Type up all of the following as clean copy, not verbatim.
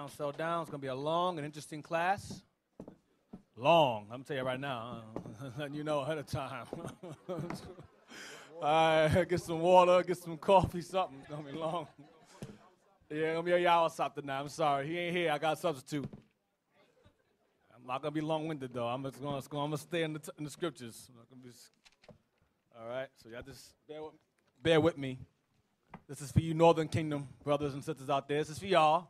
down, settle down. It's going to be a long and interesting class. Long. I'm going to tell you right now. Letting you know ahead of time. All right, get some water, get some coffee, something. It's going to be long. Yeah, it's going to be a y'all something now. I'm sorry. He ain't here. I got a substitute. I'm not going to be long-winded, though. I'm going to stay in the scriptures. I'm not gonna be, all right? So y'all just bear with me. This is for you Northern Kingdom brothers and sisters out there. This is for y'all.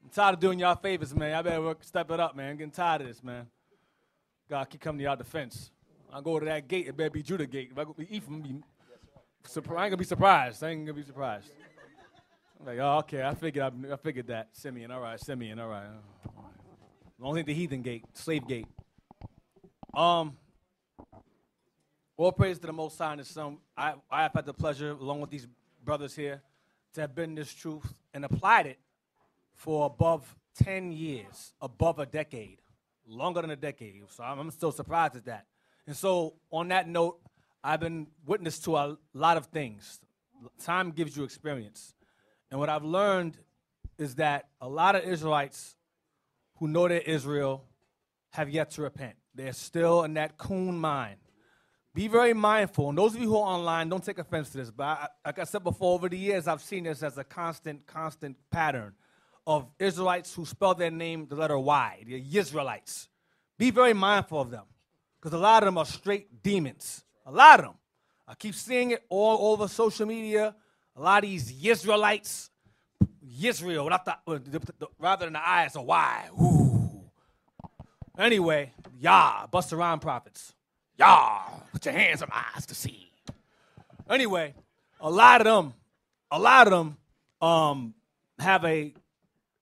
I'm tired of doing y'all favors, man. Y'all better step it up, man. I'm getting tired of this, man. God keep coming to y'all defense. I go to that gate, it better be Judah gate. If I go to Ephraim, I ain't going to be surprised. I ain't going to be surprised. I'm like, oh, okay, I figured that. Simeon, all right. Only the heathen gate, slave gate. All praise to the Most High and His Son. I have had the pleasure, along with these brothers here, to have been this truth and applied it for above 10 years, above a decade, longer than a decade. So I'm still surprised at that. And so on that note, I've been witness to a lot of things. Time gives you experience. And what I've learned is that a lot of Israelites who know they're Israel have yet to repent. They're still in that coon mind. Be very mindful. And those of you who are online, don't take offense to this. But like I said before, over the years, I've seen this as a constant pattern of Israelites who spell their name the letter Y. They're Israelites. Be very mindful of them. Because a lot of them are straight demons. A lot of them. I keep seeing it all over social media. A lot of these Israelites. Yisrael, rather than the I, it's a Y. Ooh. Anyway, Yah, Busta Rhymes prophets. Yah, put your hands on my eyes to see. Anyway, a lot of them have a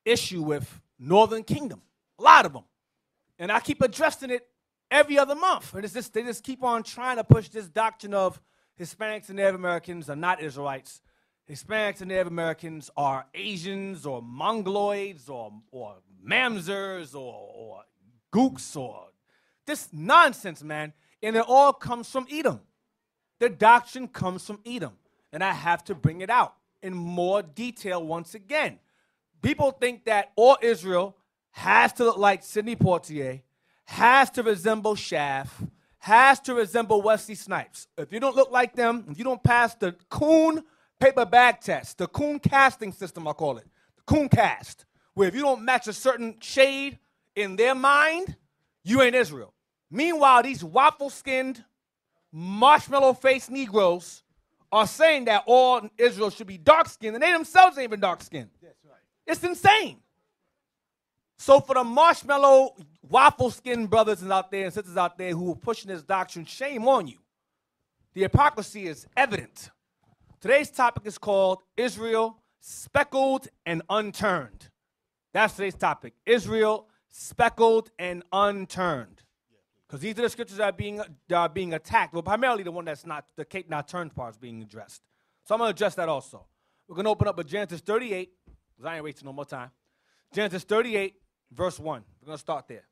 issue with Northern Kingdom. A lot of them. And I keep addressing it every other month. And they just keep on trying to push this doctrine of Hispanics and Native Americans are not Israelites. Hispanics and Native Americans are Asians or Mongoloids or Mamzers or Gooks or this nonsense, man. And it all comes from Edom. The doctrine comes from Edom. And I have to bring it out in more detail once again. People think that all Israel has to look like Sidney Poitier, has to resemble Shaft, has to resemble Wesley Snipes. If you don't look like them, if you don't pass the Kuhn paper bag test, the Kuhn casting system, I call it, the Kuhn cast, where if you don't match a certain shade in their mind, you ain't Israel. Meanwhile, these waffle-skinned, marshmallow-faced Negroes are saying that all Israel should be dark-skinned, and they themselves ain't even dark-skinned. That's right. It's insane. So for the marshmallow, waffle-skinned brothers out there and sisters out there who are pushing this doctrine, shame on you. The hypocrisy is evident. Today's topic is called Israel, Speckled and Unturned. That's today's topic. Israel, Speckled and Unturned. Because these are the scriptures that are being attacked. Well, primarily the one that's not, the Kate not turned part is being addressed. So I'm going to address that also. We're going to open up with Genesis 38, because I ain't wasting no more time. Genesis 38, verse 1. We're going to start there.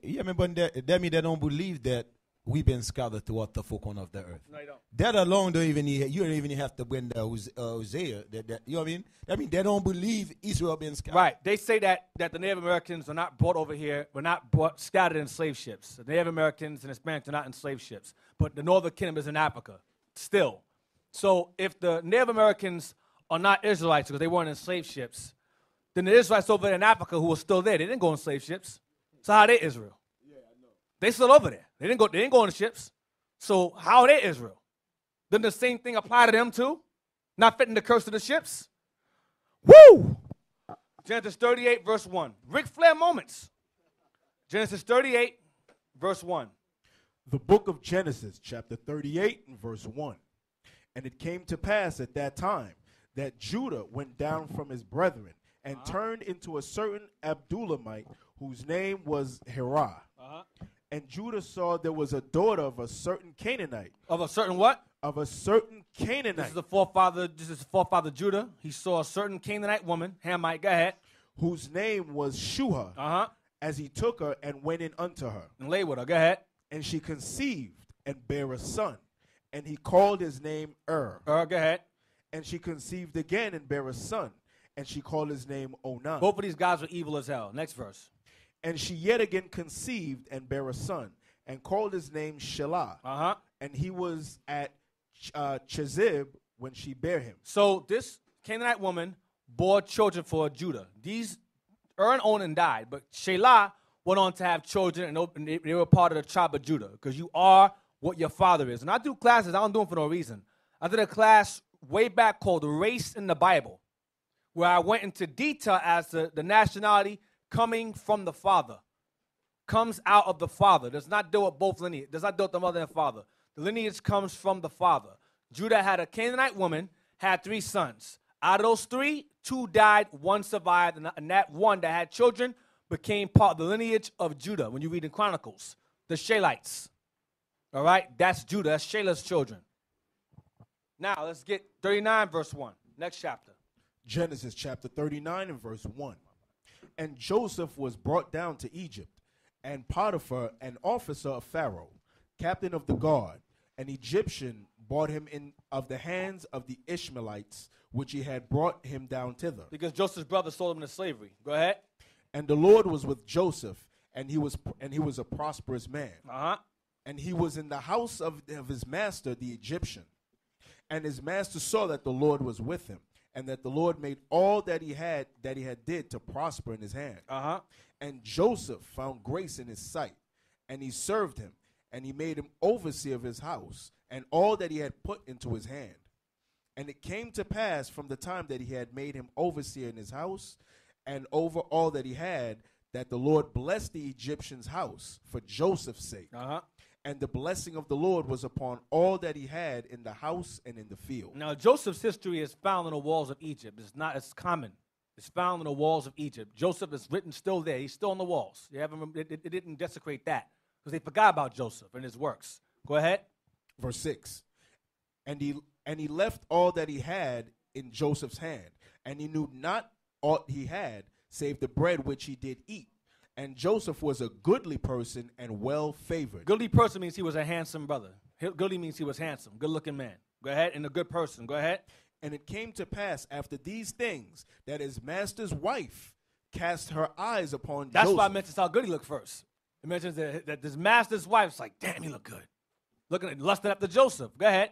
Yeah, but that means they don't believe that we've been scattered throughout the four corners of the earth. No, you don't. That alone you don't even have to bring the Hosea. You know what I mean? I mean, they don't believe Israel being scattered. Right. They say that the Native Americans are not brought over here, were not scattered in slave ships. The Native Americans and Hispanics are not in slave ships. But the Northern Kingdom is in Africa still. So if the Native Americans are not Israelites because they weren't in slave ships, then the Israelites over there in Africa who are still there, they didn't go in slave ships. So how are they Israel? Yeah, I know. They still over there. They didn't go on the ships. So how are they Israel? Doesn't the same thing apply to them too? Not fitting the curse of the ships? Woo! Genesis 38, verse 1. Ric Flair moments. Genesis 38, verse 1. The book of Genesis, chapter 38, verse 1. And it came to pass at that time that Judah went down from his brethren and turned into a certain Abdullamite whose name was Herah. And Judah saw there was a daughter of a certain Canaanite. Of a certain what? Of a certain Canaanite. This is the forefather Judah. He saw a certain Canaanite woman, Hamite, go ahead. Whose name was Shuha. As he took her and went in unto her. And lay with her, go ahead. And she conceived and bare a son. And he called his name Go ahead. And she conceived again and bare a son. and she called his name Onan. Both of these guys were evil as hell. Next verse. And she yet again conceived and bare a son, and called his name Shelah. And he was at Chezib when she bare him. So this Canaanite woman bore children for Judah. These Onan died, but Shelah went on to have children, and they were part of the tribe of Judah, because you are what your father is. And I do classes, I don't do them for no reason. I did a class way back called Race in the Bible, where I went into detail as to the nationality coming from the father, comes out of the father. Does not deal with both lineage, does not deal with the mother and father. The lineage comes from the father. Judah had a Canaanite woman, had 3 sons. Out of those 3, 2 died, 1 survived, and that one that had children became part of the lineage of Judah. When you read in Chronicles, the Israelites. All right, that's Judah, that's Shelah's children. Now, let's get 39, verse 1. Next chapter. Genesis chapter 39 and verse 1. And Joseph was brought down to Egypt, and Potiphar, an officer of Pharaoh, captain of the guard, an Egyptian, bought him in of the hands of the Ishmaelites, which he had brought him down thither. Because Joseph's brother sold him into slavery. Go ahead. And the Lord was with Joseph, and he was a prosperous man. And he was in the house of his master, the Egyptian. And his master saw that the Lord was with him, and that the Lord made all that he had did to prosper in his hand. And Joseph found grace in his sight, and he served him, and he made him overseer of his house, and all that he had put into his hand. And it came to pass from the time that he had made him overseer in his house, and over all that he had, that the Lord blessed the Egyptian's house for Joseph's sake. And the blessing of the Lord was upon all that he had in the house and in the field. Now, Joseph's history is found in the walls of Egypt. It's common. It's found in the walls of Egypt. Joseph is written still there. He's still on the walls. It didn't desecrate that, because they forgot about Joseph and his works. Go ahead. Verse 6. And he left all that he had in Joseph's hand, and he knew not aught he had, save the bread which he did eat. And Joseph was a goodly person and well favored. Goodly person means he was a handsome brother. Goodly means he was handsome, good looking man. Go ahead. And a good person. Go ahead. And it came to pass after these things that his master's wife cast her eyes upon Joseph. That's why I mentioned how good he looked first. It mentions that his master's wife's like, damn, he look good. Looking at lusting after Joseph. Go ahead.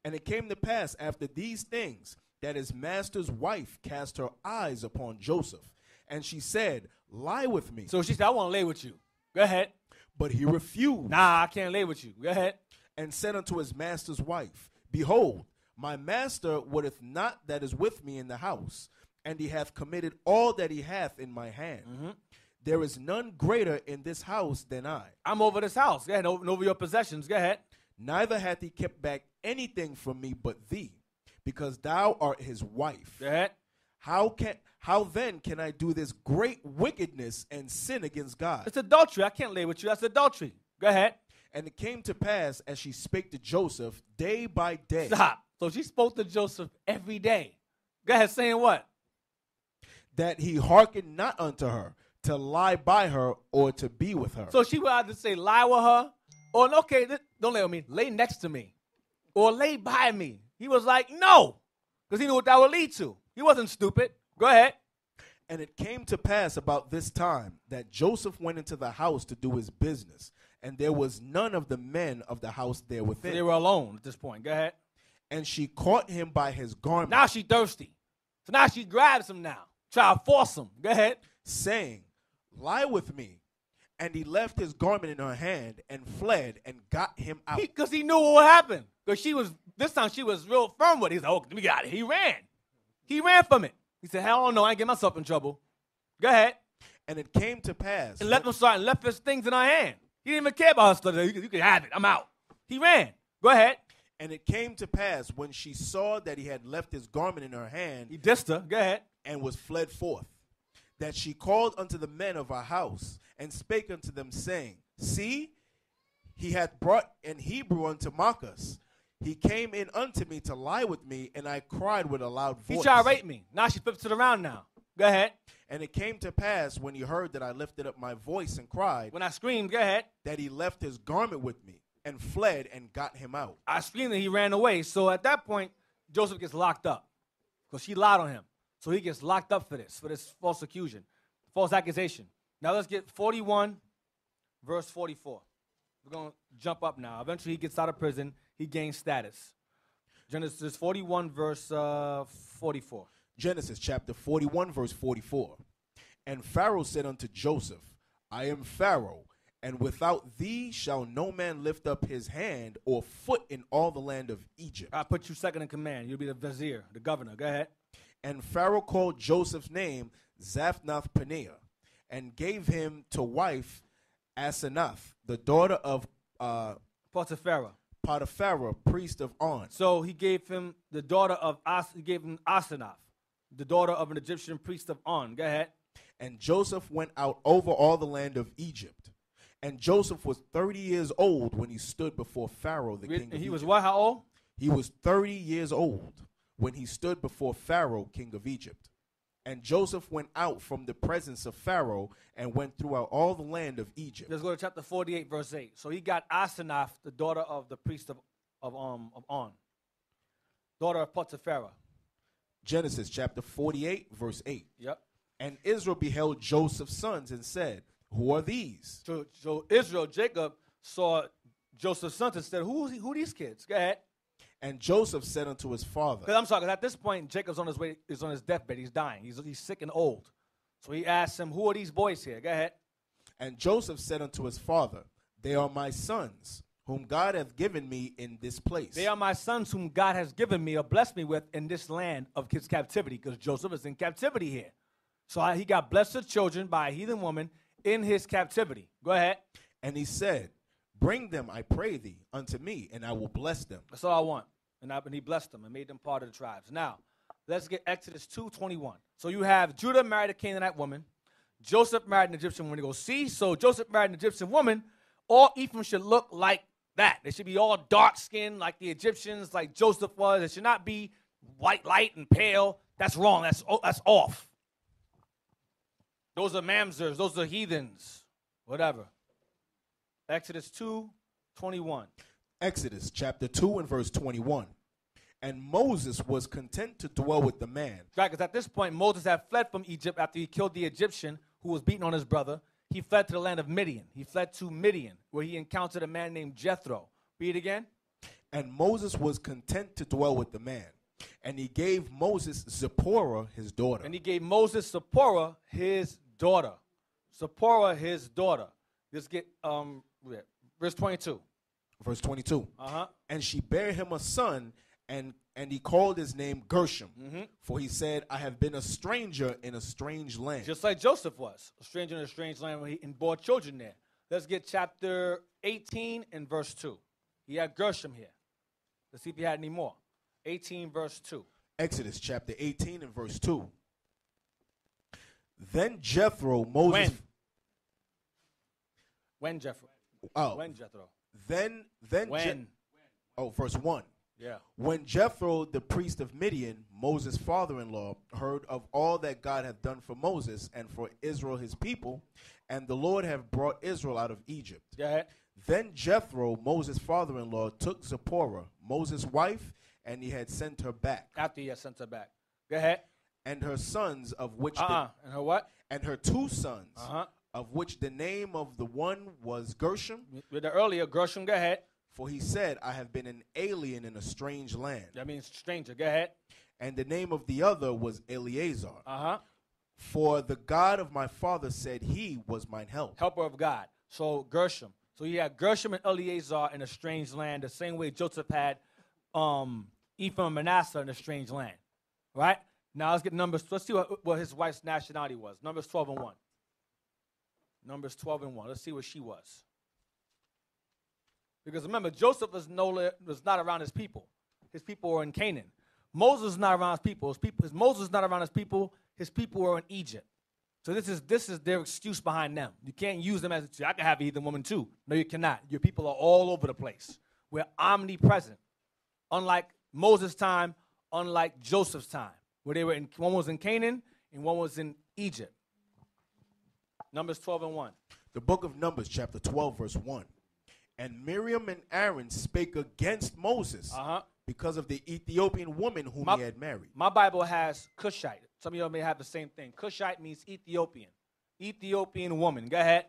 And it came to pass after these things that his master's wife cast her eyes upon Joseph. And she said, lie with me. So she said, I want to lay with you. Go ahead. But he refused. Nah, I can't lay with you. Go ahead. And said unto his master's wife, behold, my master wotteth not that is with me in the house, and he hath committed all that he hath in my hand. There is none greater in this house than I. I'm over this house. Go ahead. Over your possessions. Go ahead. Neither hath he kept back anything from me but thee, because thou art his wife. Go ahead. How then can I do this great wickedness and sin against God? It's adultery. I can't lay with you. That's adultery. Go ahead. And it came to pass as she spake to Joseph day by day. Stop. So she spoke to Joseph every day. Go ahead, saying what? That he hearkened not unto her to lie by her or to be with her. So she would either say lie with her, or okay, don't lay with me, lay next to me, or lay by me. He was like, no, because he knew what that would lead to. He wasn't stupid. Go ahead. And it came to pass about this time that Joseph went into the house to do his business, and there was none of the men of the house there within. So they were alone at this point. Go ahead. And she caught him by his garment. Now she thirsty. So now she grabs him now. Try to force him. Go ahead. Saying, lie with me. And he left his garment in her hand and fled and got him out. Because he knew what would happen. Because this time she was real firm with it. He's like, oh, we got it. He ran. He ran from it. He said, hell no, I ain't get myself in trouble. Go ahead. And it came to pass. And left his things in her hand. He didn't even care about her stuff. You can have it. I'm out. He ran. Go ahead. And it came to pass when she saw that he had left his garment in her hand. He dissed her. Go ahead. And was fled forth. That she called unto the men of her house and spake unto them, saying, see, he hath brought an Hebrew unto mock us. He came in unto me to lie with me, and I cried with a loud voice. He tried to rape me. Now she flips it around now. Go ahead. And it came to pass when he heard that I lifted up my voice and cried. When I screamed, go ahead. That he left his garment with me and fled and got him out. I screamed and he ran away. So at that point, Joseph gets locked up because she lied on him. So he gets locked up for this false accusation. Now let's get 41, verse 44. We're going to jump up now. Eventually he gets out of prison. He gains status. Genesis 41, verse 44. Genesis chapter 41, verse 44. And Pharaoh said unto Joseph, I am Pharaoh, and without thee shall no man lift up his hand or foot in all the land of Egypt. I put you second in command. You'll be the vizier, the governor. Go ahead. And Pharaoh called Joseph's name Zaphnath-Paneah, and gave him to wife Asenath, the daughter of Potiphar, priest of On. So he gave him the daughter of he gave him Asenath, the daughter of an Egyptian priest of On. Go ahead. And Joseph went out over all the land of Egypt. And Joseph was 30 years old when he stood before Pharaoh, the king of Egypt. He was what? How old? He was 30 years old when he stood before Pharaoh, king of Egypt. And Joseph went out from the presence of Pharaoh and went throughout all the land of Egypt. Let's go to chapter 48, verse 8. So he got Asenath, the daughter of the priest of On, daughter of Potiphar. Genesis chapter 48, verse 8. Yep. And Israel beheld Joseph's sons and said, who are these? So Israel, Jacob, saw Joseph's sons and said, who are these kids? Go ahead. And Joseph said unto his father. Because at this point, Jacob's on his deathbed. He's dying. He's sick and old. So he asked him, who are these boys here? Go ahead. And Joseph said unto his father, they are my sons, whom God hath given me in this place. They are my sons whom God has given me or blessed me with in this land of his captivity, because Joseph is in captivity here. So he got blessed with children by a heathen woman in his captivity. Go ahead. And he said, bring them, I pray thee, unto me, and I will bless them. That's all I want. And he blessed them and made them part of the tribes. Now, let's get Exodus 2:21. So you have Judah married a Canaanite woman. Joseph married an Egyptian woman. You go, see? So Joseph married an Egyptian woman. All Ephraim should look like that. They should be all dark-skinned like the Egyptians, like Joseph was. It should not be white, light, and pale. That's wrong. That's off. Those are mamzers. Those are heathens. Whatever. Exodus 2:21. Exodus chapter 2 and verse 21. And Moses was content to dwell with the man. Right, because at this point, Moses had fled from Egypt after he killed the Egyptian who was beating on his brother. He fled to the land of Midian. He fled to Midian, where he encountered a man named Jethro. Read again. And Moses was content to dwell with the man. And he gave Moses Zipporah, his daughter. And he gave Moses Zipporah, his daughter. Zipporah, his daughter. Let's get verse 22. Verse 22. Uh-huh. And she bare him a son, and he called his name Gershom. Mm-hmm. For he said, I have been a stranger in a strange land. Just like Joseph was, a stranger in a strange land and bore children there. Let's get chapter 18 and verse 2. He had Gershom here. Let's see if he had any more. 18 verse 2. Exodus chapter 18 and verse 2. Then Jethro, Moses... When Jethro? Oh. When Jethro? Then verse 1. Yeah. When Jethro, the priest of Midian, Moses' father-in-law, heard of all that God hath done for Moses and for Israel his people, and the Lord have brought Israel out of Egypt. Yeah. Then Jethro, Moses' father-in-law, took Zipporah, Moses' wife, and he had sent her back. After he had sent her back. Go ahead. And her sons, of which... And her what? And her two sons, of which the name of the one was Gershom. With the earlier, Gershom, go ahead. For he said, I have been an alien in a strange land. That means stranger. Go ahead. And the name of the other was Eleazar. For the God of my father said he was mine help. Helper of God. So Gershom. So you had Gershom and Eleazar in a strange land, the same way Joseph had Ephraim and Manasseh in a strange land. Right? Now let's get Numbers. Let's see what his wife's nationality was. Numbers 12 and 1. Numbers 12 and 1. Let's see what she was. Because remember, Joseph was not around his people. His people were in Canaan. Moses is not around his people. Moses is not around his people. His people were in Egypt. So this is their excuse behind them. You can't use them as I can have a heathen woman too. No, you cannot. Your people are all over the place. We're omnipresent. Unlike Moses' time, unlike Joseph's time, where they were one was in Canaan and one was in Egypt. Numbers 12 and 1. The book of Numbers, chapter 12, verse 1. And Miriam and Aaron spake against Moses because of the Ethiopian woman whom he had married. My Bible has Cushite. Some of y'all may have the same thing. Cushite means Ethiopian. Ethiopian woman. Go ahead.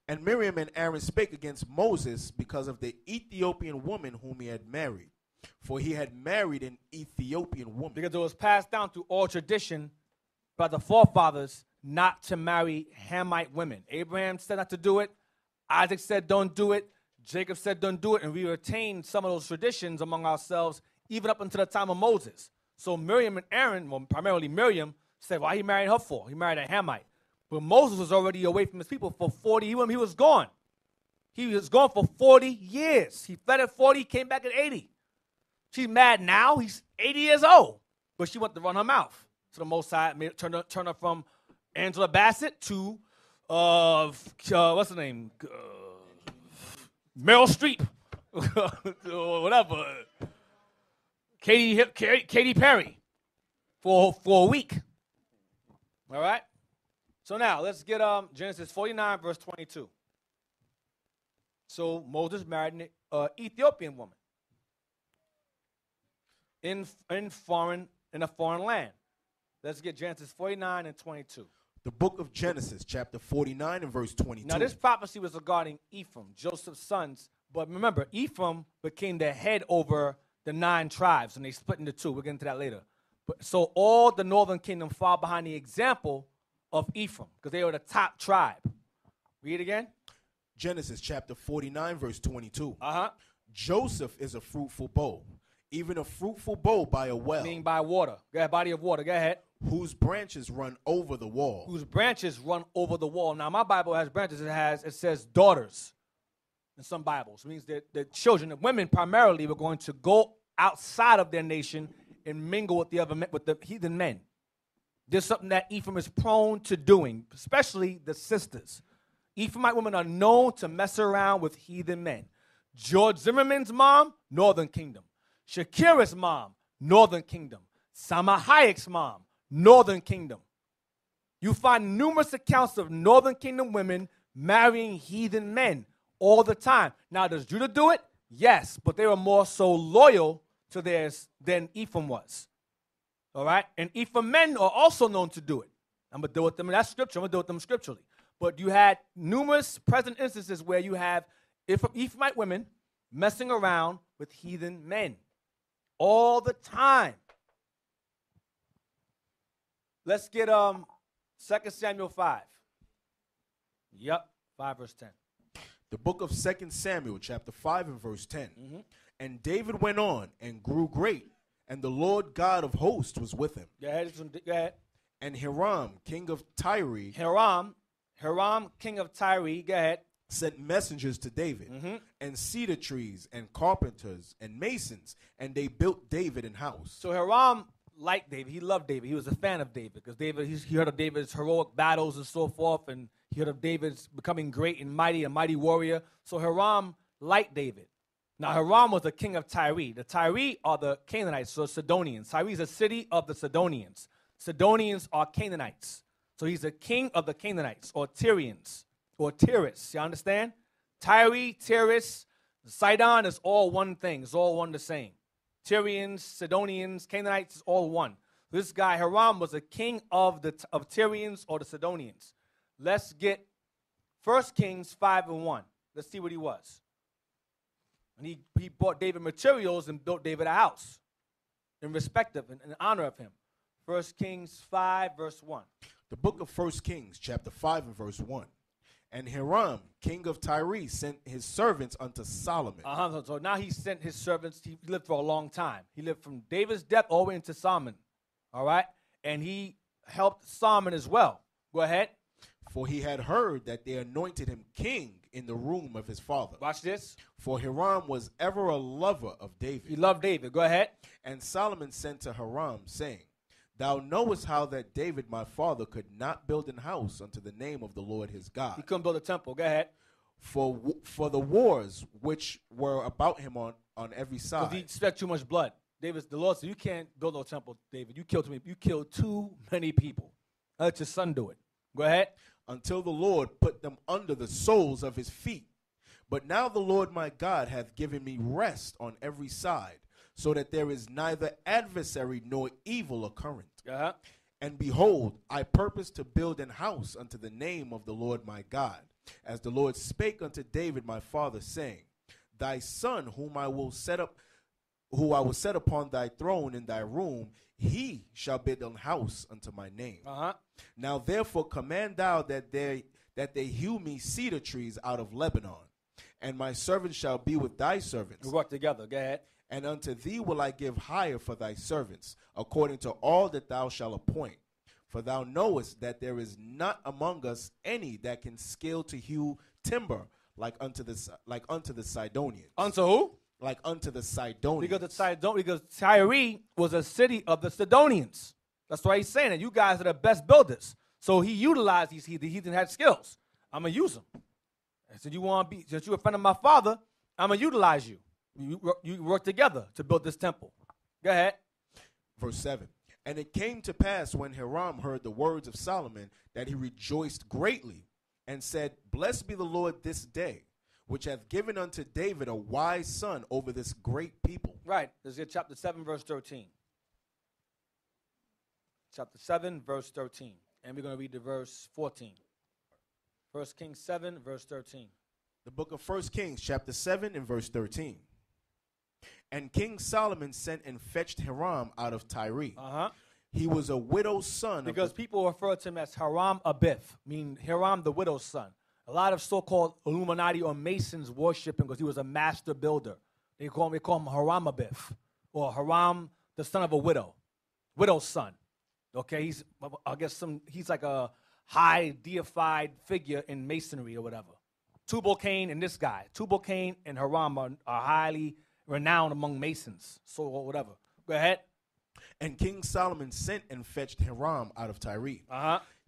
And Miriam and Aaron spake against Moses because of the Ethiopian woman whom he had married. For he had married an Ethiopian woman. Because it was passed down through all tradition by the forefathers not to marry Hamite women. Abraham said not to do it. Isaac said don't do it. Jacob said don't do it. And we retained some of those traditions among ourselves even up until the time of Moses. So Miriam and Aaron, well, primarily Miriam, said, why he married her for? He married a Hamite. But Moses was already away from his people for 40 years. He was gone. He was gone for 40 years. He fled at 40, came back at 80. She's mad now. He's 80 years old. But she wanted to run her mouth. So the Most High turned her from Angela Bassett to, what's her name? Meryl Streep. Or whatever. Katy Perry. For a week. All right? So now, let's get Genesis 49, verse 22. So Moses married an Ethiopian woman in a foreign land. Let's get Genesis 49 and 22. The book of Genesis, chapter 49 and verse 22. Now, this prophecy was regarding Ephraim, Joseph's sons. But remember, Ephraim became the head over the 9 tribes, and they split into 2. We'll get into that later. So all the northern kingdom fall behind the example of Ephraim, because they were the top tribe. Read again. Genesis chapter 49, verse 22. Joseph is a fruitful bow, even a fruitful bow by a well. Meaning by water. Go ahead, body of water. Go ahead. Whose branches run over the wall. Whose branches run over the wall. Now, my Bible has branches. It says daughters in some Bibles. It means that the children, the women primarily, were going to go outside of their nation and mingle with the heathen men. There's something that Ephraim is prone to doing, especially the sisters. Ephraimite women are known to mess around with heathen men. George Zimmerman's mom, Northern Kingdom. Shakira's mom, Northern Kingdom. Salma Hayek's mom, Northern Kingdom. You find numerous accounts of Northern Kingdom women marrying heathen men all the time. Now, does Judah do it? Yes, but they were more so loyal to theirs than Ephraim was. All right? And Ephraim men are also known to do it. I'm going to deal with them. That's scripture. I'm going to deal with them scripturally. But you had numerous present instances where you have Ephraimite women messing around with heathen men all the time. Let's get 2 Samuel 5. Yep, 5 verse 10. The book of 2 Samuel, chapter 5 and verse 10. And David went on and grew great, and the Lord God of hosts was with him. Go ahead. And Hiram, king of Tyre, Hiram, king of Tyre, go ahead, sent messengers to David, and cedar trees, and carpenters, and masons, and they built David an house. So Hiram liked David. He loved David. He was a fan of David, because he heard of David's heroic battles and so forth, and he heard of David's becoming great and mighty, a mighty warrior. So Hiram liked David. Now, Hiram was the king of Tyre. The Tyre are the Canaanites, so Sidonians. Tyre is a city of the Sidonians. Sidonians are Canaanites. So he's the king of the Canaanites, or Tyrians, or Tyrus. You understand? Tyre, Tyrus, Sidon is all one thing. It's all one the same. Tyrians, Sidonians, Canaanites is all one. This guy, Hiram, was a king of Tyrians or the Sidonians. Let's get 1 Kings 5 and 1. Let's see what he was. And he bought David materials and built David a house in respect of and in honor of him. 1 Kings 5, verse 1. The book of 1 Kings, chapter 5 and verse 1. And Hiram, king of Tyre, sent his servants unto Solomon. So now he sent his servants. He lived for a long time. He lived from David's death all the way into Solomon. All right? And he helped Solomon as well. Go ahead. For he had heard that they anointed him king in the room of his father. Watch this. For Hiram was ever a lover of David. He loved David. Go ahead. And Solomon sent to Hiram, saying, Thou knowest how that David my father could not build an house unto the name of the Lord his God. He couldn't build a temple. Go ahead. For the wars which were about him on every side. Because he spent too much blood. The Lord said, you can't build no temple, David. You killed too many people. Let your son do it. Go ahead. Until the Lord put them under the soles of his feet. But now the Lord my God hath given me rest on every side, so that there is neither adversary nor evil occurrent. And behold, I purpose to build an house unto the name of the Lord my God, as the Lord spake unto David my father, saying, Thy son, who I will set upon thy throne in thy room, he shall build an house unto my name. Now therefore command thou that they hew me cedar trees out of Lebanon, and my servants shall be with thy servants. We work together. Go ahead. And unto thee will I give hire for thy servants, according to all that thou shalt appoint. For thou knowest that there is not among us any that can scale to hew timber like unto the Sidonians. Unto who? Like unto the Sidonians. Because Tyre was a city of the Sidonians. That's why he's saying that you guys are the best builders. So he utilized these heathen. The heathen had skills. I'm gonna use them. I said, you want to be, since you're a friend of my father, I'm gonna utilize you. You work together to build this temple. Go ahead. Verse 7. And it came to pass when Hiram heard the words of Solomon that he rejoiced greatly and said, Blessed be the Lord this day, which hath given unto David a wise son over this great people. Right. Let's get chapter 7, verse 13. Chapter 7, verse 13. And we're going to read the verse 14. 1 Kings 7, verse 13. The book of 1 Kings, chapter 7, and verse 13. And King Solomon sent and fetched Hiram out of Tyre. He was a widow's son. Because people refer to him as Hiram Abith, meaning Hiram the widow's son. A lot of so-called Illuminati or Masons worship him because he was a master builder. They call him Hiram Abith, or Hiram the son of a widow, widow's son. Okay, he's like a high deified figure in Masonry or whatever. Tubal-Cain and this guy, Tubal-Cain and Hiram are highly renowned among Masons, so whatever. Go ahead. And King Solomon sent and fetched Hiram out of Tyre.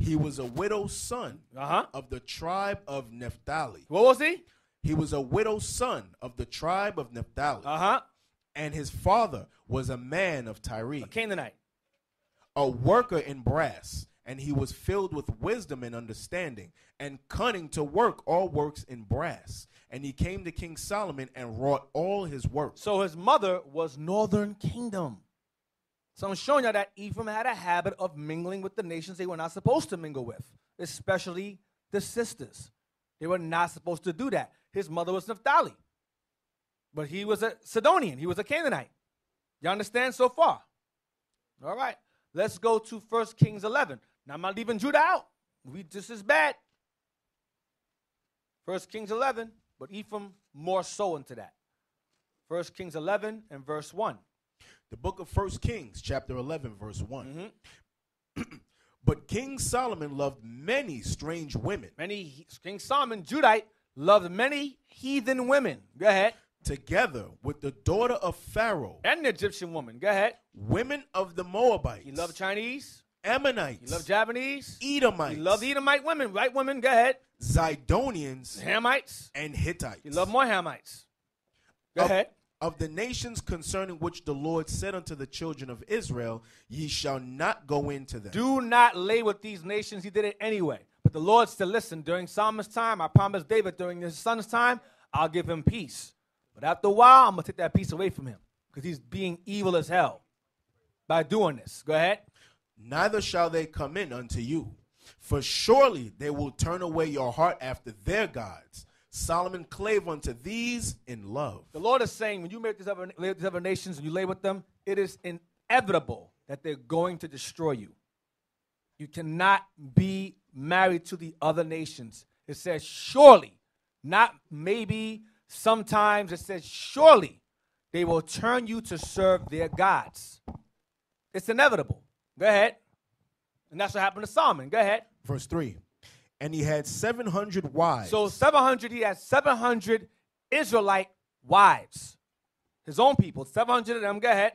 He was a widow's son of the tribe of Naphtali. What was he? He was a widow's son of the tribe of Naphtali. And his father was a man of Tyre, A Canaanite. a worker in brass. And he was filled with wisdom and understanding, and cunning to work all works in brass. And he came to King Solomon and wrought all his works. So his mother was Northern Kingdom. So I'm showing you that Ephraim had a habit of mingling with the nations they were not supposed to mingle with, especially the sisters. They were not supposed to do that. His mother was Naphtali, but he was a Sidonian. He was a Canaanite. You understand so far? All right. Let's go to 1 Kings 11. Now, I'm not leaving Judah out. This is bad. 1 Kings 11, but Ephraim more so into that. 1 Kings 11 and verse 1. The book of 1 Kings, chapter 11, verse 1. But King Solomon loved many strange women. King Solomon, Judite, loved many heathen women. Go ahead. Together with the daughter of Pharaoh. And the Egyptian woman. Go ahead. Women of the Moabites. He loved Chinese. Ammonites. He loved Japanese. Edomites. He loved Edomite women. Right women. Go ahead. Zidonians. Hamites. And Hittites. He loved more Hamites. Go ahead. Of the nations concerning which the Lord said unto the children of Israel, ye shall not go into them. Do not lay with these nations. He did it anyway. But the Lord said, listen, during Solomon's time, I promised David during his son's time, I'll give him peace. But after a while, I'm going to take that peace away from him because he's being evil as hell by doing this. Go ahead. Neither shall they come in unto you, for surely they will turn away your heart after their gods. Solomon clave unto these in love. The Lord is saying, when you make these other nations and you lay with them, it is inevitable that they're going to destroy you. You cannot be married to the other nations. It says surely, not maybe, sometimes. It says surely they will turn you to serve their gods. It's inevitable. Go ahead. And that's what happened to Solomon. Go ahead. Verse 3. And he had 700 wives. So 700, he had 700 Israelite wives. His own people, 700 of them. Go ahead.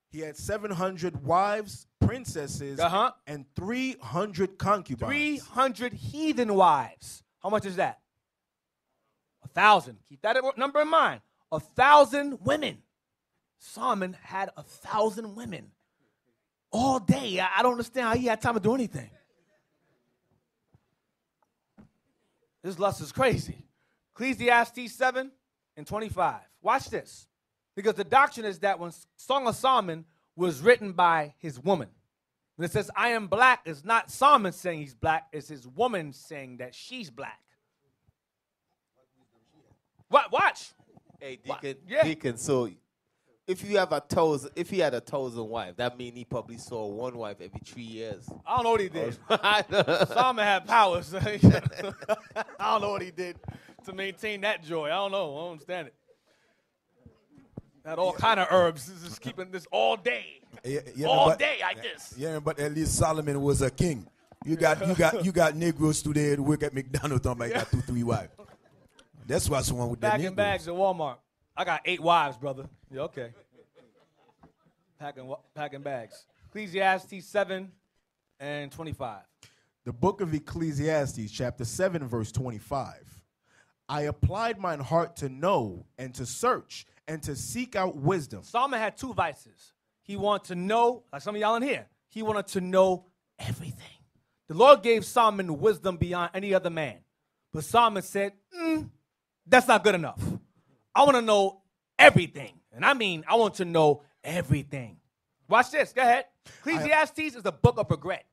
He had 700 wives, princesses, and 300 concubines. 300 heathen wives. How much is that? 1,000. Keep that number in mind. 1,000 women. Solomon had 1,000 women all day. I don't understand how he had time to do anything. This lust is crazy. Ecclesiastes 7 and 25. Watch this. Because the doctrine is that when Song of Solomon was written by his woman. When it says I am black, it's not Solomon saying he's black. It's his woman saying that she's black. What? Watch. Hey, Deacon, Yeah. Deacon, so if he had a 1,000 wives, that means he probably saw one wife every 3 years. I don't know what he did. Solomon had powers. I don't know what he did to maintain that joy. I don't know. I don't understand it. Had all kind of herbs. This is keeping this all day. All day like this. Yeah, but at least Solomon was a king. You got Negroes today that work at McDonald's talking about got 2-3 wives. That's what's wrong with that. Packing bags at Walmart. I got 8 wives, brother. Yeah, okay. Packing bags. Ecclesiastes 7:25. The book of Ecclesiastes, chapter 7, verse 25. I applied mine heart to know and to search and to seek out wisdom. Solomon had 2 vices. He wanted to know, like some of y'all in here, he wanted to know everything. The Lord gave Solomon wisdom beyond any other man. But Solomon said, that's not good enough. I want to know everything. And I mean, I want to know everything. Watch this. Go ahead. Ecclesiastes is a book of regret.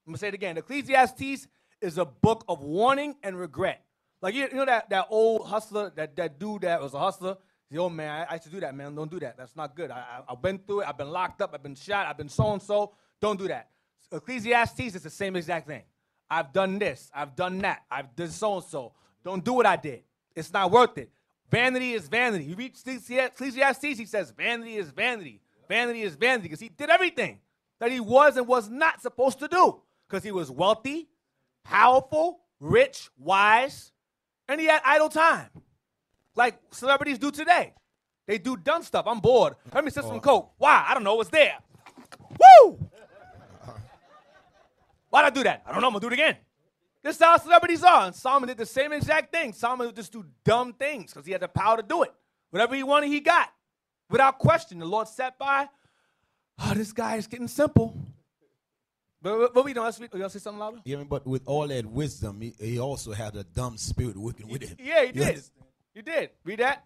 I'm going to say it again. Ecclesiastes is a book of warning and regret. Like, you know that old hustler, that dude that was a hustler? The old man, I used to do that, man. Don't do that. That's not good. I've been through it. I've been locked up. I've been shot. I've been so-and-so. Don't do that. Ecclesiastes is the same exact thing. I've done this. I've done that. I've done so-and-so. Don't do what I did. It's not worth it. Vanity is vanity. You read Ecclesiastes, he says vanity is vanity. Vanity is vanity because he did everything that he was and was not supposed to do because he was wealthy, powerful, rich, wise, and he had idle time like celebrities do today. They do dumb stuff. I'm bored. Let me sip some Coke. Why? I don't know. It's there. Woo! Why'd I do that? I don't know. I'm going to do it again. This is how celebrities are. And Solomon did the same exact thing. Solomon would just do dumb things because he had the power to do it. Whatever he wanted, he got. Without question, the Lord sat by. Oh, this guy is getting simple. But what we doing? You want to say something louder? Yeah, but with all that wisdom, he also had a dumb spirit working with him. Yeah, he did. You did. Read that.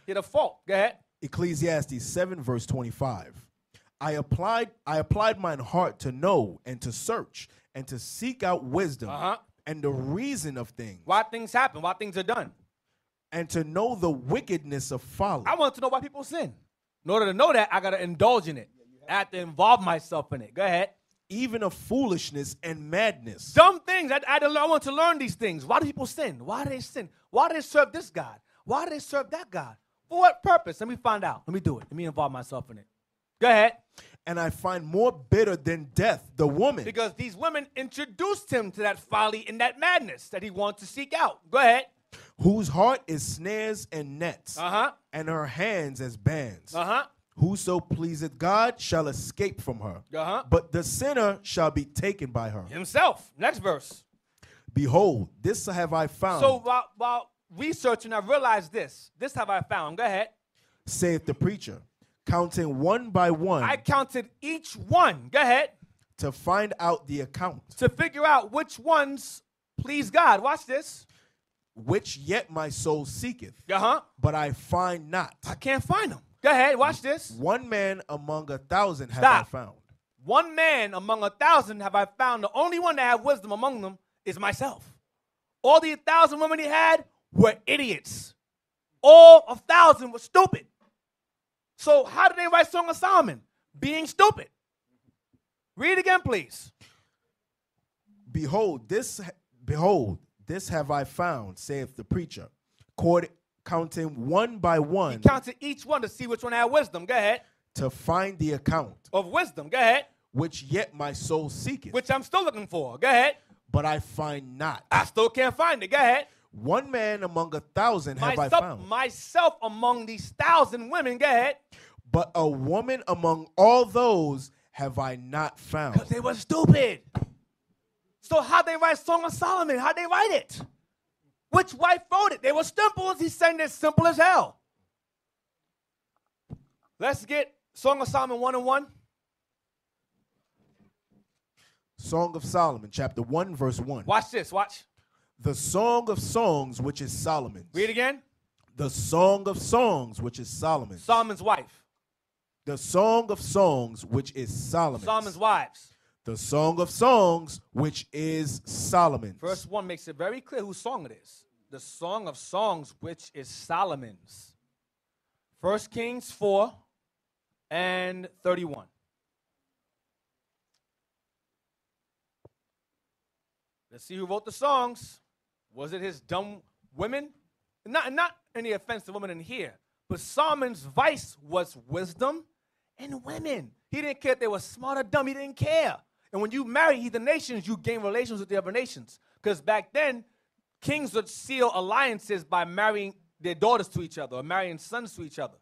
He had a fault. Go ahead. Ecclesiastes 7, verse 25. I applied mine heart to know and to search and to seek out wisdom and the reason of things. Why things happen, why things are done. And to know the wickedness of folly. I want to know why people sin. In order to know that, I got to indulge in it. I have to involve myself in it. Go ahead. Even of foolishness and madness. Dumb things. I want to learn these things. Why do people sin? Why do they sin? Why do they serve this God? Why do they serve that God? For what purpose? Let me find out. Let me do it. Let me involve myself in it. Go ahead. And I find more bitter than death, the woman. Because these women introduced him to that folly and that madness that he wanted to seek out. Go ahead. Whose heart is snares and nets, and her hands as bands. Whoso pleaseth God shall escape from her, but the sinner shall be taken by her. Himself. Next verse. Behold, this have I found. So while researching, I realized this. This have I found. Go ahead. Saith the preacher. Counting one by one. I counted each one. Go ahead. To find out the account. To figure out which ones please God. Watch this. Which yet my soul seeketh. But I find not. I can't find them. Go ahead. Watch this. One man among 1,000 have I found. One man among 1,000 have I found. The only one that have wisdom among them is myself. All the 1,000 women he had were idiots. All 1,000 were stupid. So how did they write Song of Solomon? Being stupid. Read again, please. Behold, this have I found, saith the preacher, counting one by one. He counted each one to see which one had wisdom. Go ahead. To find the account. Of wisdom. Go ahead. Which yet my soul seeketh. Which I'm still looking for. Go ahead. But I find not. I still can't find it. Go ahead. One man among 1,000 have I found. Myself among these 1,000 women. Go ahead. But a woman among all those have I not found. Because they were stupid. So how'd they write Song of Solomon? How'd they write it? Which wife wrote it? They were simple. He's saying they're simple as hell. Let's get Song of Solomon 1:1. Song of Solomon, chapter 1, verse 1. Watch this. Watch. The Song of Songs, which is Solomon's. Read again. The Song of Songs, which is Solomon's. Solomon's wife. The Song of Songs, which is Solomon's. Solomon's wives. The Song of Songs, which is Solomon's. Verse 1 makes it very clear whose song it is. The Song of Songs, which is Solomon's. 1 Kings 4 and 31. Let's see who wrote the songs. Was it his dumb women? Not any offense to women in here, but Solomon's vice was wisdom and women. He didn't care if they were smart or dumb. He didn't care. And when you marry heathen nations, you gain relations with the other nations. Because back then, kings would seal alliances by marrying their daughters to each other or marrying sons to each other.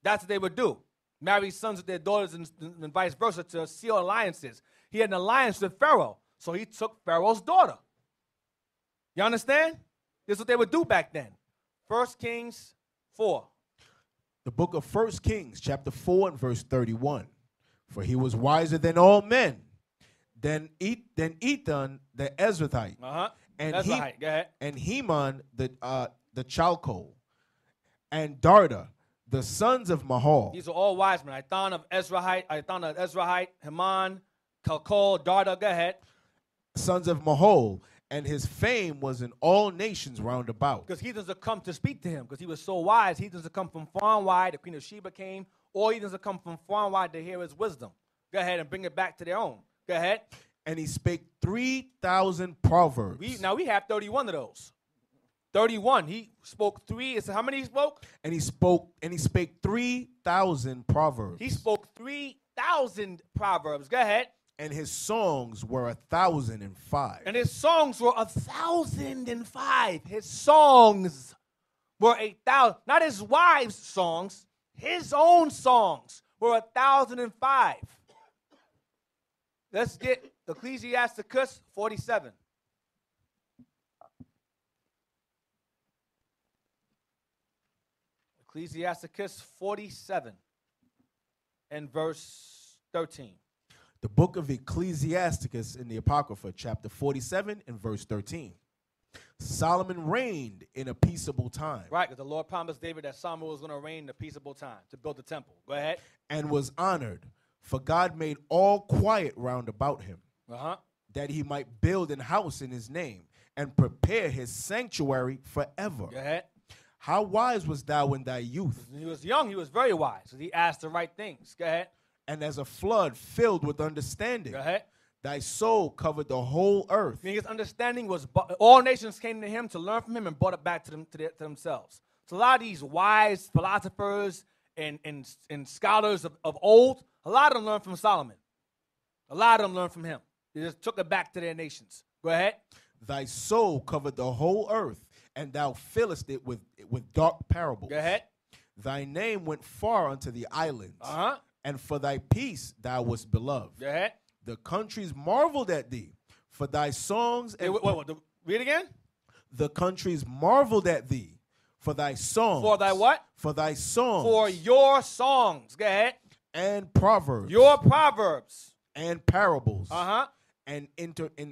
That's what they would do. Marry sons with their daughters and vice versa to seal alliances. He had an alliance with Pharaoh, so he took Pharaoh's daughter. You understand? This is what they would do back then. 1 Kings 4. The book of 1 Kings, chapter 4 and verse 31. For he was wiser than all men, than Ethan the Ezrathite, and Ezrathite. Go ahead. And Heman the Chalco, and Darda, the sons of Mahal. These are all wise men. Ethan of Ezrathite, Heman, Chalcol, Darda. Go ahead. Sons of Mahal, and his fame was in all nations round about. Because heathens would come to speak to him, because he was so wise. Heathens would come from far and wide. The Queen of Sheba came. Or heathens would come from far and wide to hear his wisdom. Go ahead and bring it back to their own. Go ahead. And he spake 3,000 proverbs. We have 31 of those. 31. He spoke three. It's how many he spoke? And he spake 3,000 proverbs. He spoke 3,000 proverbs. Go ahead. And his songs were 1,005. And his songs were 1,005. His songs were 8,000. Not his wives' songs. His own songs were 1,005. Let's get Ecclesiasticus 47. Ecclesiasticus 47 and verse 13. The book of Ecclesiasticus in the Apocrypha, chapter 47 and verse 13. Solomon reigned in a peaceable time. Right, because the Lord promised David that Solomon was going to reign in a peaceable time to build the temple. Go ahead. And was honored, for God made all quiet round about him, that he might build an house in his name and prepare his sanctuary forever. Go ahead. How wise was thou in thy youth? When he was young, he was very wise. So he asked the right things. Go ahead. And as a flood filled with understanding. Go ahead. Thy soul covered the whole earth. Meaning his understanding was, all nations came to him to learn from him and brought it back to themselves. So a lot of these wise philosophers and scholars of old, a lot of them learned from Solomon. A lot of them learned from him. They just took it back to their nations. Go ahead. Thy soul covered the whole earth, and thou fillest it with dark parables. Go ahead. Thy name went far unto the islands, and for thy peace thou wast beloved. Go ahead. The countries marveled at thee, for thy songs. And wait, read again. The countries marveled at thee, for thy songs. For thy what? For thy songs. For your songs. Go ahead. And proverbs. Your proverbs. And parables. And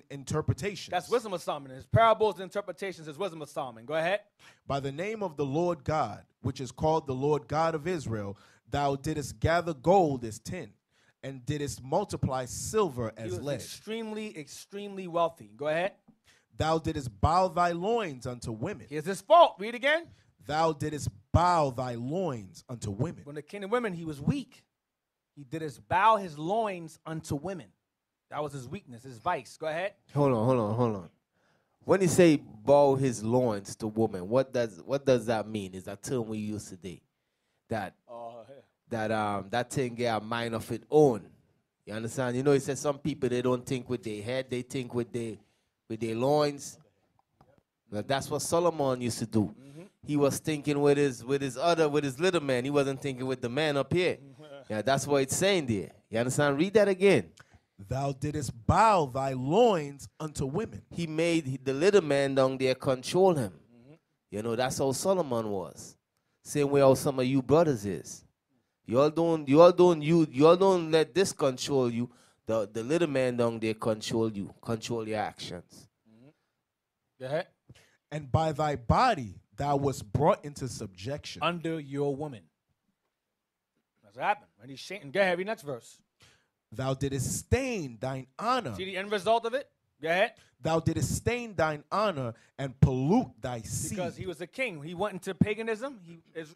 interpretations. That's wisdom of Solomon. His parables and interpretations is wisdom of Solomon. Go ahead. By the name of the Lord God, which is called the Lord God of Israel, thou didst gather gold as tin, and didst multiply silver as he was lead. Extremely, extremely wealthy. Go ahead. Thou didst bow thy loins unto women. Here's his fault. Read again. Thou didst bow thy loins unto women. When it came to women, he was weak. He didst bow his loins unto women. That was his weakness, his vice. Go ahead. Hold on. When you say bow his loins to woman, what does that mean? Is that term we use today? That thing get a mind of its own. You understand? You know, he says some people, they don't think with their head, they think with their loins. Now, that's what Solomon used to do. He was thinking with his little man. He wasn't thinking with the man up here. Yeah, that's what it's saying there. You understand? Read that again. Thou didst bow thy loins unto women. He made the little man down there control him. You know, that's how Solomon was. Same way how some of you brothers is. You all don't let this control you. The little man down there control you, control your actions. Go ahead. And by thy body thou wast brought into subjection. Under your woman. That's what happened. And he's shaking. Go ahead, read next verse. Thou didst stain thine honor. See the end result of it? Go ahead. Thou didst stain thine honor and pollute thy seed. Because he was a king. He went into paganism.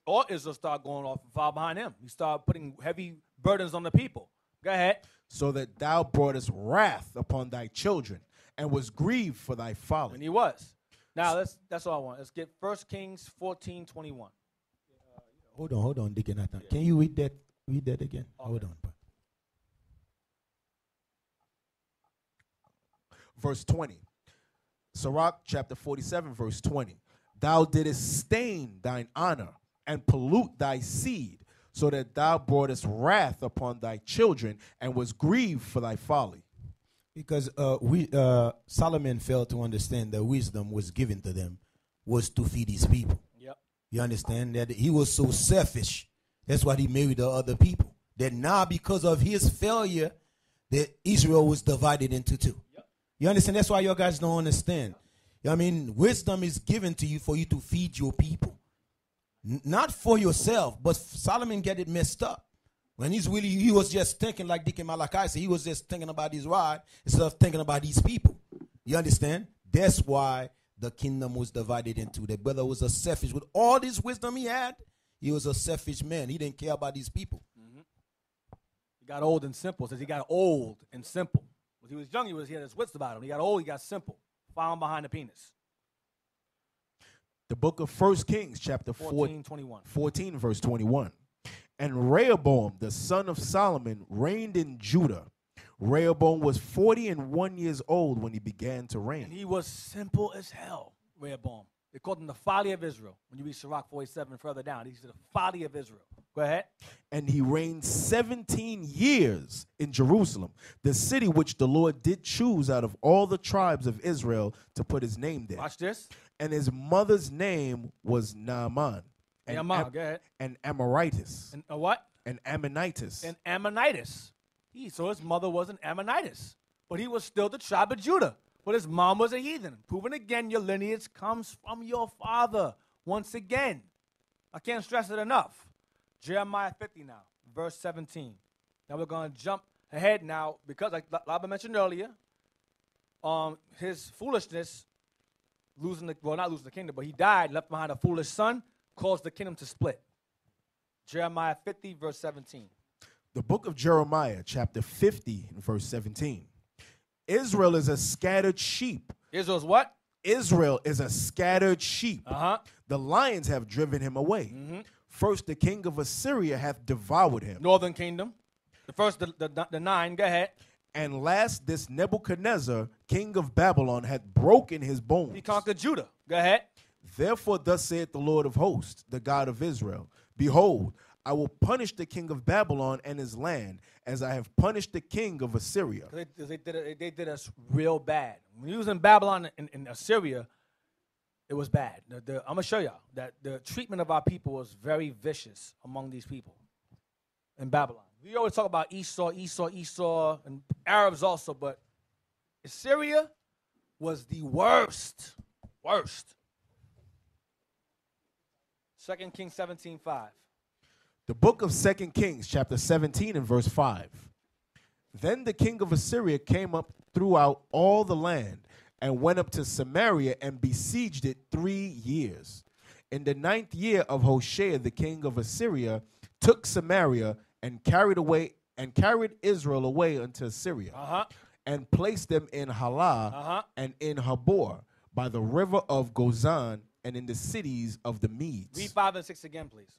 All Israel started going off and followed behind him. He started putting heavy burdens on the people. Go ahead. So that thou broughtest wrath upon thy children, and was grieved for thy folly. And he was. Now, that's all I want. Let's get 1 Kings 14:21. Hold on, Deacon Nathan. Can you read that again? Okay. Hold on. Verse 20. Sirach chapter 47, verse 20. Thou didst stain thine honor and pollute thy seed, so that thou broughtest wrath upon thy children, and was grieved for thy folly. Because Solomon failed to understand that wisdom was given to them was to feed his people. Yep. You understand that he was so selfish. That's why he married the other people. That now, because of his failure, that Israel was divided into two. Yep. You understand? That's why you guys don't understand. I mean, wisdom is given to you for you to feed your people. Not for yourself, but Solomon get it messed up. When he was just thinking, like Deacon Malachi said, he was just thinking about his rod instead of thinking about these people. You understand? That's why the kingdom was divided into. The brother was a selfish. With all this wisdom he had, he was a selfish man. He didn't care about these people. Mm-hmm. He got old and simple. It says he got old and simple. When he was young, he had his wits about him. He got old, he got simple. Found behind the penis. The book of 1 Kings, chapter 14, verse 21. And Rehoboam, the son of Solomon, reigned in Judah. Rehoboam was 41 years old when he began to reign. And he was simple as hell, Rehoboam. They called him the folly of Israel. When you read Sirach 47 further down, he's the folly of Israel. Go ahead. And he reigned 17 years in Jerusalem, the city which the Lord did choose out of all the tribes of Israel to put his name there. Watch this. And his mother's name was Naaman. Go ahead. And Amoritis. And what? And Ammonitis. And Ammonitis. So his mother was an Ammonitess. But he was still the tribe of Judah. But his mom was a heathen. Proving again your lineage comes from your father. Once again. I can't stress it enough. Jeremiah 50 now, verse 17. Now we're going to jump ahead now because, like Laba mentioned earlier, his foolishness, not losing the kingdom, but he died, left behind a foolish son, caused the kingdom to split. Jeremiah 50, verse 17. The book of Jeremiah, chapter 50, verse 17. Israel is a scattered sheep. Israel's what? Israel is a scattered sheep. Uh-huh. The lions have driven him away. Mm-hmm. First, the king of Assyria hath devoured him. Northern kingdom. The first, the nine, go ahead. And last, this Nebuchadnezzar, king of Babylon, hath broken his bones. He conquered Judah. Go ahead. Therefore, thus saith the Lord of hosts, the God of Israel, behold, I will punish the king of Babylon and his land, as I have punished the king of Assyria. They did us real bad. When he was in Babylon and Assyria, it was bad. I'm going to show y'all that the treatment of our people was very vicious among these people in Babylon. We always talk about Esau, and Arabs also, but Assyria was the worst. Worst. 2 Kings 17:5. The book of 2 Kings, chapter 17 and verse 5. Then the king of Assyria came up throughout all the land and went up to Samaria and besieged it 3 years. In the 9th year of Hoshea, the king of Assyria took Samaria and carried Israel away unto Assyria, and placed them in Halah and in Habor by the river of Gozan and in the cities of the Medes. Read 5 and 6 again, please.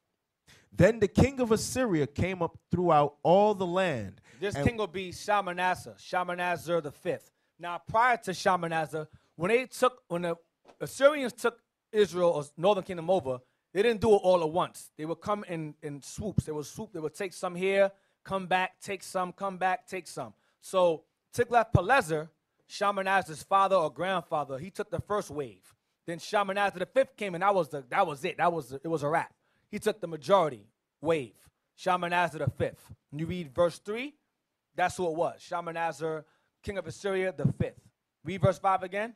Then the king of Assyria came up throughout all the land. This king will be Shalmaneser the fifth. Now, prior to Shalmaneser, when the Assyrians took Israel or Northern Kingdom over, they didn't do it all at once. They would come in swoops. They would take some here, come back, take some, come back, take some. So Tiglath-Pileser, Shalmaneser's father or grandfather, he took the first wave. Then Shalmaneser the fifth came, and that was it. It was a wrap. He took the majority wave. Shalmaneser the fifth. When you read verse 3, that's who it was. Shalmaneser, king of Assyria, the fifth. Read verse 5 again.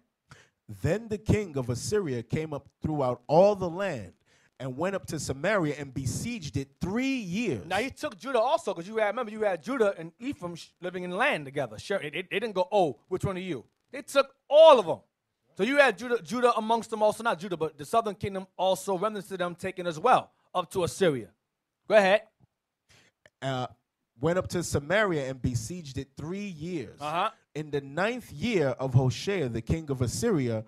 Then the king of Assyria came up throughout all the land and went up to Samaria and besieged it 3 years. Now he took Judah also, because you had Judah and Ephraim living in land together. Sure, they didn't go, oh, which one are you? They took all of them. So you had Judah amongst them also, not Judah, but the southern kingdom also, remnants of them taken as well, up to Assyria. Go ahead. Went up to Samaria and besieged it 3 years. Uh-huh. In the 9th year of Hoshea, the king of Assyria,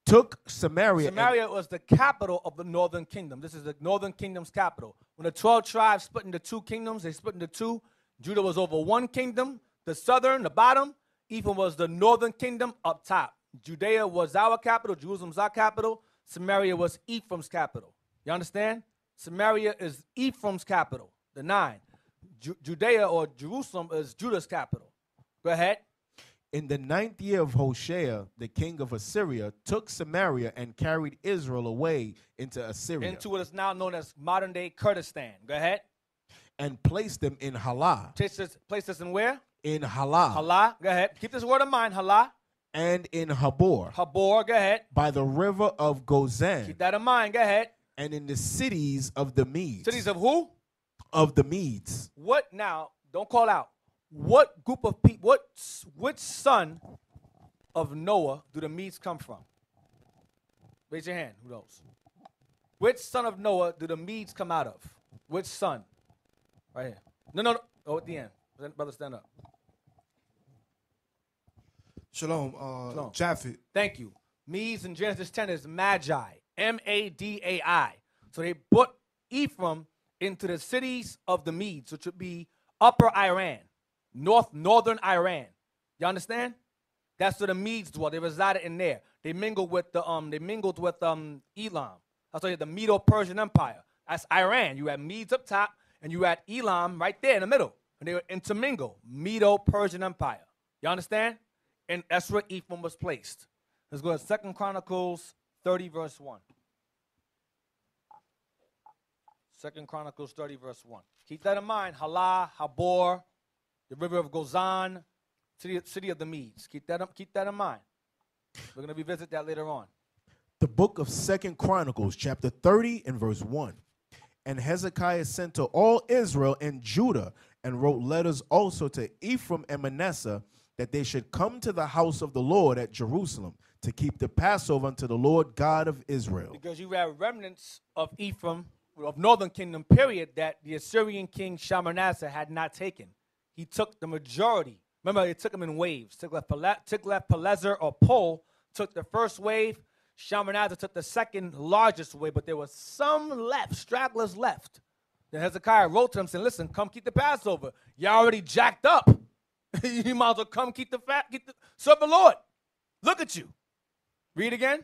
took Samaria. Samaria was the capital of the northern kingdom. This is the northern kingdom's capital. When the 12 tribes split into 2 kingdoms, they split into 2. Judah was over 1 kingdom, the southern, the bottom. Ephraim was the northern kingdom up top. Judea was our capital. Jerusalem's our capital. Samaria was Ephraim's capital. You understand? Samaria is Ephraim's capital, the 9. Judea or Jerusalem is Judah's capital. Go ahead. In the 9th year of Hoshea, the king of Assyria took Samaria and carried Israel away into Assyria. Into what is now known as modern-day Kurdistan. Go ahead. And placed them in Halah. Place this in where? In Halah. Halah. Go ahead. Keep this word in mind. Halah. And in Habor. Habor. Go ahead. By the river of Gozan. Keep that in mind. Go ahead. And in the cities of the Medes. Cities of who? Of the Medes. What now? Don't call out. What group of people, which son of Noah do the Medes come from? Raise your hand. Who knows? Which son of Noah do the Medes come out of? Which son? Right here. No. Oh, at the end. Brother, stand up. Shalom. Japhet. Thank you. Medes in Genesis 10 is Magi. M-A-D-A-I. So they put Ephraim into the cities of the Medes, which would be Upper Iran. Northern Iran. You understand? That's where the Medes dwell. They resided in there. They mingled with Elam. That's why you had the Medo-Persian Empire. That's Iran. You had Medes up top, and you had Elam right there in the middle. And they were intermingled. Medo-Persian Empire. You understand? And that's where Ephraim was placed. Let's go to 2 Chronicles 30, verse 1. 2 Chronicles 30, verse 1. Keep that in mind. Halah, Habor, the river of Gozan, city of the Medes. Keep that in mind. We're going to revisit that later on. The book of 2 Chronicles, chapter 30 and verse 1. And Hezekiah sent to all Israel and Judah and wrote letters also to Ephraim and Manasseh that they should come to the house of the Lord at Jerusalem to keep the Passover unto the Lord God of Israel. Because you have remnants of Ephraim, of northern kingdom, period, that the Assyrian king Shalmaneser had not taken. He took the majority. Remember, he took them in waves. Tiglath-Pileser or Pul took the first wave. Shalmaneser took the second largest wave, but there was some left, stragglers left. Then Hezekiah wrote to them saying, listen, come keep the Passover. Y'all already jacked up. You might as well come serve the Lord. Look at you. Read again.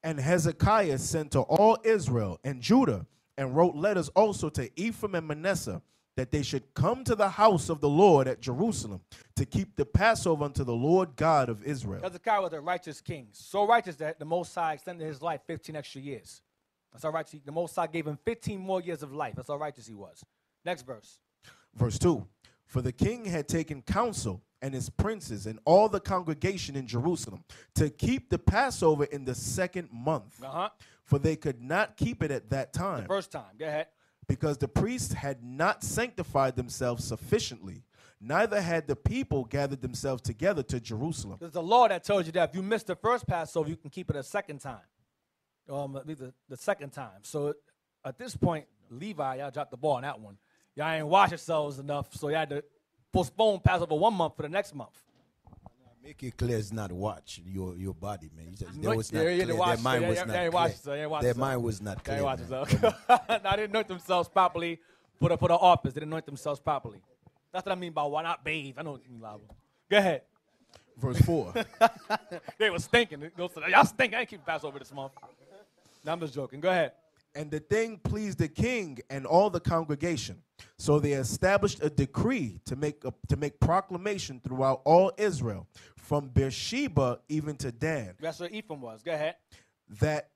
And Hezekiah sent to all Israel and Judah and wrote letters also to Ephraim and Manasseh that they should come to the house of the Lord at Jerusalem to keep the Passover unto the Lord God of Israel. Hezekiah was a righteous king, so righteous that the Most High extended his life 15 extra years. That's how righteous. The Most High gave him 15 more years of life. That's how righteous he was. Next verse. Verse 2. For the king had taken counsel and his princes and all the congregation in Jerusalem to keep the Passover in the 2nd month. For they could not keep it at that time. The first time. Go ahead. Because the priests had not sanctified themselves sufficiently, neither had the people gathered themselves together to Jerusalem. There's a law that tells you that if you miss the first Passover, you can keep it a second time. The second time. So at this point, Levi, y'all dropped the ball on that one. Y'all ain't wash yourselves enough, so you had to postpone Passover 1 month for the next month. Make it clear it's not watch your body, man. That was not clear. Their mind was not clear. Their mind was not clear. They didn't anoint themselves properly for the office. They didn't anoint themselves properly. That's what I mean by why not bathe. I know what you mean, Lava. Go ahead. Verse 4. They were stinking. Y'all stink. I ain't keeping Passover this month. No, I'm just joking. Go ahead. And the thing pleased the king and all the congregation. So they established a decree to make proclamation throughout all Israel, from Beersheba even to Dan. That's where Ephraim was. Go ahead. That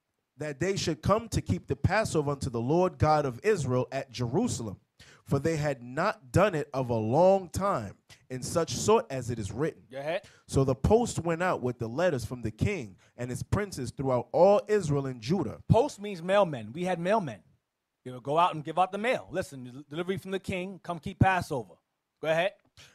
they should come to keep the Passover unto the Lord God of Israel at Jerusalem. for they had not done it of a long time, in such sort as it is written. Go ahead. So the post went out with the letters from the king and his princes throughout all Israel and Judah. Post means mailmen. We had mailmen. They would go out and give out the mail. Listen, delivery from the king, come keep Passover. Go ahead.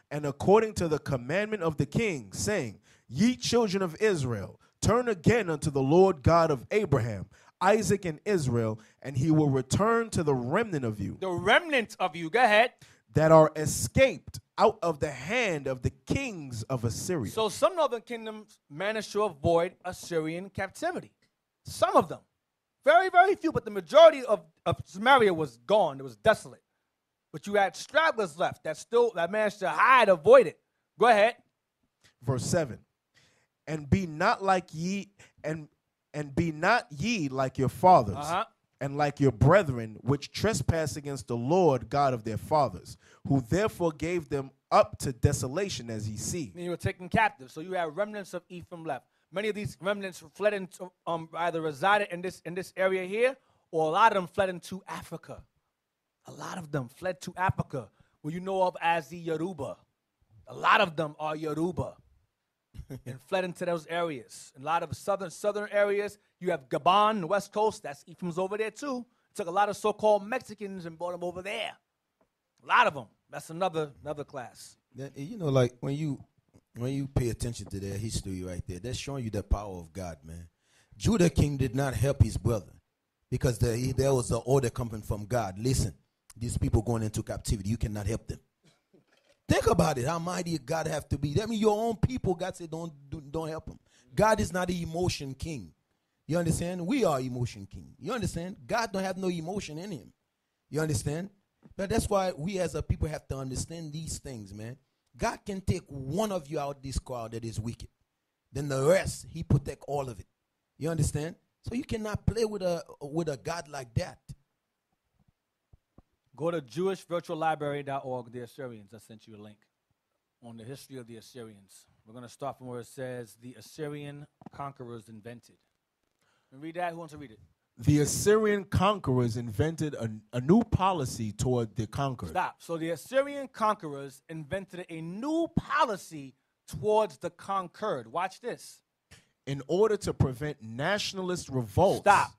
And according to the commandment of the king, saying, Ye children of Israel, turn again unto the Lord God of Abraham, Isaac, and Israel, and he will return to the remnant of you. The remnant of you. Go ahead. That are escaped out of the hand of the kings of Assyria. So some northern kingdoms managed to avoid Assyrian captivity. Some of them. Very, very few, but the majority of Samaria was gone. It was desolate. But you had stragglers left that managed to hide, avoid it. Go ahead. Verse 7. And be not like ye, and be not ye like your fathers, and like your brethren, which trespass against the Lord God of their fathers, who therefore gave them up to desolation, as ye see. And you were taken captive. So you have remnants of Ephraim left. Many of these remnants fled into, either resided in this area here, or a lot of them fled into Africa. A lot of them fled to Africa, where you know of as the Yoruba. A lot of them are Yoruba. And fled into those areas. A lot of southern areas, you have Gabon, the west coast, that's Ephraim's over there too. Took a lot of so-called Mexicans and brought them over there. A lot of them. That's another class. You know, like when you pay attention to their history right there, that's showing you the power of God, man. Judah king did not help his brother because there was an order coming from God. Listen, these people going into captivity, you cannot help them. Think about it, how mighty God have to be. That means your own people, God said, don't help them. God is not an emotion king. You understand? We are emotion king. You understand? God don't have no emotion in him. You understand? But that's why we as a people have to understand these things, man. God can take one of you out of this crowd that is wicked. Then the rest, he protect all of it. You understand? So you cannot play with a God like that. Go to jewishvirtuallibrary.org, the Assyrians. I sent you a link on the history of the Assyrians. We're going to start from where it says, the Assyrian conquerors invented. Read that. Who wants to read it? The Assyrian conquerors invented a new policy toward the conquered. Stop. So the Assyrian conquerors invented a new policy towards the conquered. Watch this. In order to prevent nationalist revolts. Stop.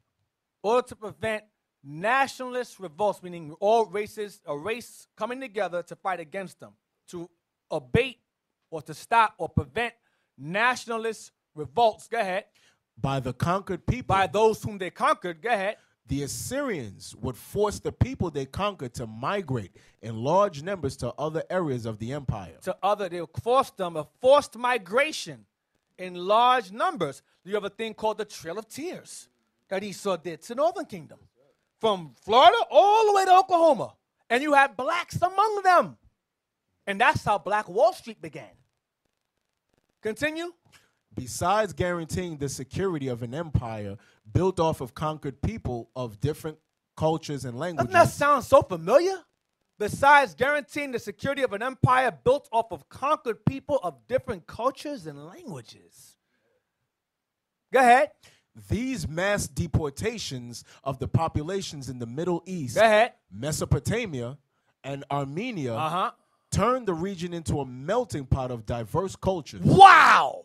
In order to prevent nationalist revolts, meaning all races, a race coming together to fight against them, to abate or to stop or prevent nationalist revolts. Go ahead. By the conquered people. By those whom they conquered. Go ahead. The Assyrians would force the people they conquered to migrate in large numbers to other areas of the empire. They forced them a forced migration in large numbers. You have a thing called the Trail of Tears that Esau did to Northern Kingdom. From Florida all the way to Oklahoma. And you had blacks among them. And that's how Black Wall Street began. Continue. Besides guaranteeing the security of an empire built off of conquered people of different cultures and languages. Doesn't that sound so familiar? Besides guaranteeing the security of an empire built off of conquered people of different cultures and languages. Go ahead. These mass deportations of the populations in the Middle East, go ahead, Mesopotamia, and Armenia turned the region into a melting pot of diverse cultures. Wow!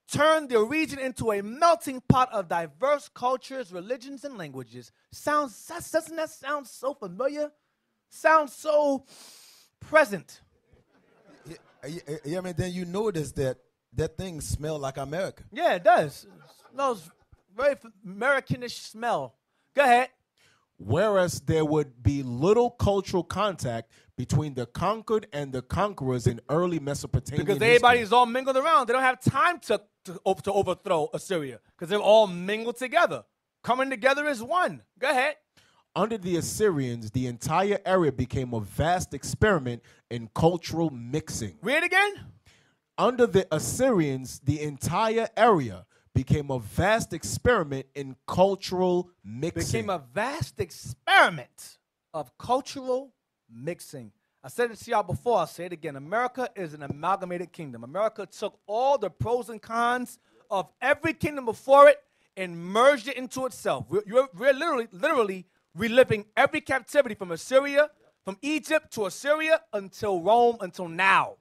Turned the region into a melting pot of diverse cultures, religions, and languages. Doesn't that sound so familiar? Sounds so present. Yeah, I mean, then you notice that thing smell like America. Yeah, it does. It smells very Americanish smell. Go ahead. Whereas there would be little cultural contact between the conquered and the conquerors in early Mesopotamian because everybody's all mingled around. They don't have time to overthrow Assyria because they're all mingled together. Coming together as one. Go ahead. Under the Assyrians, the entire area became a vast experiment in cultural mixing. Read it again. Under the Assyrians, the entire area became a vast experiment in cultural mixing. Became a vast experiment of cultural mixing. I said it to y'all before. I'll say it again. America is an amalgamated kingdom. America took all the pros and cons of every kingdom before it and merged it into itself. We're literally reliving every captivity from Assyria from Egypt to Assyria until Rome, until now.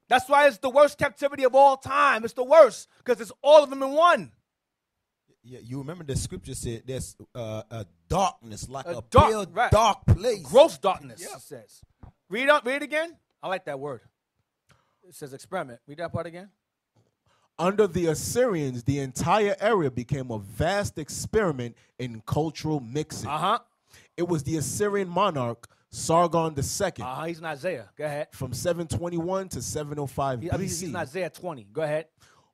That's why it's the worst captivity of all time. It's the worst because it's all of them in one. Yeah, you remember the scripture said there's a darkness, like a dark, pale right. dark place. Gross darkness, it says. Read it again. I like that word. It says experiment. Read that part again. Under the Assyrians, the entire area became a vast experiment in cultural mixing. It was the Assyrian monarch Sargon II. He's in Isaiah. Go ahead. From 721 to 705 BC. He's in Isaiah 20. Go ahead.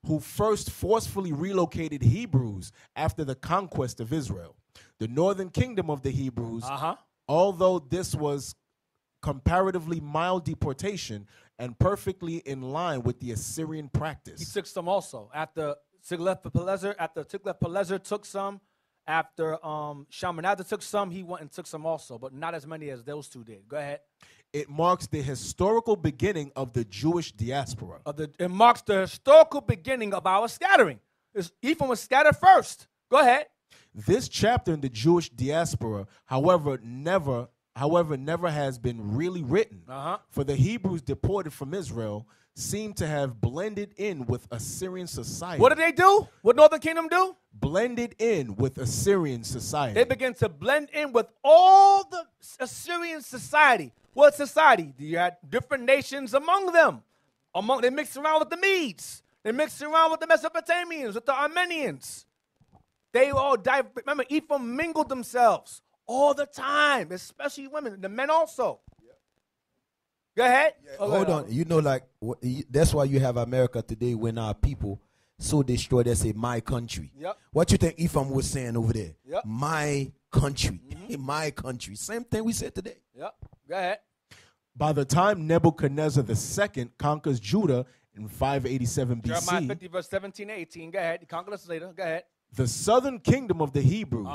Who first forcefully relocated Hebrews after the conquest of Israel. The northern kingdom of the Hebrews, although this was comparatively mild deportation and perfectly in line with the Assyrian practice. He took some also. After Tiglath-Pileser took some, after Shalmaneser took some, he went and took some also, but not as many as those two did. Go ahead. It marks the historical beginning of the Jewish diaspora. It marks the historical beginning of our scattering. Ephraim was scattered first. Go ahead. This chapter in the Jewish diaspora, however, never has been really written. For the Hebrews deported from Israel seem to have blended in with Assyrian society. What did they do? What Northern Kingdom do? Blended in with Assyrian society. They began to blend in with all the Assyrian society. What society? You had different nations among them. They mixed around with the Medes. They mixed around with the Mesopotamians, with the Armenians. They all died. Remember, Ephraim mingled themselves all the time, especially women, the men also. Go ahead. Hold on. You know, like, that's why you have America today when our people so destroyed, they say, my country. What you think Ephraim was saying over there? My country. My country. Same thing we said today. Go ahead. By the time Nebuchadnezzar II conquers Judah in 587 BC. Jeremiah 50, verse 17 18. Go ahead. He conquered us later. Go ahead. The southern kingdom of the Hebrews,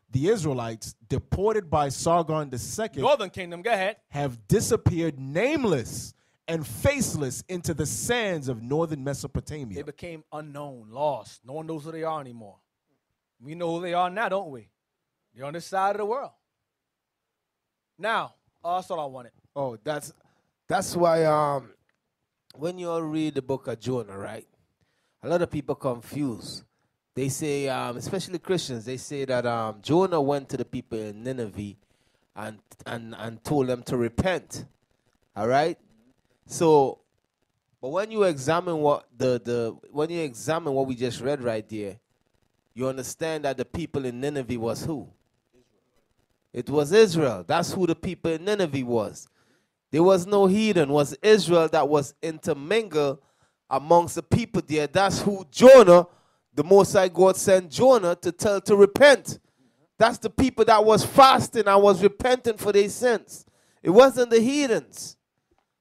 the Israelites, deported by Sargon II, Northern kingdom, go ahead, have disappeared nameless and faceless into the sands of northern Mesopotamia. They became unknown, lost. No one knows who they are anymore. We know who they are now, don't we? They're on this side of the world. Now, that's all I wanted. Oh, that's why when you read the book of Jonah, right, a lot of people confuse. They say, especially Christians, they say that Jonah went to the people in Nineveh and told them to repent. All right? So, but when you examine what what we just read right there, you understand that the people in Nineveh was who? It was Israel. That's who the people in Nineveh was. There was no heathen. It was Israel that was intermingled amongst the people there. That's who Jonah, the Most High God, sent Jonah to tell to repent. That's the people that was fasting and was repenting for their sins. It wasn't the heathens.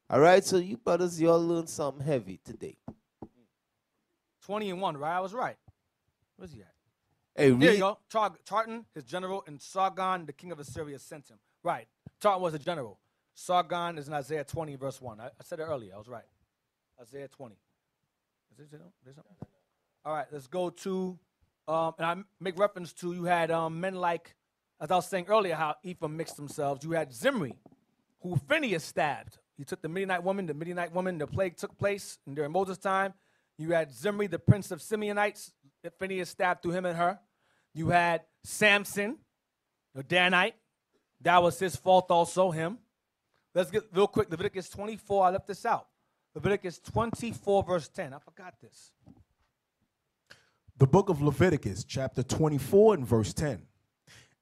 All right, so you brothers, y'all learned something heavy today. 20 and 1, right? I was right. Where's he at? Hey, there you go. Tartan, his general, and Sargon, the king of Assyria, sent him. Right. Tartan was a general. Sargon is in Isaiah 20, verse 1. I said it earlier. I was right. Isaiah 20. Is there something? All right, let's go to, and I make reference to, you had men like, as I was saying earlier, how Ephraim mixed themselves. You had Zimri, who Phineas stabbed. He took the Midianite woman. The plague took place during Moses' time. You had Zimri, the prince of Simeonites. Phineas stabbed through him and her. You had Samson, the Danite. That was his fault also, him. Let's get real quick. Leviticus 24. I left this out. Leviticus 24, verse 10. I forgot this. The book of Leviticus, chapter 24 and verse 10.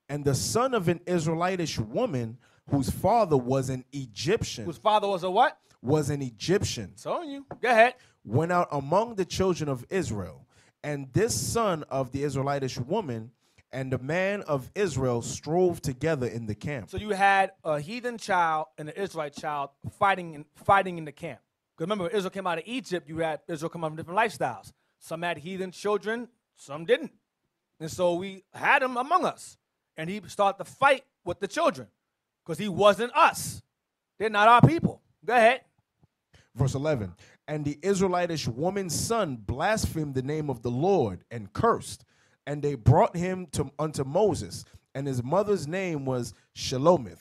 And the son of an Israelitish woman whose father was an Egyptian. Whose father was a what? Was an Egyptian. Telling you. Go ahead. Went out among the children of Israel. And this son of the Israelitish woman and the man of Israel strove together in the camp. So you had a heathen child and an Israelite child fighting in the camp. Because remember, when Israel came out of Egypt, you had Israel come out from different lifestyles. Some had heathen children, some didn't. And so we had him among us. And he started to fight with the children because he wasn't us. They're not our people. Go ahead. Verse 11. And the Israelitish woman's son blasphemed the name of the Lord and cursed. And they brought him unto Moses. And his mother's name was Shelomith.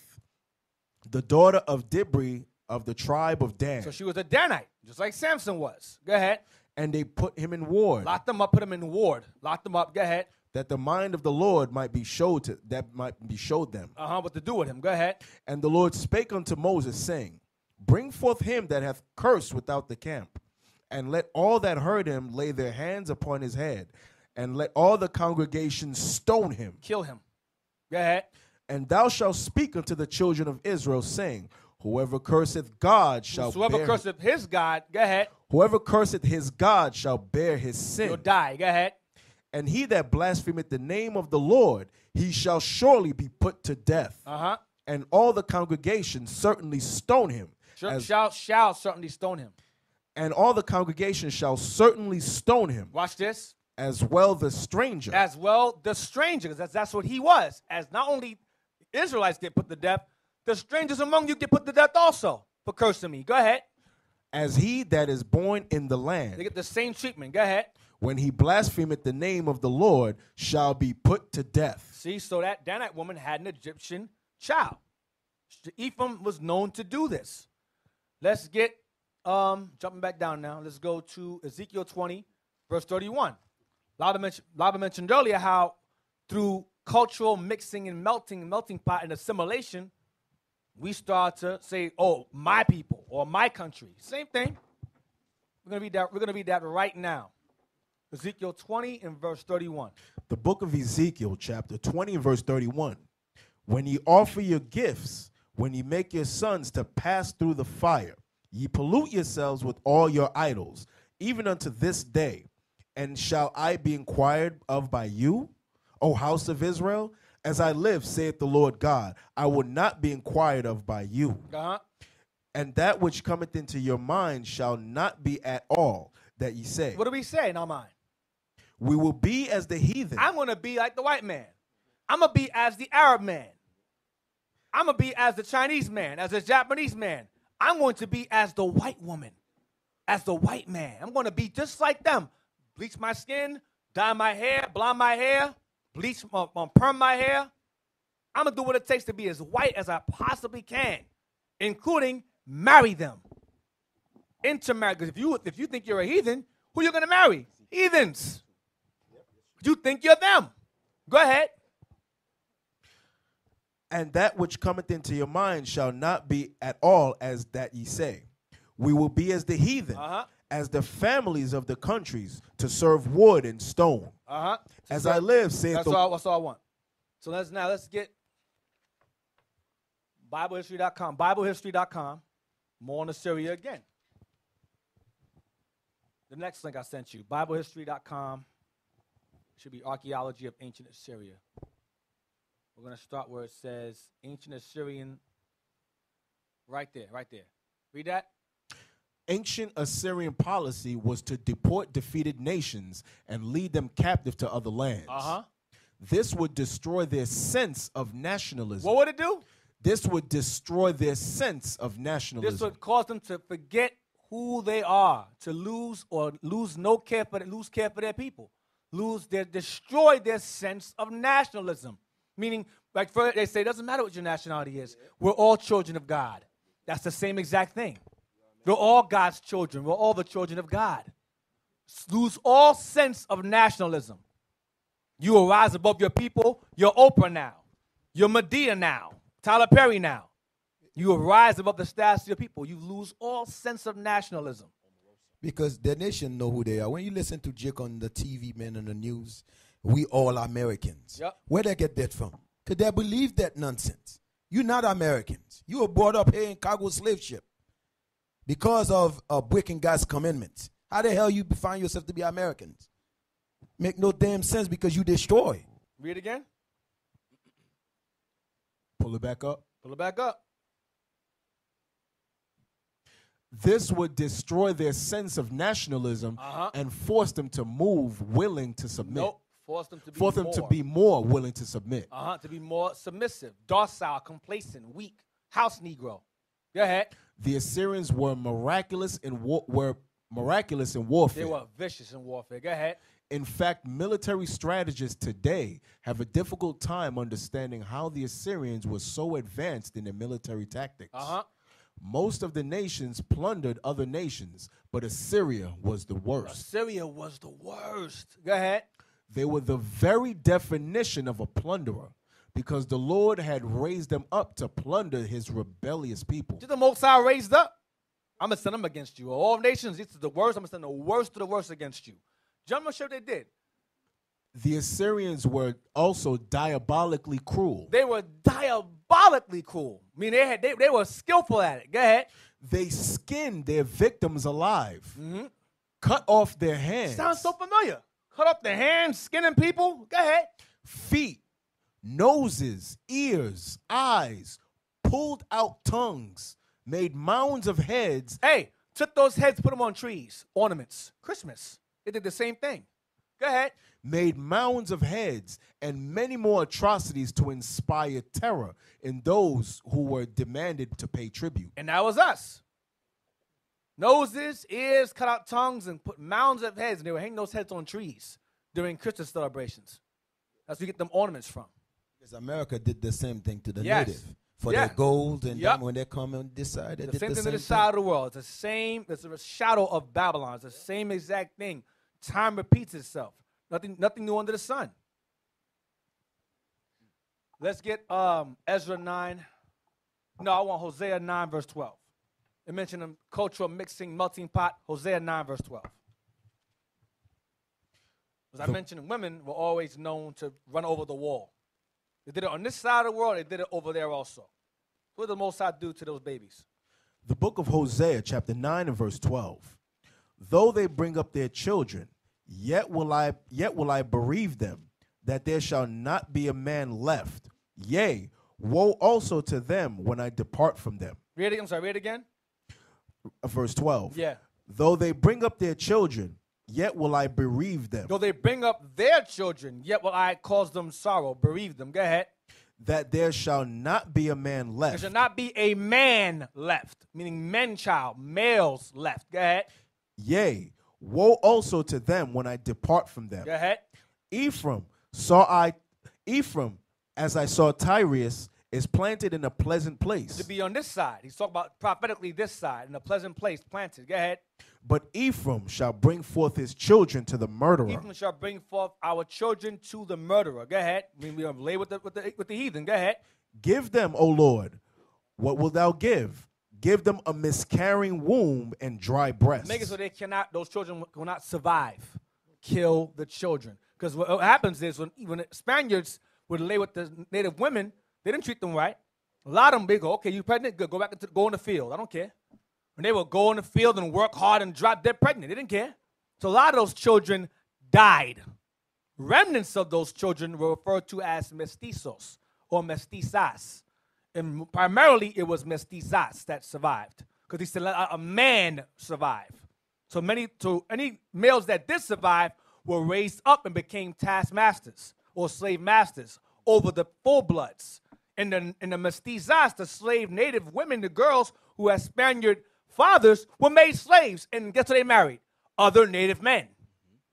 the daughter of Dibri of the tribe of Dan. So she was a Danite, just like Samson was. Go ahead. And they put him in ward, Locked them up, put them in ward. Locked them up. Go ahead. that the mind of the Lord might be showed them. What to do with him. Go ahead. And the Lord spake unto Moses, saying, Bring forth him that hath cursed without the camp, and let all that heard him lay their hands upon his head, and let all the congregation stone him. Kill him. Go ahead. And thou shalt speak unto the children of Israel, saying, Whoever curseth God shall Whosoever curseth his God, go ahead. Whoever curseth his God shall bear his sin. You'll die. Go ahead. And he that blasphemeth the name of the Lord, he shall surely be put to death. And all the congregation certainly stone him. Shall certainly stone him. And all the congregation shall certainly stone him. Watch this. As well the stranger. As well the stranger, because that's what he was. As not only Israelites get put to death, the strangers among you get put to death also for cursing me. Go ahead. As he that is born in the land. They get the same treatment. Go ahead. When he blasphemeth the name of the Lord, shall be put to death. See, so that Danite woman had an Egyptian child. Ephraim was known to do this. Let's get, jumping back down now. Let's go to Ezekiel 20, verse 31. Lava mentioned earlier how through cultural mixing and melting pot and assimilation, we start to say, oh, my people or my country. Same thing. We're going to read that right now. Ezekiel 20 and verse 31. The book of Ezekiel, chapter 20 and verse 31. When ye offer your gifts, when ye make your sons to pass through the fire, ye pollute yourselves with all your idols, even unto this day. And shall I be inquired of by you, O house of Israel? As I live, saith the Lord God, I will not be inquired of by you. And that which cometh into your mind shall not be at all that ye say. What do we say in our mind? We will be as the heathen. I'm going to be like the white man. I'm going to be as the Arab man. I'm going to be as the Chinese man, as the Japanese man. I'm going to be as the white woman, as the white man. I'm going to be just like them. Bleach my skin, dye my hair, blonde my hair, perm my hair. I'm going to do what it takes to be as white as I possibly can, including marry them. Intermarry. Because if you think you're a heathen, who are you going to marry? Heathens. You think you're them. Go ahead. And that which cometh into your mind shall not be at all as that ye say. We will be as the heathen, as the families of the countries, to serve wood and stone. As I live, saith that's all I want. So let's get BibleHistory.com. BibleHistory.com. More on Assyria again. The next link I sent you, BibleHistory.com. Should be Archaeology of Ancient Assyria. We're going to start where it says Ancient Assyrian. Right there. Read that. Ancient Assyrian policy was to deport defeated nations and lead them captive to other lands. This would destroy their sense of nationalism. What would it do? This would destroy their sense of nationalism. This would cause them to forget who they are, to lose care for their people, destroy their sense of nationalism. Meaning, like they say, it doesn't matter what your nationality is. We're all children of God. That's the same exact thing. We're all God's children. We're all the children of God. Lose all sense of nationalism. You will rise above your people. You're Oprah now. You're Medea now. Tyler Perry now. You will rise above the status of your people. You lose all sense of nationalism. Because the nation know who they are. When you listen to Jake on the TV, man, on the news, we all Americans. Yep. Where they get that from? Because they believe that nonsense. You're not Americans. You were brought up here in cargo slave ship because of breaking God's commandments. How the hell you find yourself to be Americans? Make no damn sense because you destroy. Read again. Pull it back up. Pull it back up. This would destroy their sense of nationalism and force them to move willing to submit. Nope. Force them to be more willing to submit. To be more submissive, docile, complacent, weak, house Negro. Go ahead. The Assyrians were miraculous in warfare. They were vicious in warfare. Go ahead. In fact, military strategists today have a difficult time understanding how the Assyrians were so advanced in their military tactics. Most of the nations plundered other nations, but Assyria was the worst. Assyria was the worst. Go ahead. They were the very definition of a plunderer, because the Lord had raised them up to plunder his rebellious people. Did the Most High raised up? I'm going to send them against you. All nations, this is the worst. I'm going to send the worst of the worst against you. John, I'm sure they did. The Assyrians were also diabolically cruel. They were diabolically cruel. I mean, they were skillful at it. Go ahead. They skinned their victims alive, cut off their hands. Sounds so familiar. Cut off their hands, skinning people. Go ahead. Feet, noses, ears, eyes, pulled out tongues, made mounds of heads. Hey, took those heads, put them on trees, ornaments, Christmas. They did the same thing. Go ahead. Made mounds of heads and many more atrocities to inspire terror in those who were demanded to pay tribute. And that was us. Noses, ears, cut out tongues, and put mounds of heads. And they were hanging those heads on trees during Christmas celebrations. That's where you get them ornaments from. Because America did the same thing to the Yes. native. For their gold, and Yep. then when they come and decide, they The did same the thing same to the side of the world. It's the same. It's a shadow of Babylon. It's the same exact thing. Time repeats itself. Nothing new under the sun. Let's get Ezra 9. No, I want Hosea 9, verse 12. It mentioned a cultural mixing, melting pot. Hosea 9, verse 12. As I mentioned, women were always known to run over the wall. They did it on this side of the world. They did it over there also. What did the Most High do to those babies? The book of Hosea, chapter 9 and verse 12. Though they bring up their children, yet will I bereave them, that there shall not be a man left. Yea, woe also to them when I depart from them. Read it. I'm sorry. Read it again. Verse 12. Yeah. Though they bring up their children, yet will I bereave them, Though they bring up their children, yet will I cause them sorrow, bereave them. Go ahead. that there shall not be a man There left. shall not be a man left, meaning men child, males left. Go ahead. Yea, woe also to them when I depart from them. Go ahead. Ephraim, as I saw Tyrus, is planted in a pleasant place. To be on this side. He's talking about prophetically this side, in a pleasant place, planted. Go ahead. But Ephraim shall bring forth his children to the murderer. Ephraim shall bring forth our children to the murderer. Go ahead. I mean, we are lay with the heathen. Go ahead. Give them, O Lord, what wilt thou give? Give them a miscarrying womb and dry breasts. Make it so those children will not survive. Kill the children. Because what happens is when the Spaniards would lay with the native women, they didn't treat them right. A lot of them, they go, okay, you pregnant? Good, go in the field. I don't care. When they would go in the field and work hard and drop dead pregnant, they didn't care. So a lot of those children died. Remnants of those children were referred to as mestizos or mestizas. And primarily it was mestizas that survived because he said let a man survive. So any males that did survive were raised up and became taskmasters or slave masters over the full-bloods. And the mestizas, the slave native women, the girls who had Spaniard fathers were made slaves. And guess what they married? Other native men.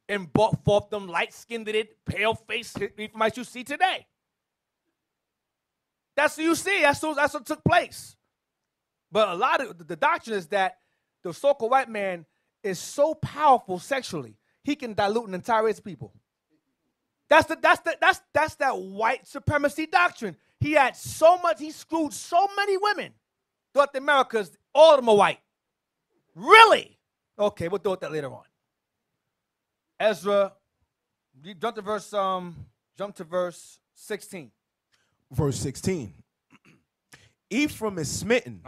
And brought forth them light-skinned, pale-faced Ephraimites you see today. That's what you see. That's what took place. But a lot of the doctrine is that the so-called white man is so powerful sexually, he can dilute an entire race of people. That's that white supremacy doctrine. He had so much, he screwed so many women throughout the Americas, all of them are white. Really? Okay, we'll deal with that later on. Ezra, jump to verse 16. Verse 16. Ephraim is smitten.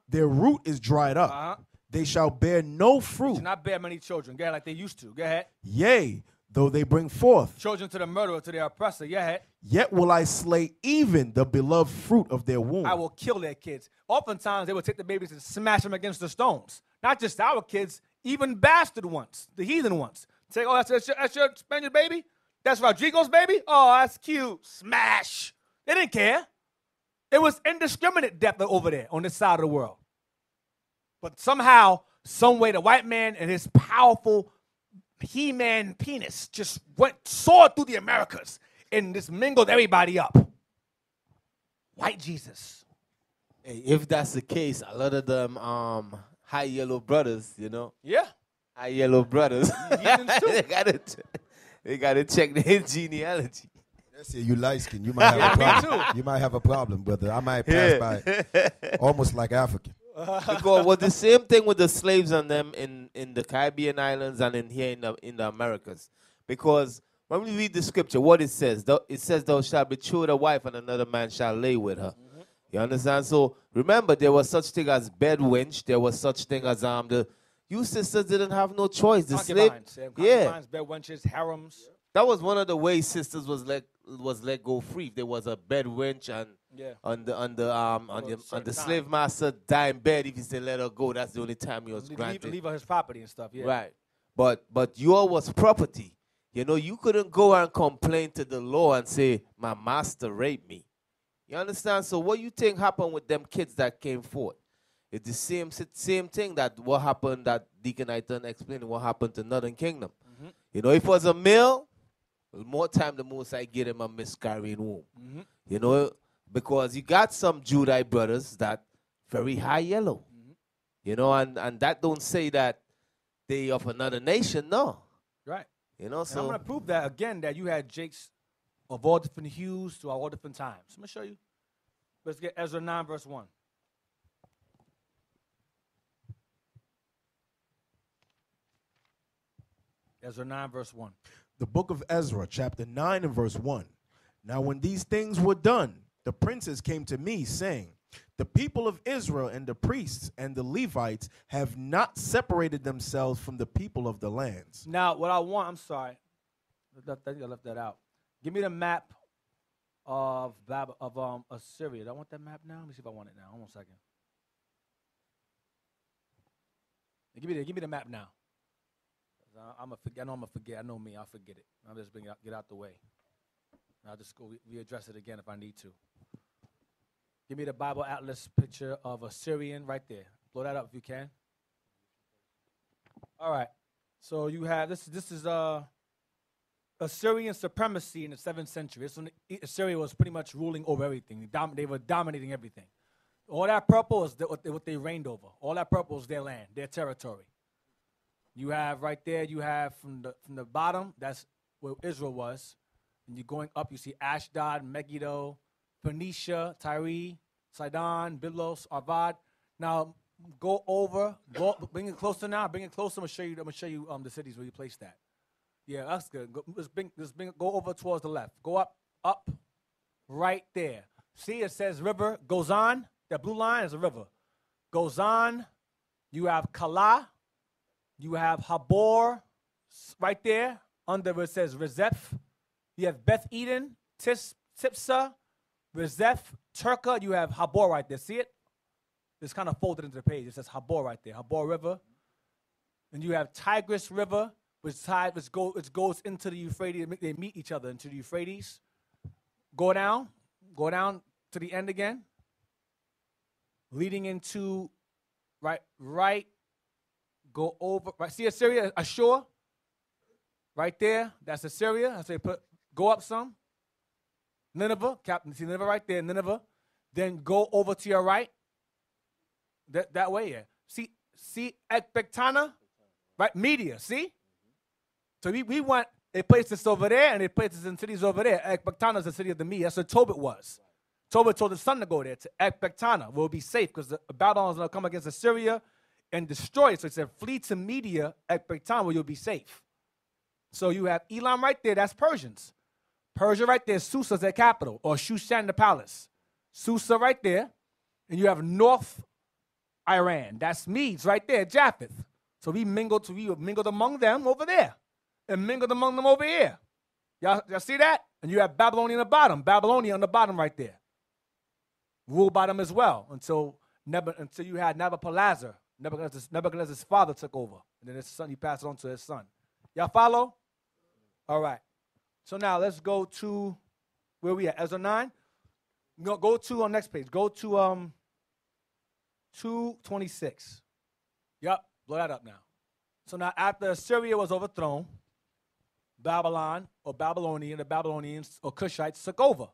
Their root is dried up. They shall bear no fruit. They shall not bear many children. Go ahead, like they used to. Go ahead. Yea, though they bring forth children to the murderer, to their oppressor. Go ahead. Yet will I slay even the beloved fruit of their womb. I will kill their kids. Oftentimes, they would take the babies and smash them against the stones. Not just our kids, even bastard ones, the heathen ones. Say, oh, that's your Spaniard baby? That's Rodrigo's baby? Oh, that's cute. Smash. They didn't care. It was indiscriminate death over there on this side of the world. But somehow, some way, the white man and his powerful He-Man penis just soared through the Americas and just mingled everybody up. White Jesus. Hey, if that's the case, a lot of them high yellow brothers, you know. Yeah. High yellow brothers. Heathens too. they gotta check their genealogy. That's it. You light skin. You might have a problem. You might have a problem, brother. I might pass by almost like African. Because well, the same thing with the slaves and them in the Caribbean islands and in here in the Americas. Because when we read the scripture, what it says, thou shalt betroth a wife and another man shall lay with her. Mm-hmm. You understand? So remember, there was such thing as bed wench. There was such thing as you sisters didn't have no choice. The slave, concubines, bed wenches, harems. That was one of the ways sisters was let go free. There was a bed wench and on the slave master dying bed. If he said let her go, that's the only time he was granted. Leave her his property and stuff. Yeah. Right. But yours was property. You know, you couldn't go and complain to the law and say my master raped me. You understand? So what you think happened with them kids that came forth? It's the same thing that what happened that Deacon Aiton explained what happened to Northern Kingdom. Mm-hmm. You know, if it was a male, more time the most I get him a miscarrying womb. Mm-hmm. You know, because you got some Judite brothers that very high yellow. Mm-hmm. You know, and that don't say that they of another nation, no. Right. You know, so I'm going to prove that again that you had Jakes of all different hues throughout all different times. I'm going to show you. Let's get Ezra 9 verse 1. Ezra 9 verse 1. The book of Ezra, chapter 9 and verse 1. Now when these things were done, the princes came to me, saying, the people of Israel and the priests and the Levites have not separated themselves from the people of the lands. Now, what I want, I'm sorry, I think I left that out. Give me the map of Assyria. Do I want that map now? Let me see if I want it now. Hold on a second. Give me the map now. I know I'm gonna forget. I know me. I'll forget it. I'll just get out the way. I'll just go readdress it again if I need to. Give me the Bible Atlas picture of Assyrian right there. Blow that up if you can. All right. So you have this is Assyrian supremacy in the 7th century. This when Assyria was pretty much ruling over everything. They were dominating everything. All that purple is what they reigned over. All that purple is their land, their territory. You have right there, you have from the bottom, that's where Israel was. And you're going up, you see Ashdod, Megiddo, Phoenicia, Tyre, Sidon, Byblos, Arvad. Now go over, bring it closer now. Bring it closer. I'm gonna show you the cities where you place that. Yeah, that's good. Go over towards the left. Go up, right there. See, it says river goes on. That blue line is a river. Goes on. You have Kala. You have Habor right there under where it says Rezeph. You have Beth Eden, Tipsah, Rezeph, Turka. You have Habor right there. See it? It's kind of folded into the page. It says Habor right there. Habor River. And you have Tigris River, which goes into the Euphrates. They meet each other into the Euphrates. Go down to the end again. Leading into right. Go over. Right. See Assyria, Ashur? Right there. That's Assyria. I say go up some. Nineveh. See Nineveh right there, Nineveh. Then go over to your right. That way, yeah. See Ecbatana? Right? Media, see? So we want, they placed us over there, and they placed us in cities over there. Ecbatana is the city of the Medes. That's where Tobit was. Tobit told his son to go there, to Ecbatana. We'll be safe, because the Babylon is going to come against Assyria and destroy it. So it said, flee to Media, Ecbatana, where you'll be safe. So you have Elam right there, that's Persians. Persia right there, Susa's their capital, or Shushan the palace. Susa right there, and you have North Iran. That's Medes right there, Japheth. So we mingled among them over there, and mingled among them over here. Y'all see that? And you have Babylonia on the bottom. Babylonia on the bottom right there. Ruled by them as well until you had Nabopolassar. Nebuchadnezzar's father took over, and then his son, he passed it on to his son. Y'all follow? All right. So now let's go to where we at? Ezra 9. Go to on next page. Go to 226. Yup. Blow that up now. So now after Assyria was overthrown, Babylon or Babylonian, the Babylonians or Cushites took over.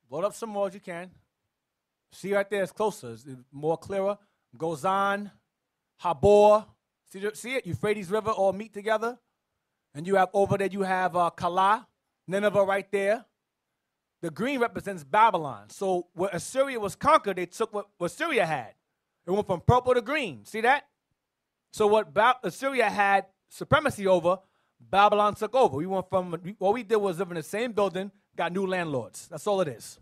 Load up some more as you can. See right there, it's closer. It's more clearer. Gozan, Habor. See it? Euphrates River all meet together. And you have over there, you have Kala, Nineveh right there. The green represents Babylon. So where Assyria was conquered, they took what Assyria had. It went from purple to green. See that? So what Assyria had supremacy over, Babylon took over. We went from, what we did was live in the same building, got new landlords. That's all it is.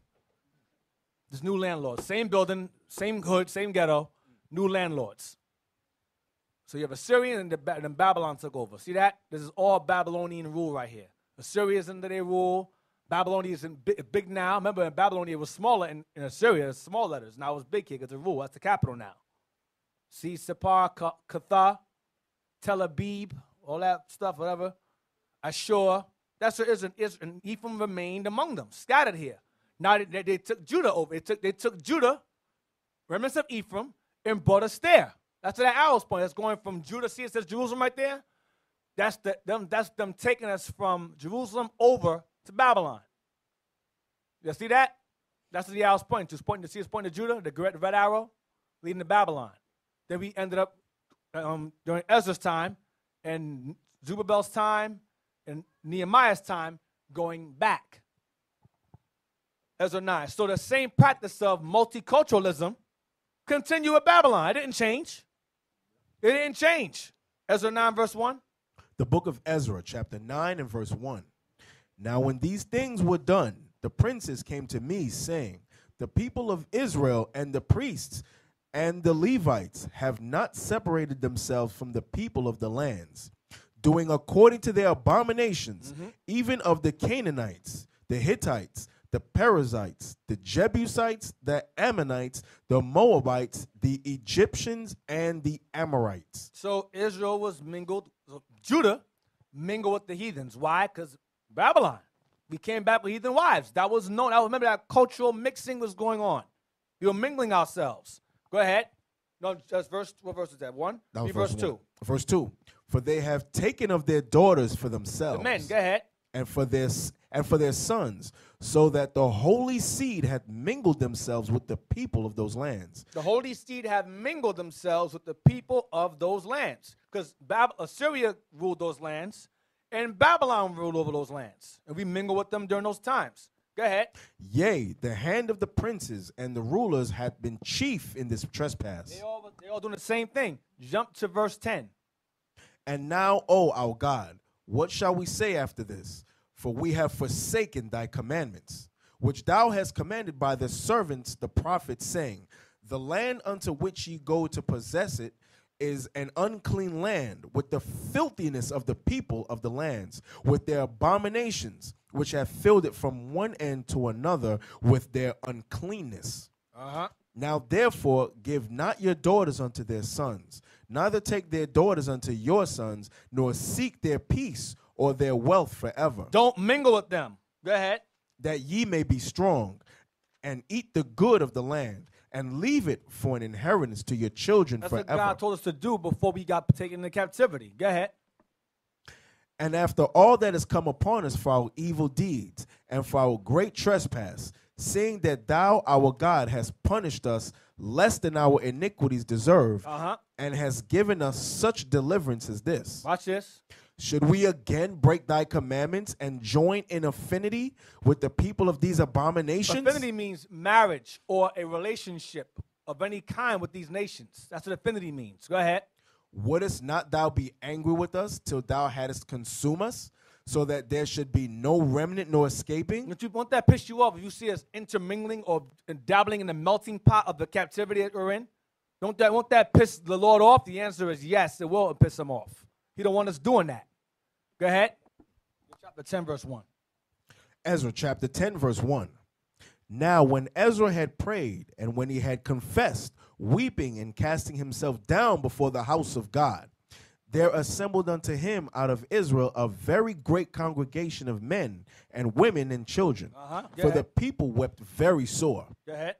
There's new landlords. Same building, same hood, same ghetto, new landlords. So you have Assyrian and then Babylon took over. See that? This is all Babylonian rule right here. Assyria is under their rule. Babylonia is big now. Remember, in Babylonia it was smaller. In Assyria, it's small letters. Now it's big here because it's a rule. That's the capital now. See, Separ, Katha, Tel Aviv, all that stuff, whatever. Ashur. That's what Israel. And Ephraim remained among them, scattered here. Now they took Judah over. They took Judah, remnants of Ephraim, and brought us there. That's where that arrow's point. That's going from Judah. See, it says Jerusalem right there. That's them taking us from Jerusalem over to Babylon. You see that? That's what the arrow's pointing to. It's pointing to, see, it's pointing to Judah, the red arrow, leading to Babylon. Then we ended up during Ezra's time and Zerubbabel's time and Nehemiah's time going back. Ezra 9. So the same practice of multiculturalism continued with Babylon. It didn't change. It didn't change. Ezra 9 verse 1. The book of Ezra, chapter 9 and verse 1. Now when these things were done, the princes came to me, saying, the people of Israel and the priests and the Levites have not separated themselves from the people of the lands, doing according to their abominations, even of the Canaanites, the Hittites, the Perizzites, the Jebusites, the Ammonites, the Moabites, the Egyptians, and the Amorites. So Israel was mingled, Judah mingled with the heathens. Why? Because Babylon. We came back with heathen wives. That was known. I remember that cultural mixing was going on. We were mingling ourselves. Go ahead. No, just what verse is that? 1? Verse 2. Verse 2. For they have taken of their daughters for themselves. The men, go ahead. And for their sons, so that the holy seed had mingled themselves with the people of those lands. The holy seed have mingled themselves with the people of those lands. Because Assyria ruled those lands, and Babylon ruled over those lands. And we mingle with them during those times. Go ahead. Yea, the hand of the princes and the rulers had been chief in this trespass. They all doing the same thing. Jump to verse 10. And now, O our God, what shall we say after this? For we have forsaken thy commandments, which thou hast commanded by the servants the prophets, saying, the land unto which ye go to possess it is an unclean land, with the filthiness of the people of the lands, with their abominations, which have filled it from one end to another with their uncleanness. Now therefore give not your daughters unto their sons, neither take their daughters unto your sons, nor seek their peace or their wealth forever. Don't mingle with them. Go ahead. That ye may be strong, and eat the good of the land, and leave it for an inheritance to your children forever. That's what God told us to do before we got taken into captivity. Go ahead. And after all that has come upon us for our evil deeds, and for our great trespass, seeing that thou, our God, hast punished us less than our iniquities deserve, and has given us such deliverance as this. Watch this. Should we again break thy commandments and join in affinity with the people of these abominations? Affinity means marriage or a relationship of any kind with these nations. That's what affinity means. Go ahead. Wouldest not thou be angry with us till thou hadst consumed us, so that there should be no remnant nor escaping? Won't that piss you off if you see us intermingling or dabbling in the melting pot of the captivity that we're in? Won't that piss the Lord off? The answer is yes, it will piss him off. He don't want us doing that. Go ahead. Chapter 10, verse 1. Ezra chapter 10, verse 1. Now when Ezra had prayed, and when he had confessed, weeping and casting himself down before the house of God, there assembled unto him out of Israel a very great congregation of men and women and children. For the people wept very sore. Go ahead.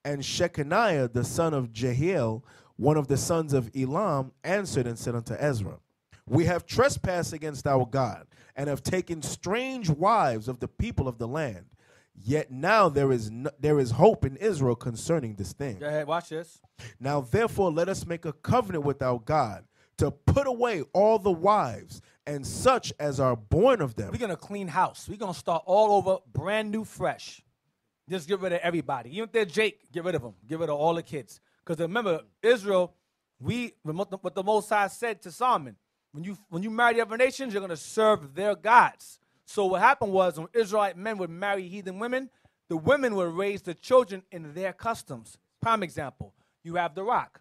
And Shechaniah the son of Jehiel one of the sons of Elam, answered and said unto Ezra, we have trespassed against our God, and have taken strange wives of the people of the land. Yet now there is hope in Israel concerning this thing. Go ahead, watch this. Now therefore let us make a covenant with our God to put away all the wives and such as are born of them. We're going to clean house. We're going to start all over, brand new, fresh. Just get rid of everybody. Even if they're Jake, get rid of them. Get rid of all the kids. Because remember, Israel, what the Most High said to Solomon, when you marry the other nations, you're going to serve their gods. So what happened was when Israelite men would marry heathen women, the women would raise the children in their customs. Prime example, you have The Rock,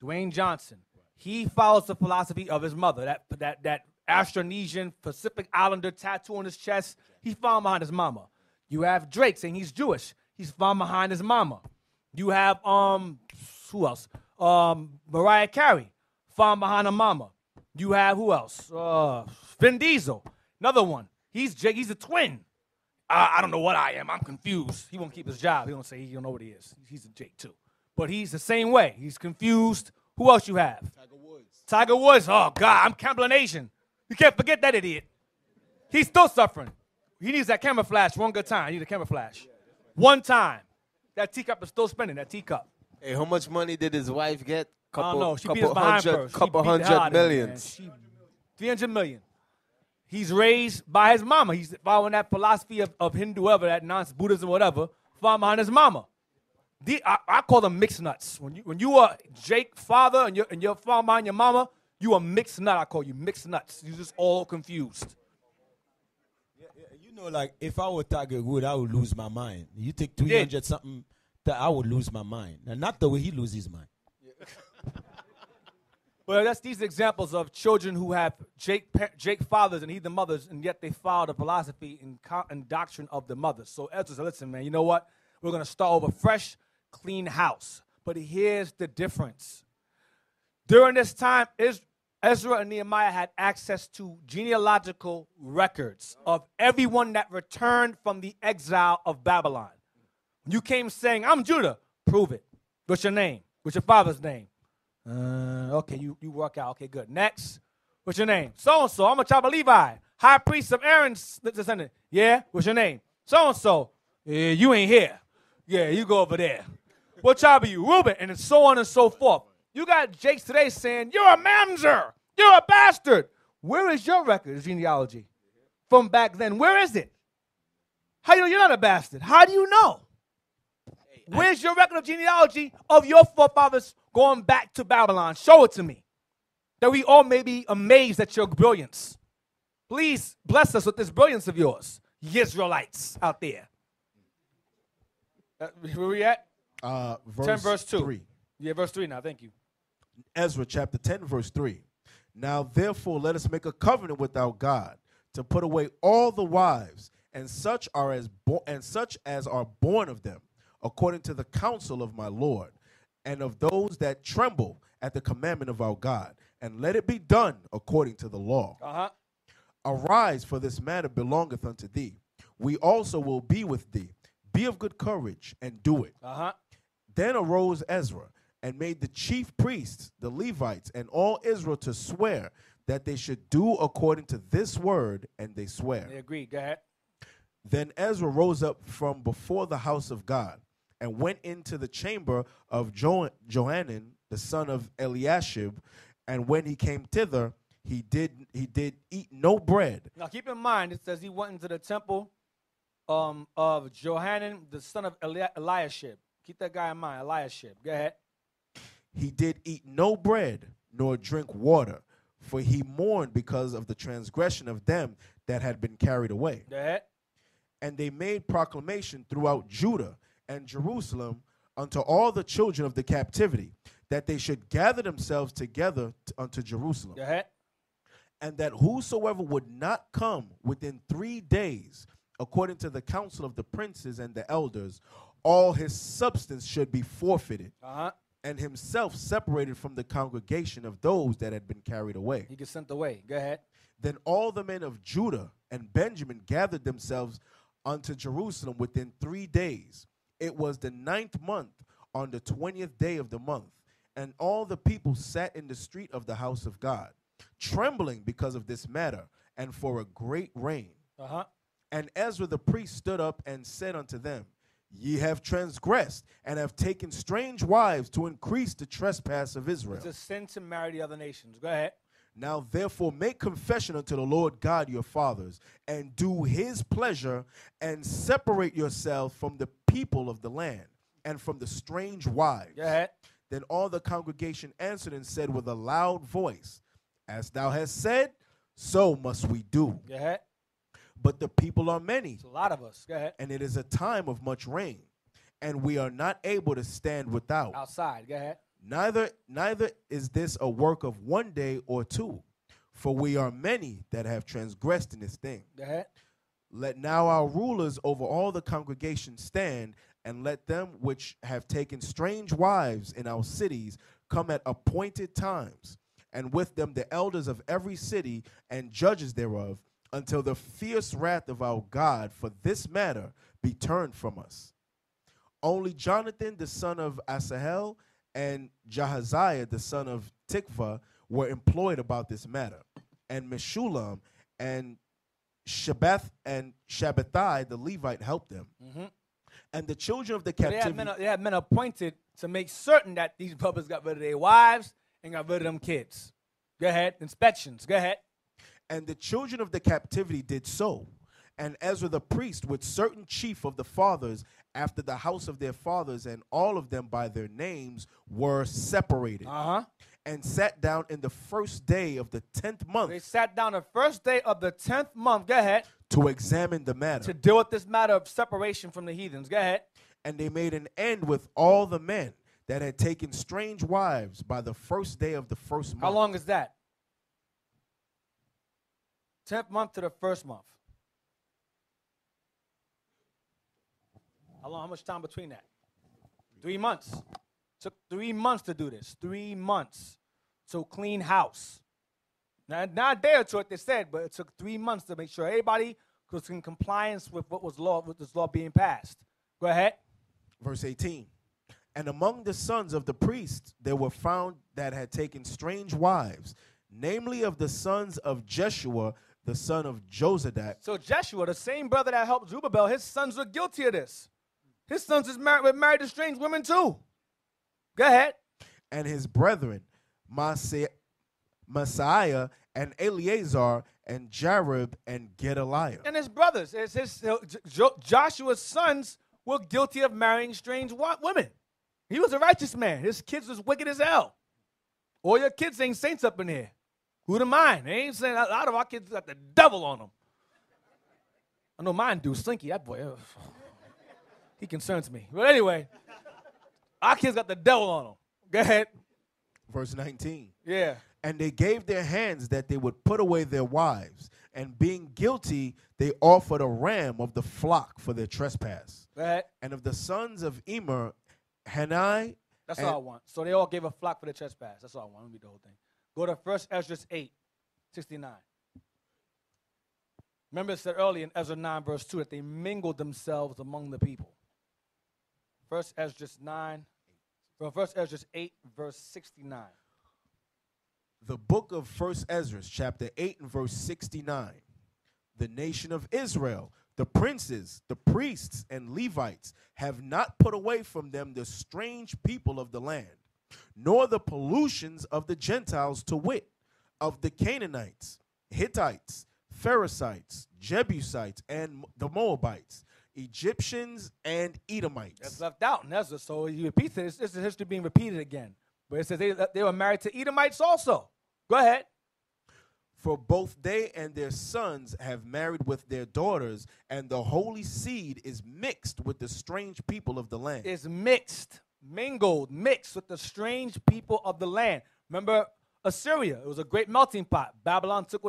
Dwayne Johnson. He follows the philosophy of his mother, that Austronesian Pacific Islander tattoo on his chest. He's following behind his mama. You have Drake saying he's Jewish. He's following behind his mama. You have, who else? Mariah Carey, following behind her mama. You have, who else? Vin Diesel, another one. He's Jake. He's a twin. I don't know what I am. I'm confused. He won't keep his job. He won't say he don't know what he is. He's a Jake, too. But he's the same way. He's confused. Who else you have? Tiger Woods. Oh, God, I'm Campbell Asian. You can't forget that idiot. He's still suffering. He needs that camera flash one good time. He needs a camera flash. One time. That teacup is still spinning, that teacup. Hey, how much money did his wife get? I don't know. She beat us behind first. Couple hundred millions. 300 million. He's raised by his mama. He's following that philosophy of Hindu, whatever, that nonsense, Buddhism, whatever, following behind his mama. I call them mixed nuts. When you are Jake father and you're following behind your mama, you a mixed nut. I call you mixed nuts. You're just all confused. You know, like if I were Tiger Woods, I would lose my mind. You take 300 something, that I would lose my mind. And not the way he loses his mind. Well, that's these examples of children who have Jake fathers and heathen mothers, and yet they follow the philosophy and doctrine of the mothers. So Ezra said, listen, man, you know what? We're going to start over fresh, clean house. But here's the difference. During this time, Ezra and Nehemiah had access to genealogical records of everyone that returned from the exile of Babylon. You came saying, I'm Judah. Prove it. What's your name? What's your father's name? Okay, you work out. Okay, good. Next. What's your name? So-and-so. I'm a child of Levi. High priest of Aaron's descendant. Yeah? What's your name? So-and-so. Yeah, you ain't here. Yeah, you go over there. What tribe are you? Reuben. And so on and so forth. You got Jakes today saying, you're a mamzer. You're a bastard. Where is your record of genealogy from back then? Where is it? How do you know you're not a bastard? How do you know? Where's your record of genealogy of your forefathers going back to Babylon? Show it to me. That we all may be amazed at your brilliance. Please bless us with this brilliance of yours, ye Israelites out there. Where we at? Verse 10 verse 2. 3. Yeah, verse 3 now. Thank you. Ezra chapter 10, verse 3. Now therefore let us make a covenant with our God to put away all the wives and such as are born of them, according to the counsel of my Lord, and of those that tremble at the commandment of our God, and let it be done according to the law. Arise, for this matter belongeth unto thee. We also will be with thee. Be of good courage, and do it. Then arose Ezra, and made the chief priests, the Levites, and all Israel to swear that they should do according to this word, and they swear. They agree. Go ahead. Then Ezra rose up from before the house of God, and went into the chamber of Johanan, the son of Eliashib, and when he came thither, he did eat no bread. Now keep in mind, it says he went into the temple of Johanan, the son of Eliashib. Keep that guy in mind, Eliashib. Go ahead. He did eat no bread, nor drink water, for he mourned because of the transgression of them that had been carried away. Go ahead. And they made proclamation throughout Judah and Jerusalem unto all the children of the captivity, that they should gather themselves together unto Jerusalem. Go ahead. And that whosoever would not come within 3 days, according to the counsel of the princes and the elders, all his substance should be forfeited, and himself separated from the congregation of those that had been carried away. He gets sent away. Go ahead. Then all the men of Judah and Benjamin gathered themselves unto Jerusalem within 3 days. It was the 9th month, on the 20th day of the month. And all the people sat in the street of the house of God, trembling because of this matter, and for a great rain. And Ezra the priest stood up and said unto them, Ye have transgressed, and have taken strange wives to increase the trespass of Israel. It's a sin to marry the other nations. Go ahead. Now therefore make confession unto the Lord God your fathers, and do his pleasure, and separate yourselves from the people of the land, and from the strange wives. Go ahead. Then all the congregation answered and said with a loud voice, As thou hast said, so must we do. Go ahead. But the people are many. It's a lot of us. Go ahead. And it is a time of much rain, and we are not able to stand without. Outside. Go ahead. Neither is this a work of one day or two, for we are many that have transgressed in this thing. Go ahead. Let now our rulers over all the congregation stand, and let them which have taken strange wives in our cities come at appointed times, and with them the elders of every city and judges thereof, until the fierce wrath of our God for this matter be turned from us. Only Jonathan the son of Asahel and Jahaziah the son of Tikvah were employed about this matter, and Meshullam and Shabbathai the Levite helped them. And the children of the captivity. They had men appointed to make certain that these brothers got rid of their wives and got rid of them kids. Go ahead. Inspections. Go ahead. And the children of the captivity did so. And Ezra the priest with certain chief of the fathers after the house of their fathers, and all of them by their names, were separated. And sat down in the first day of the 10th month. They sat down the first day of the 10th month. Go ahead. To examine the matter. To deal with this matter of separation from the heathens. Go ahead. And they made an end with all the men that had taken strange wives by the first day of the first month. How long is that? 10th month to the first month. How long? How much time between that? 3 months. Took 3 months to do this. 3 months. So clean house. Now, not a day or two, what they said, but it took 3 months to make sure everybody was in compliance with with this law being passed. Go ahead. Verse 18. And among the sons of the priests there were found that had taken strange wives, namely of the sons of Jeshua, the son of Jozadak. So Jeshua, the same brother that helped Zerubbabel, his sons were guilty of this. His sons were married to strange women too. Go ahead. And his brethren, Messiah and Eleazar and Jarib and Gedaliah. And his brothers, Joshua's sons were guilty of marrying strange women. He was a righteous man. His kids was wicked as hell. All your kids ain't saints up in here. Who to mine? They ain't saying a lot of our kids got the devil on them. I know mine do. Slinky, that boy, he concerns me. But anyway, our kids got the devil on them. Go ahead. Verse 19. Yeah. And they gave their hands that they would put away their wives, and being guilty, they offered a ram of the flock for their trespass. Go ahead. And of the sons of Emer, Hanai. That's all I want. So they all gave a flock for their trespass. That's all I want. Let me read the whole thing. Go to 1 Ezra 8:69. Remember it said earlier in Ezra 9, verse 2, that they mingled themselves among the people. 1 Ezra 8, verse 69. The book of 1 Ezra, chapter 8 and verse 69. The nation of Israel, the princes, the priests, and Levites have not put away from them the strange people of the land, nor the pollutions of the Gentiles, to wit, of the Canaanites, Hittites, Perizzites, Jebusites, and the Moabites, Egyptians, and Edomites. That's left out in Ezra, so he repeats it. This is history being repeated again. But it says they were married to Edomites also. Go ahead. For both they and their sons have married with their daughters, and the holy seed is mixed with the strange people of the land. It's mixed, mingled, mixed with the strange people of the land. Remember Assyria? It was a great melting pot. Babylon took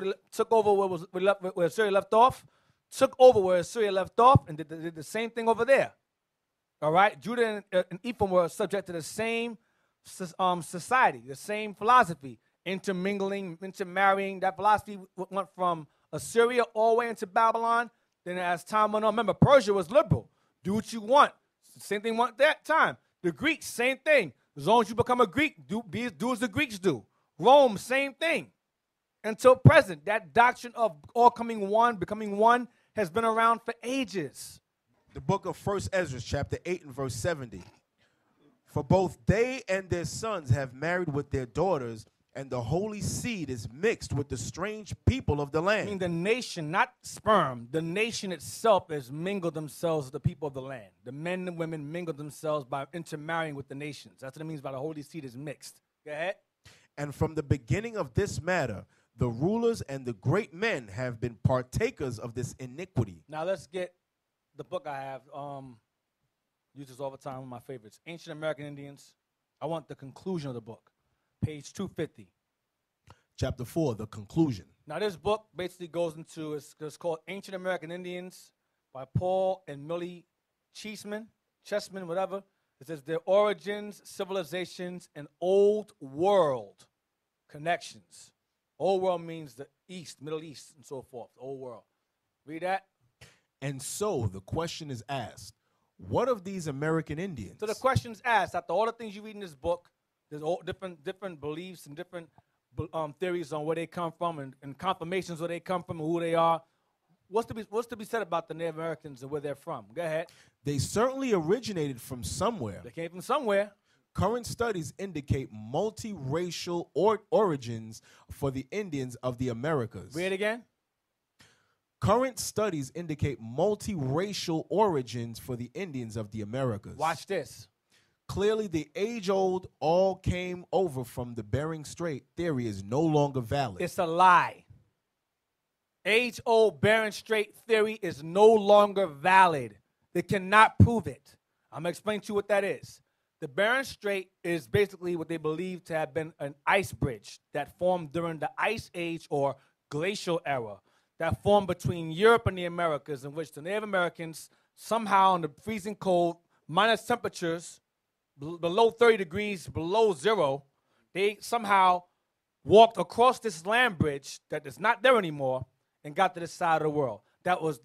over where Assyria left off, took over where Assyria left off, and did the same thing over there. All right? Judah and Ephraim were subject to the same society, the same philosophy. Intermingling, intermarrying. That philosophy went from Assyria all the way into Babylon. Then as time went on, remember, Persia was liberal. Do what you want. Same thing went that time. The Greeks, same thing. As long as you become a Greek, do as the Greeks do. Rome, same thing. Until present, that doctrine of all becoming one, has been around for ages. The book of 1 Ezra, chapter 8 and verse 70. For both they and their sons have married with their daughters, and the holy seed is mixed with the strange people of the land. I mean, the nation, not sperm, the nation itself has mingled themselves with the people of the land. The men and women mingled themselves by intermarrying with the nations. That's what it means by the holy seed is mixed. Go ahead. And from the beginning of this matter, the rulers and the great men have been partakers of this iniquity. Now let's get the book I have. Use this all the time, one of my favorites. Ancient American Indians. I want the conclusion of the book. Page 250. Chapter 4, the conclusion. Now this book basically goes into, it's called Ancient American Indians by Paul and Millie Chessman, whatever. It says their origins, civilizations, and old world connections. Old world means the East, Middle East, and so forth. The old world. Read that. And so the question is asked, what of these American Indians? So the question's asked, after all the things you read in this book, there's all different beliefs and different theories on where they come from and confirmations where they come from and who they are. What's to be said about the Native Americans and where they're from? Go ahead. They certainly originated from somewhere. They came from somewhere. Current studies indicate multiracial origins for the Indians of the Americas. Read it again. Current studies indicate multiracial origins for the Indians of the Americas. Watch this. Clearly, the age-old all came over from the Bering Strait theory is no longer valid. It's a lie. Age-old Bering Strait theory is no longer valid. They cannot prove it. I'm going to explain to you what that is. The Bering Strait is basically what they believe to have been an ice bridge that formed during the Ice Age or glacial era that formed between Europe and the Americas, in which the Native Americans somehow in the freezing cold, minus temperatures, below 30 degrees, below zero, they somehow walked across this land bridge that is not there anymore and got to this side of the world. That was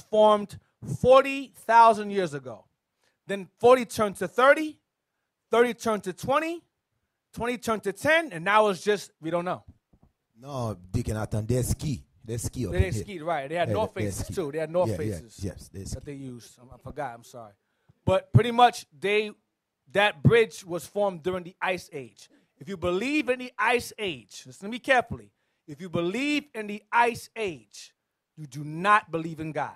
formed 40,000 years ago. Then 40 turned to 30, 30 turned to 20, 20 turned to 10, and now it's just, we don't know. No, Deacon Athan, they ski. They ski up They in here. skied, right. They had north faces, too. They had north faces yes, they ski. that they used. I forgot, I'm sorry. But pretty much, that bridge was formed during the Ice Age. If you believe in the Ice Age, listen to me carefully. If you believe in the Ice Age, you do not believe in God.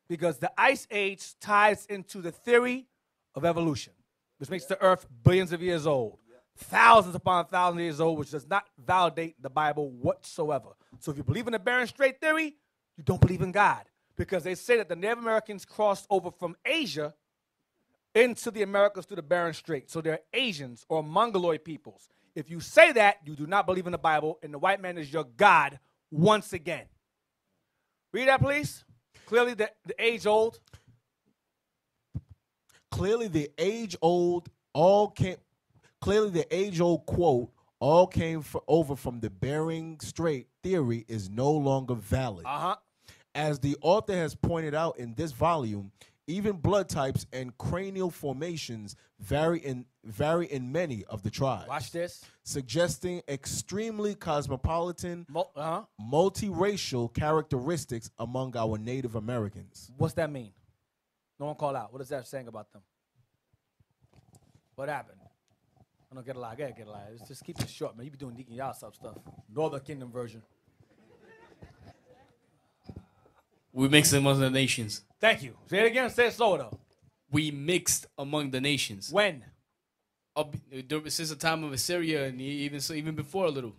Because the Ice Age ties into the theory of evolution, which makes the earth billions of years old. Thousands upon thousands of years old, which does not validate the Bible whatsoever. So if you believe in the Bering Strait theory, you don't believe in God. Because they say that the Native Americans crossed over from Asia into the Americas through the Bering Strait. So they're Asians or Mongoloid peoples. If you say that, you do not believe in the Bible, and the white man is your God once again. Read that, please. Clearly the age-old. Clearly the age-old quote, all came over from the Bering Strait theory is no longer valid. As the author has pointed out in this volume, even blood types and cranial formations vary in many of the tribes. Watch this. Suggesting extremely cosmopolitan, multiracial characteristics among our Native Americans. What's that mean? No one call out. What is that saying about them? What happened? I don't get a lie. I gotta get a lie. Just keep it short, man. You be doing Deacon Yasop stuff. Northern Kingdom version. We mixed among the nations. Thank you. Say it again. Say it slower, though. We mixed among the nations. When? Since the time of Assyria and even before a little.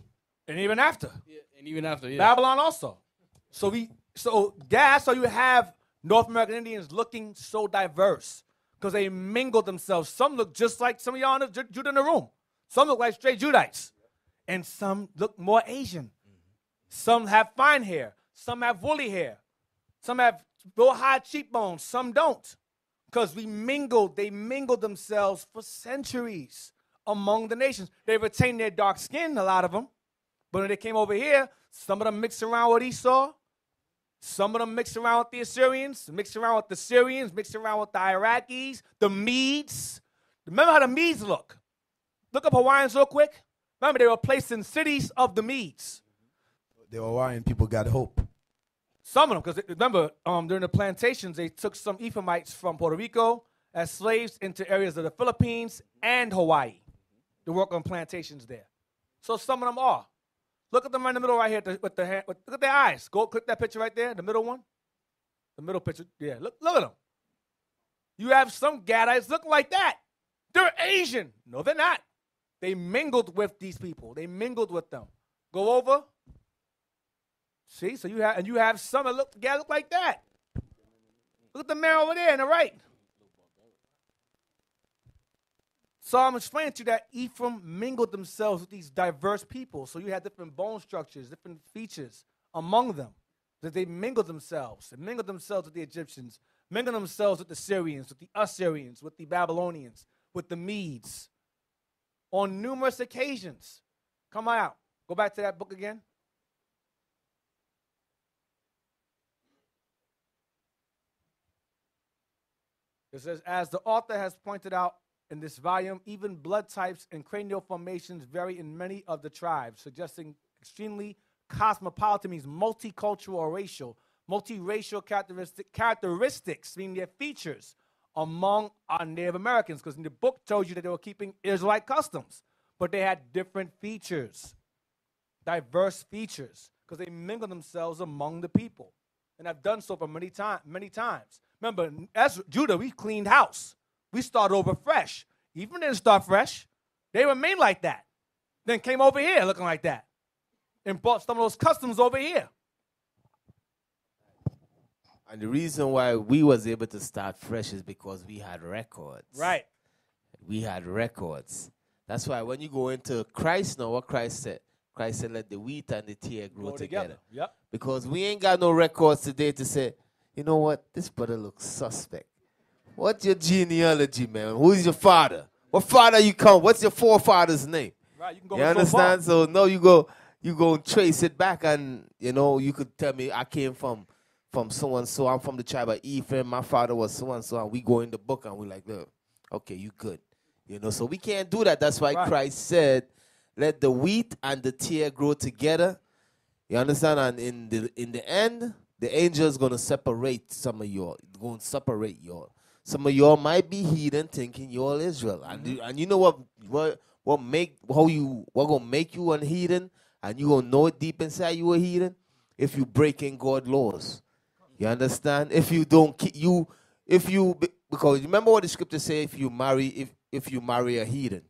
And even after. Yeah, and even after, yeah. Babylon also. So that's how you have North American Indians looking so diverse. Because they mingled themselves. Some look just like some of y'all in the Judah in the room. Some look like straight Judites. And some look more Asian. Some have fine hair. Some have woolly hair. Some have real high cheekbones. Some don't. Because they mingled themselves for centuries among the nations. They retained their dark skin, a lot of them. But when they came over here, some of them mixed around with Esau. Some of them mixed around with the Assyrians, mixed around with the Syrians, mixed around with the Iraqis, the Medes. Remember how the Medes look? Look up Hawaiians real quick. Remember, they were placed in cities of the Medes. The Hawaiian people got hope. Some of them, because remember, during the plantations, they took some Ephraimites from Puerto Rico as slaves into areas of the Philippines and Hawaii to work on plantations there. So some of them are. Look at them right in the middle right here with the hand. Look at their eyes. Go click that picture right there, the middle one. The middle picture. Yeah, look at them. You have some Gadites look like that. They're Asian. No, they're not. They mingled with these people. They mingled with them. Go over. See, so you have some that look like that. Look at the man over there on the right. So I'm explaining to you that Ephraim mingled themselves with these diverse people. So you had different bone structures, different features among them. That they mingled themselves. They mingled themselves with the Egyptians, mingled themselves with the Syrians, with the Assyrians, with the Babylonians, with the Medes. On numerous occasions. Come on out. Go back to that book again. It says, as the author has pointed out in this volume, even blood types and cranial formations vary in many of the tribes, suggesting extremely cosmopolitan means multicultural or racial. Multiracial characteristics, meaning their features, among our Native Americans. Because in the book told you that they were keeping Israelite customs, but they had different features, diverse features, because they mingled themselves among the people. And I've done so for many times. Remember, as Judah, we cleaned house. We started over fresh. Ephraim didn't start fresh. They remained like that. Then came over here looking like that. And brought some of those customs over here. And the reason why we was able to start fresh is because we had records. Right. We had records. That's why when you go into Christ now, what Christ said, let the wheat and the tear grow together. Yep. Because we ain't got no records today to say, you know what, this brother looks suspect. What's your genealogy, man? Who's your father? What father you come? What's your forefather's name? Right, you can go You understand? So no, you go and trace it back, and you could tell me I came from so and so. I'm from the tribe of Ephraim. My father was so and so, and we go in the book and we like, look, okay, you good. So we can't do that. That's why Christ said, let the wheat and the tear grow together. You understand? And in the end, the angel is going to separate some of y'all. Going to separate y'all. Some of y'all might be heathen thinking you're Israel. And you know what gonna make you a heathen, and you gonna know it deep inside you a heathen? If you breaking God's laws. You understand? If you don't because remember what the scripture say, if you marry a heathen,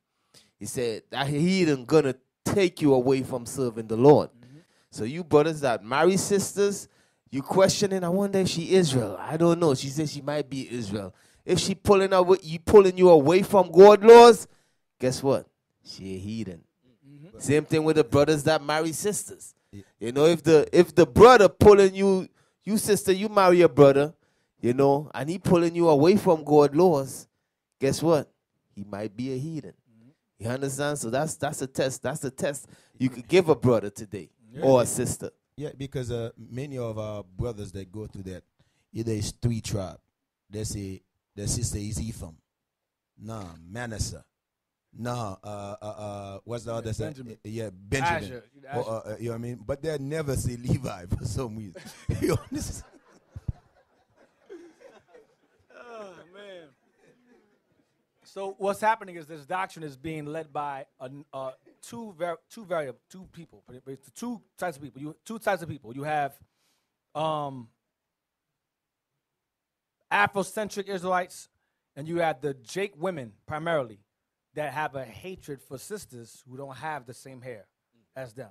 he said that heathen gonna take you away from serving the Lord. So you brothers that marry sisters, you questioning, I wonder if she Israel. I don't know. She says she might be Israel. If she pulling you away from God's laws, guess what? She a heathen. Same thing with the brothers that marry sisters. If the brother pulling you sister, you marry a brother, and he pulling you away from God's laws, guess what? He might be a heathen. You understand? So that's a test. That's a test you could give a brother today or a sister. Yeah, because many of our brothers that go through that, either it's 3 tribes. They say their sister is Ephraim. Nah, Manasseh. Nah, what's the other side? Benjamin. Yeah, Benjamin. Asher. You know what I mean? But they never say Levi for some reason. You understand? Oh, man. So what's happening is this doctrine is being led by two types of people. You have Afrocentric Israelites, and you have the Jake women primarily that have a hatred for sisters who don't have the same hair as them,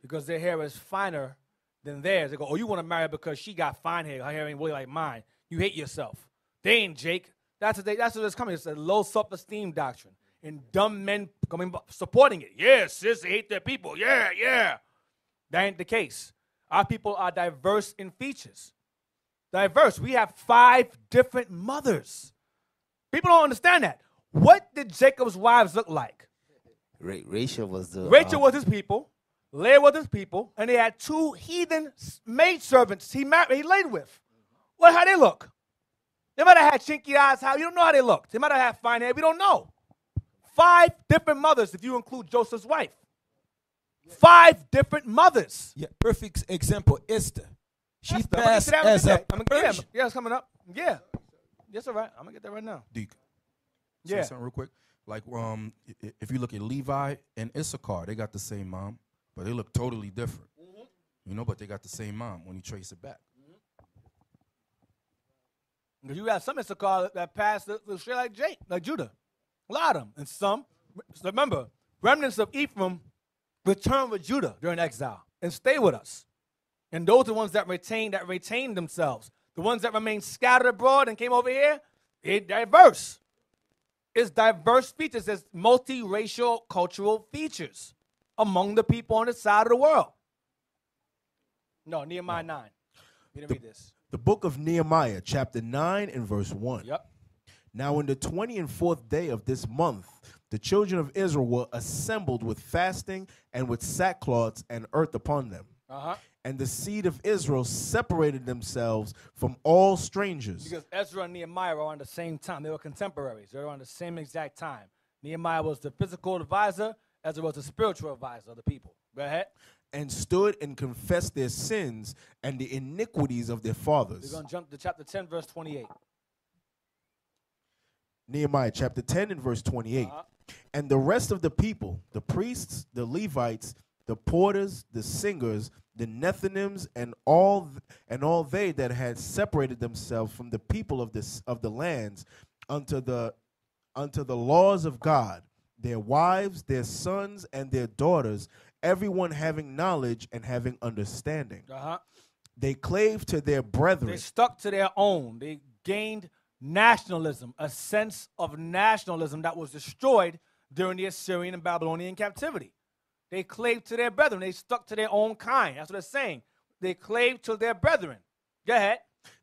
because their hair is finer than theirs. They go, oh, you want to marry her because she got fine hair. Her hair ain't really like mine. You hate yourself. They ain't Jake. That's what it's coming. It's a low self-esteem doctrine. And dumb men supporting it. Yeah, sis, they hate their people. Yeah. That ain't the case. Our people are diverse in features. Diverse. We have 5 different mothers. People don't understand that. What did Jacob's wives look like? Rachel was his people. Leah was his people. And they had 2 heathen maidservants he laid with. Well, how they look? They might have had chinky eyes. You don't know how they looked. They might have had fine hair. We don't know. 5 different mothers if you include Joseph's wife. 5 different mothers. Yeah, perfect example, Esther. She Esther, passed as a yeah, it's coming up. Yeah. That's all right. I'm going to get that right now. Deacon. Yeah. Say something real quick. Like, if you look at Levi and Issachar, they got the same mom, but they look totally different. You know, but they got the same mom when you trace it back. You got some Issachar that passed the straight like Judah. A lot of them. And some, so remember, remnants of Ephraim returned with Judah during exile and stay with us. And those are the ones that retained themselves. The ones that remained scattered abroad and came over here, they're diverse. It's diverse features. There's multiracial cultural features among the people on this side of the world. No, Nehemiah 9. We didn't read this. The book of Nehemiah, chapter 9 and verse 1. Yep. Now in the 24th day of this month, the children of Israel were assembled with fasting and with sackcloths and earth upon them. And the seed of Israel separated themselves from all strangers. Because Ezra and Nehemiah were on the same time. They were contemporaries. They were on the same exact time. Nehemiah was the physical advisor. Ezra was the spiritual advisor of the people. Go ahead. And stood and confessed their sins and the iniquities of their fathers. We're going to jump to chapter 10, verse 28. Nehemiah chapter 10 and verse 28. And the rest of the people, the priests, the Levites, the porters, the singers, the Nethinims, and all they that had separated themselves from the people of the lands unto the laws of God, their wives, their sons, and their daughters, everyone having knowledge and having understanding. They clave to their brethren. They stuck to their own. They gained nationalism, a sense of nationalism that was destroyed during the Assyrian and Babylonian captivity. They clave to their brethren. They stuck to their own kind. That's what it's saying. They clave to their brethren. Go ahead.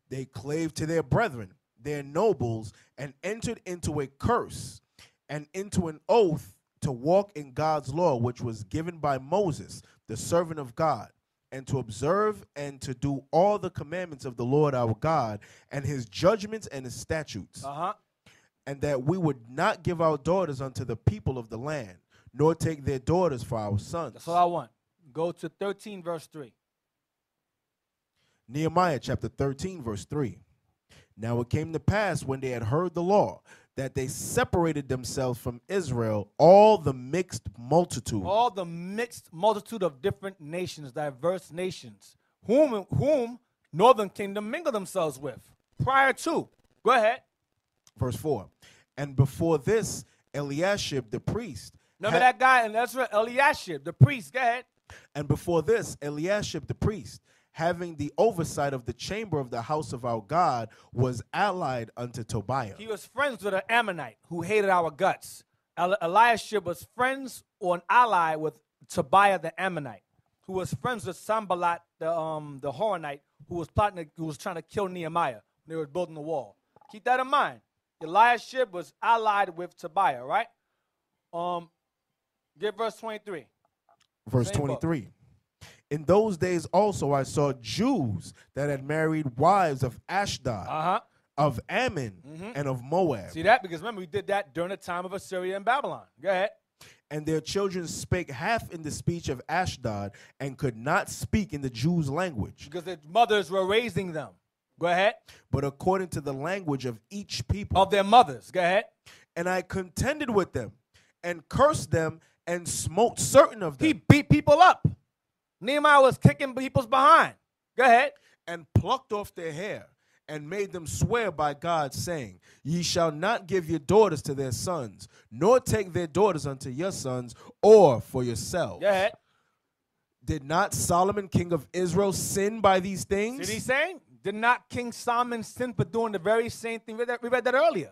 They clave to their brethren, their nobles, and entered into a curse and into an oath to walk in God's law, which was given by Moses, the servant of God, and to observe and to do all the commandments of the Lord our God, and his judgments and his statutes. And that we would not give our daughters unto the people of the land, nor take their daughters for our sons. That's all I want. Go to 13, verse 3. Nehemiah chapter 13, verse 3. Now it came to pass when they had heard the law, that they separated themselves from Israel, all the mixed multitude. All the mixed multitude of different nations, diverse nations, whom northern kingdom mingled themselves with prior to. Go ahead. Verse 4. And before this, Eliashib the priest. Remember that guy in Ezra, Eliashib, the priest. Go ahead. And before this, Eliashib the priest, having the oversight of the chamber of the house of our God, was allied unto Tobiah. He was friends with an Ammonite who hated our guts. Eliashib was friends or an ally with Tobiah the Ammonite, who was friends with Sanballat the Horonite, who was trying to kill Nehemiah when they were building the wall. Keep that in mind. Eliashib was allied with Tobiah, right? Get verse 23. Verse 23. In those days also I saw Jews that had married wives of Ashdod, of Ammon, and of Moab. See that? Because remember, we did that during the time of Assyria and Babylon. Go ahead. And their children spake half in the speech of Ashdod, and could not speak in the Jews' language. Because their mothers were raising them. Go ahead. But according to the language of each people. Of their mothers. Go ahead. And I contended with them, and cursed them, and smote certain of them. He beat people up. Nehemiah was kicking people's behind. Go ahead. And plucked off their hair, and made them swear by God, saying, Ye shall not give your daughters to their sons, nor take their daughters unto your sons, or for yourselves. Go ahead. Did not Solomon, king of Israel, sin by these things? See what he's saying? Did not King Solomon sin for doing the very same thing? We read that earlier.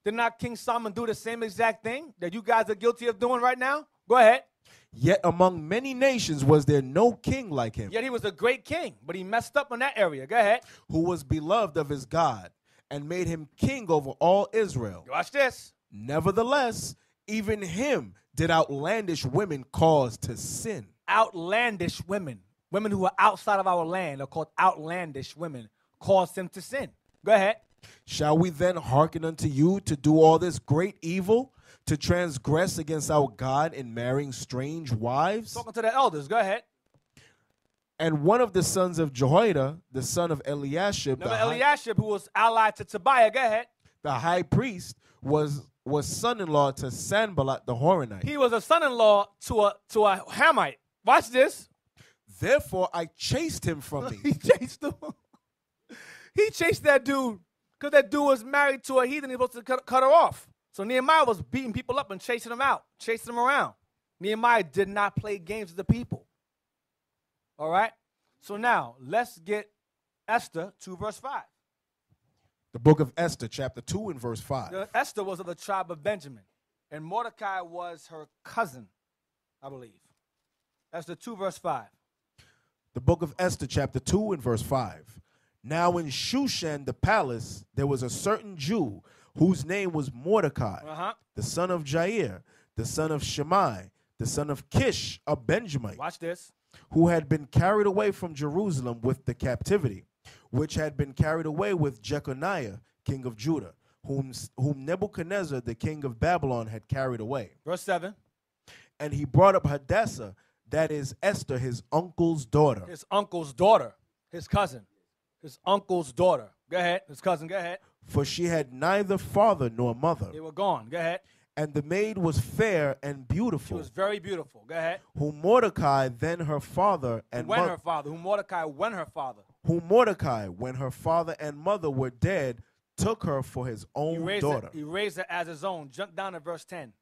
Did not King Solomon do the same exact thing that you guys are guilty of doing right now? Go ahead. Yet among many nations was there no king like him. Yet he was a great king, but he messed up in that area. Go ahead. Who was beloved of his God, and made him king over all Israel. Watch this. Nevertheless, even him did outlandish women cause to sin. Outlandish women. Women who are outside of our land are called outlandish women. Caused him to sin. Go ahead. Shall we then hearken unto you to do all this great evil? to transgress against our God in marrying strange wives? Talking to the elders. Go ahead. And one of the sons of Jehoiada, the son of Eliashib, Remember Eliashib, who was allied to Tobiah. Go ahead. the high priest, was son-in-law to Sanballat the Horonite. He was a son-in-law to a Hamite. Watch this. Therefore I chased him from me. He chased him. He chased that dude because that dude was married to a heathen. He was supposed to cut her off. So Nehemiah was beating people up and chasing them out, chasing them around. Nehemiah did not play games with the people. All right? So now, let's get Esther 2 verse 5. The book of Esther, chapter 2 and verse 5. Esther was of the tribe of Benjamin, and Mordecai was her cousin, I believe. Esther 2 verse 5. The book of Esther, chapter 2 and verse 5. Now in Shushan the palace, there was a certain Jew whose name was Mordecai, the son of Jair, the son of Shimei, the son of Kish, a Benjamite. Watch this. Who had been carried away from Jerusalem with the captivity, which had been carried away with Jeconiah, king of Judah, whom Nebuchadnezzar, the king of Babylon, had carried away. Verse 7. And he brought up Hadassah, that is Esther, his uncle's daughter. His uncle's daughter. His cousin. His uncle's daughter. Go ahead. His cousin. Go ahead. For she had neither father nor mother. They were gone. Go ahead. And the maid was fair and beautiful. She was very beautiful. Go ahead. Whom Mordecai, then her father and when her father. Whom Mordecai, when her father. Whom Mordecai, when her father and mother were dead, took her for his own daughter. He raised her as his own. Jump down to verse 10.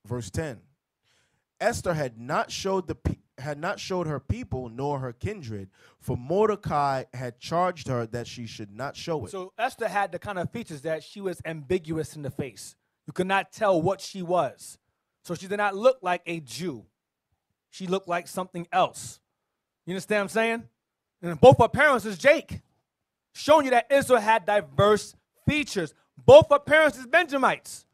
Verse 10. Esther had not showed her people nor her kindred, for Mordecai had charged her that she should not show it. So Esther had the kind of features that she was ambiguous in the face. You could not tell what she was. So she did not look like a Jew. She looked like something else. You understand what I'm saying? And both her parents is Jake, showing you that Israel had diverse features. Both her parents is Benjamites.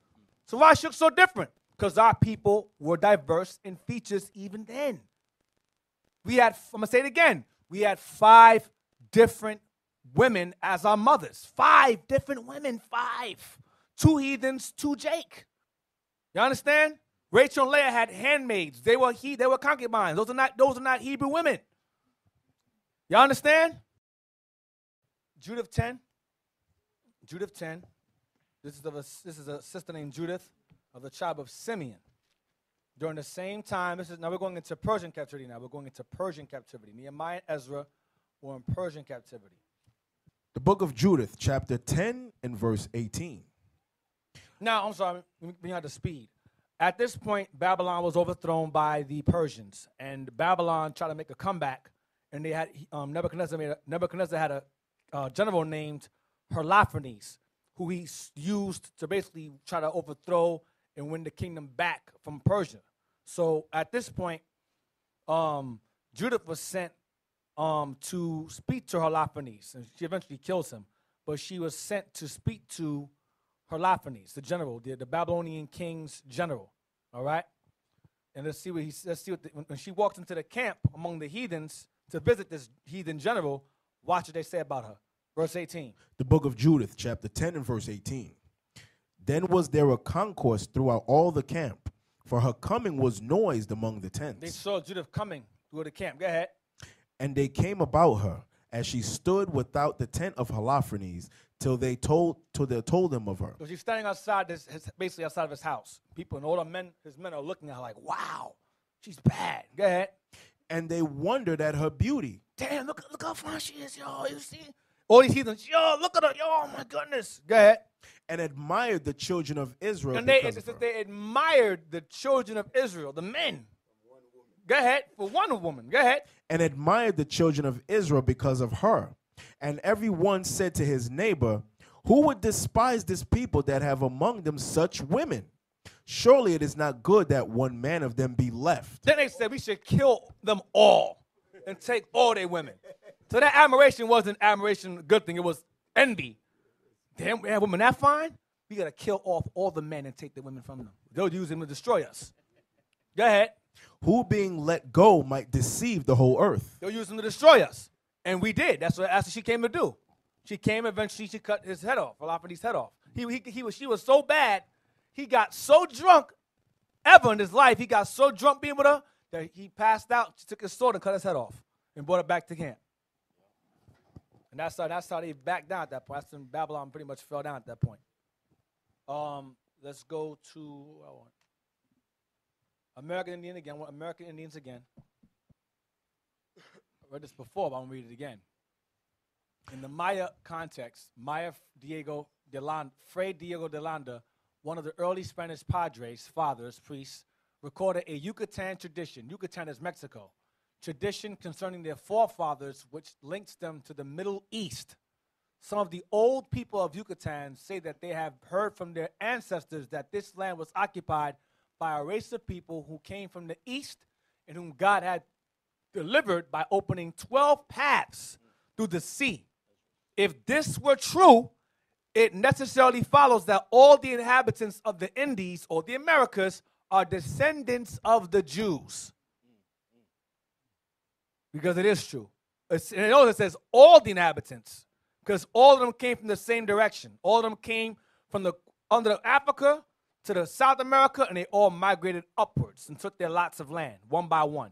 So why she look so different? Because our people were diverse in features even then. I'm going to say it again. We had 5 different women as our mothers. 5 different women, 5. 2 heathens, 2 Jake. You understand? Rachel and Leah had handmaids. They were concubines. Those are not Hebrew women. You understand? Judith 10. Judith 10. This is a sister named Judith of the tribe of Simeon. During the same time, now we're going into Persian captivity now. We're going into Persian captivity. Nehemiah and Ezra were in Persian captivity. The book of Judith, chapter 10 and verse 18. Now, I'm sorry, we had the speed. At this point, Babylon was overthrown by the Persians, and Babylon tried to make a comeback, and they had Nebuchadnezzar had a general named Holofernes, who he used to basically try to overthrow and win the kingdom back from Persia. So at this point, Judith was sent to speak to Holofernes, and she eventually kills him. But she was sent to speak to Holofernes, the general, the Babylonian king's general. All right, and let's see what he says. When she walks into the camp among the heathens to visit this heathen general, watch what they say about her. Verse 18. The book of Judith, chapter 10 and verse 18. Then was there a concourse throughout all the camp, for her coming was noised among the tents. They saw Judith coming through the camp. Go ahead. And they came about her as she stood without the tent of Holofernes, till they told him of her. So she's standing outside basically outside of his house. People and all his men are looking at her like, wow, she's bad. Go ahead. And they wondered at her beauty. Damn, look how fine she is, yo. You see? All these heathens, yo, look at her, yo, oh my goodness. Go ahead. And admired the children of Israel. And they admired the children of Israel, the men. Go ahead. For one woman. Go ahead. And admired the children of Israel because of her. And every one said to his neighbor, who would despise this people that have among them such women? Surely it is not good that one man of them be left. Then they said we should kill them all and take all their women. So that admiration wasn't admiration, a good thing. It was envy. Damn, we have women that fine? We got to kill off all the men and take the women from them. They'll use them to destroy us. Go ahead. Who being let go might deceive the whole earth. They'll use them to destroy us. And we did. That's what she came to do. She came, eventually she cut his head off, Holofernes' head off. She was so bad, he got so drunk ever in his life, he got so drunk being with her that he passed out, took his sword and cut his head off and brought it back to camp. And that's how they backed down at that point. That's when Babylon pretty much fell down at that point. Let's go to American Indians again. I read this before, but I'm going to read it again. In the Maya context, Fray Diego de Landa, one of the early Spanish padres, fathers, priests, recorded a Yucatan tradition. Yucatan is Mexico. Tradition concerning their forefathers, which links them to the Middle East. Some of the old people of Yucatan say that they have heard from their ancestors that this land was occupied by a race of people who came from the east and whom God had delivered by opening 12 paths through the sea. If this were true, it necessarily follows that all the inhabitants of the Indies or the Americas are descendants of the Jews. Because it is true. It says all the inhabitants, because all of them came from the same direction. All of them came from under Africa to the South America, and they all migrated upwards and took their lots of land, one by one.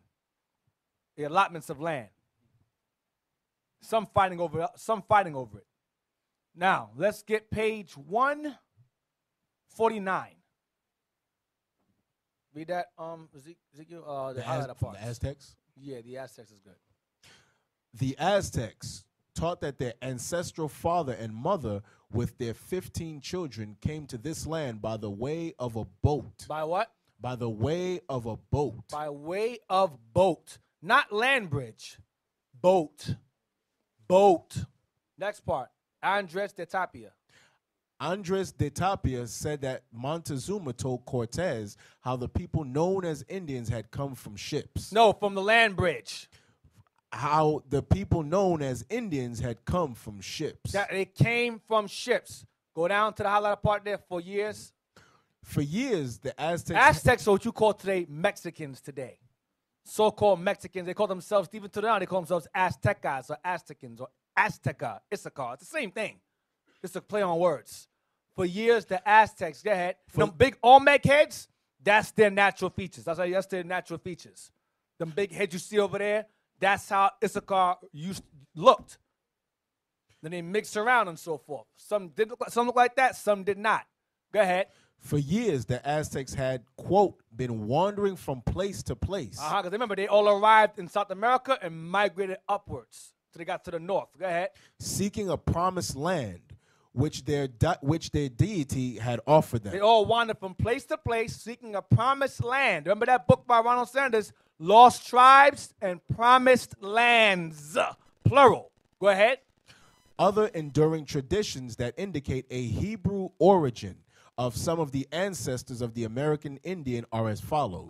The allotments of land. Some fighting over it. Now, let's get page 149. Read that, Ezekiel, the highlighter parts. The Aztecs? Yeah, the Aztecs is good. The Aztecs taught that their ancestral father and mother with their 15 children came to this land by the way of a boat. By what? By the way of a boat. By way of boat. Not land bridge. Boat. Next part. Andres de Tapia. Andres de Tapia said that Montezuma told Cortez how the people known as Indians had come from ships. No, from the land bridge. How the people known as Indians had come from ships. That they came from ships. Go down to the highlighter part there. For years, the Aztecs are what you call today Mexicans today. So-called Mexicans. They call themselves, even to now, they call themselves Aztecas or Aztecans or Azteca, Issachar. It's the same thing. It's a play on words. For years, the Aztecs, go ahead. Them big Olmec heads, that's their natural features. That's their natural features. Them big heads you see over there, that's how Issachar looked. Then they mixed around and so forth. Some look like that, some did not. Go ahead. For years, the Aztecs had, quote, been wandering from place to place. Because remember, they all arrived in South America and migrated upwards till they got to the north. Go ahead. Seeking a promised land, which their deity had offered them. They all wandered from place to place, seeking a promised land. Remember that book by Ronald Sanders, Lost Tribes and Promised Lands, plural. Go ahead. Other enduring traditions that indicate a Hebrew origin of some of the ancestors of the American Indian are as follows.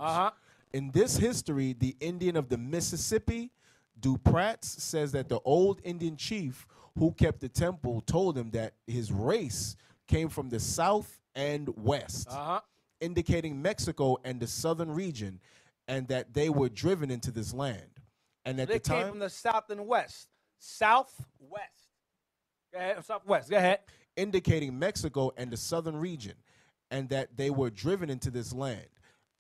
In this history, the Indian of the Mississippi, Dupratz, says that the old Indian chief who kept the temple told him that his race came from the south and west, indicating Mexico and the southern region, and that they were driven into this land. And at they the time, came from the south and west. Southwest. Go ahead. Southwest. Go ahead. indicating Mexico and the southern region, and that they were driven into this land.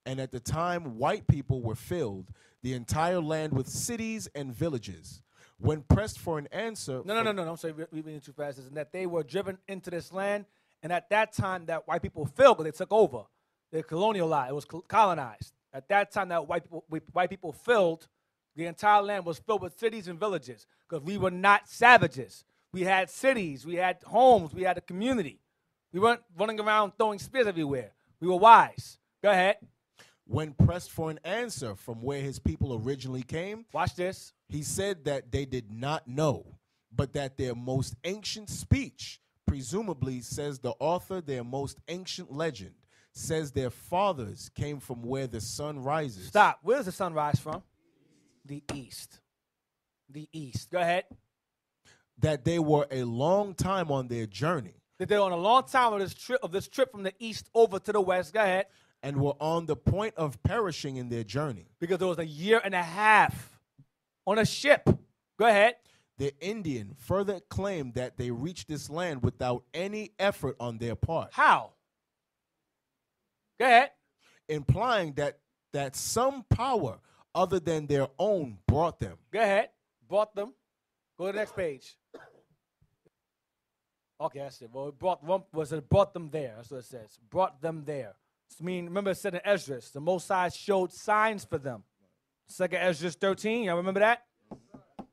And at the time white people were filled the entire land with cities and villages. When pressed for an answer... No. I'm sorry, we're reading too fast. And that they were driven into this land, and at that time that white people filled, but they took over. They colonialized. It was colonized. At that time that white people filled, the entire land was filled with cities and villages, because we were not savages. We had cities, we had homes, we had a community. We weren't running around throwing spears everywhere. We were wise. Go ahead. When pressed for an answer from where his people originally came, watch this. He said that they did not know, but that their most ancient speech, presumably, says the author, their most ancient legend, says their fathers came from where the sun rises. Stop. Where does the sun rise from? The east. The east. Go ahead. That they were a long time on their journey. That they were on a long time of this trip from the east over to the west. Go ahead. And were on the point of perishing in their journey. Because there was a year and a half on a ship. Go ahead. The Indian further claimed that they reached this land without any effort on their part. How? Go ahead. Implying that some power other than their own brought them. Go ahead. Brought them. Go to the next page. Okay, that's it. Well, it brought them there. That's what it says. Brought them there. I mean, remember it said in Esdras, the Most High showed signs for them. 2nd Esdras 13, y'all remember that?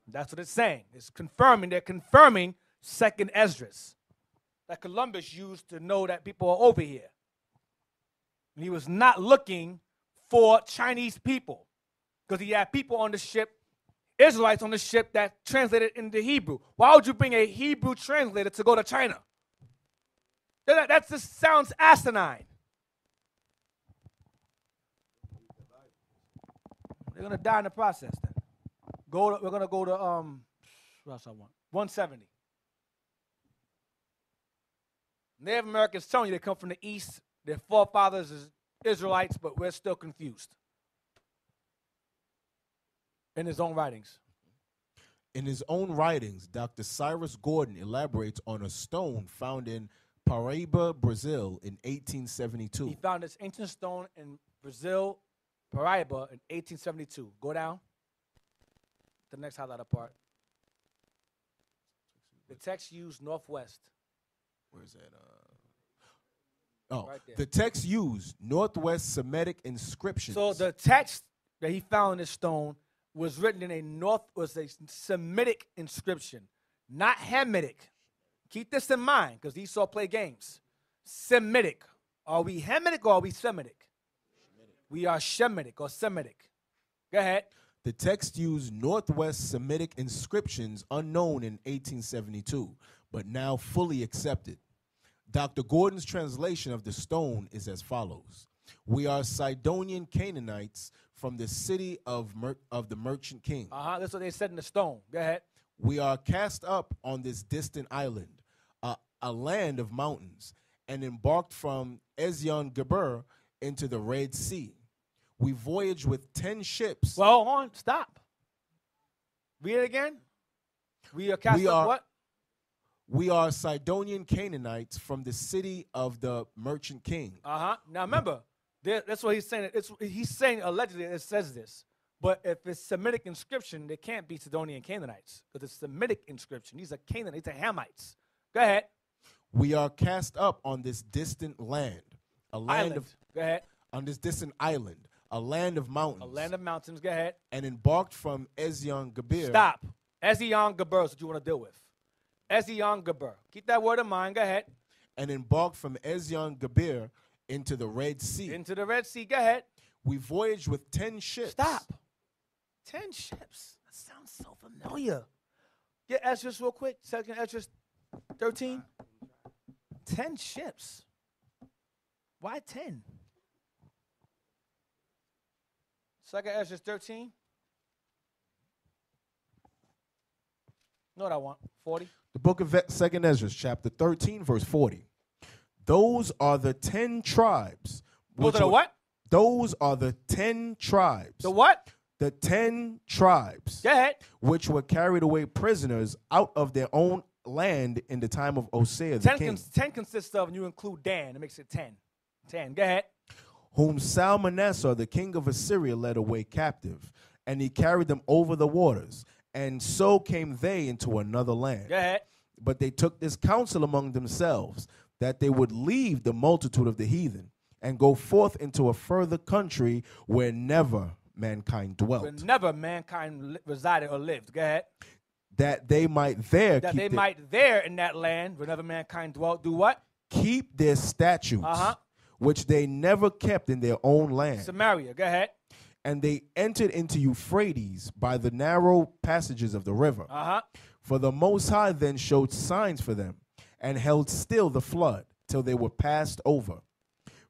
That's what it's saying. It's confirming. They're confirming 2nd Esdras that Columbus used to know that people are over here. And he was not looking for Chinese people because he had people on the ship, Israelites on the ship that translated into Hebrew. Why would you bring a Hebrew translator to go to China? That just sounds asinine. They're going to die in the process then. We're going to go to, what else I want? 170. Native Americans telling you they come from the East. Their forefathers is Israelites, but we're still confused. In his own writings. In his own writings, Dr. Cyrus Gordon elaborates on a stone found in Paraíba, Brazil in 1872. He found this ancient stone in Brazil, Paraíba in 1872. Go down. The next highlighted part. The text used northwest. Where's that? Right there. The text used Northwest Semitic inscriptions. So the text that he found in this stone was written in a Semitic inscription, not Hamitic. Keep this in mind, because Esau play games. Semitic. Are we Hamitic or are we Semitic? We are Shemitic or Semitic. Go ahead. The text used Northwest Semitic inscriptions unknown in 1872, but now fully accepted. Dr. Gordon's translation of the stone is as follows. We are Sidonian Canaanites from the city of the merchant king. That's what they said in the stone. Go ahead. We are cast up on this distant island, a land of mountains, and embarked from Ezion-Geber into the Red Sea. We voyaged with 10 ships. Well, hold on. Stop. Read it again. We are cast up what? We are Sidonian Canaanites from the city of the merchant king. Now remember, that's what he's saying. He's saying allegedly it says this. But if it's Semitic inscription, they can't be Sidonian Canaanites because it's Semitic inscription. These are Canaanites, these are Hamites. Go ahead. We are cast up on this distant land, Go ahead. On this distant island, a land of mountains. A land of mountains. Go ahead. And embarked from Ezion-Geber. Stop. Ezion-Geber is what you want to deal with. Ezion-Geber. Keep that word in mind. Go ahead. And embarked from Ezion-Geber into the Red Sea. Into the Red Sea. Go ahead. We voyaged with 10 ships. Stop. 10 ships. That sounds so familiar. Get Esdras real quick. 2nd Esdras 13. 10 ships. Why 10? 2nd Esdras 13. Know what I want? 40. The book of 2nd Esdras, chapter 13, verse 40. Those are the 10 tribes. Those are the what? Those are the 10 tribes. The what? The 10 tribes. Go ahead. Which were carried away prisoners out of their own land in the time of Hosea the king. 10 consists of, and you include Dan. It makes it 10. 10. Go ahead. Whom Salmanassar, the king of Assyria, led away captive, and he carried them over the waters. And so came they into another land. Go ahead. But they took this counsel among themselves, that they would leave the multitude of the heathen and go forth into a further country where never mankind dwelt. Where never mankind resided or lived. Go ahead. That they might there That they might there in that land where never mankind dwelt do what? Keep their statutes, which they never kept in their own land. Samaria. Go ahead. And they entered into Euphrates by the narrow passages of the river. For the Most High then showed signs for them, and held still the flood till they were passed over.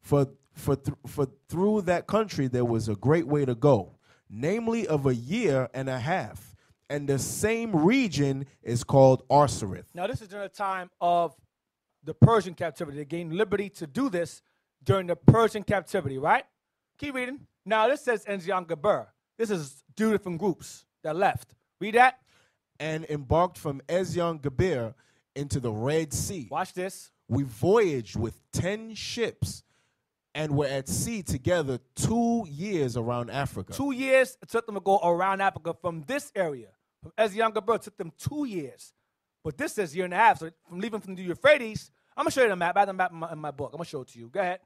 For through that country there was a great way to go, namely of a year and a half, and the same region is called Arsareth. Now this is during the time of the Persian captivity. They gained liberty to do this during the Persian captivity, right? Keep reading. Now this says Ezion-Geber. This is two different groups that left. Read that. and embarked from Ezyon-Geber into the Red Sea. Watch this. We voyaged with 10 ships and were at sea together 2 years around Africa. 2 years it took them to go around Africa from this area. From Ezyon-Geber, it took them 2 years. But this says 1.5 years. So from leaving from the Euphrates, I'm going to show you the map. I have the map in my book. I'm going to show it to you. Go ahead.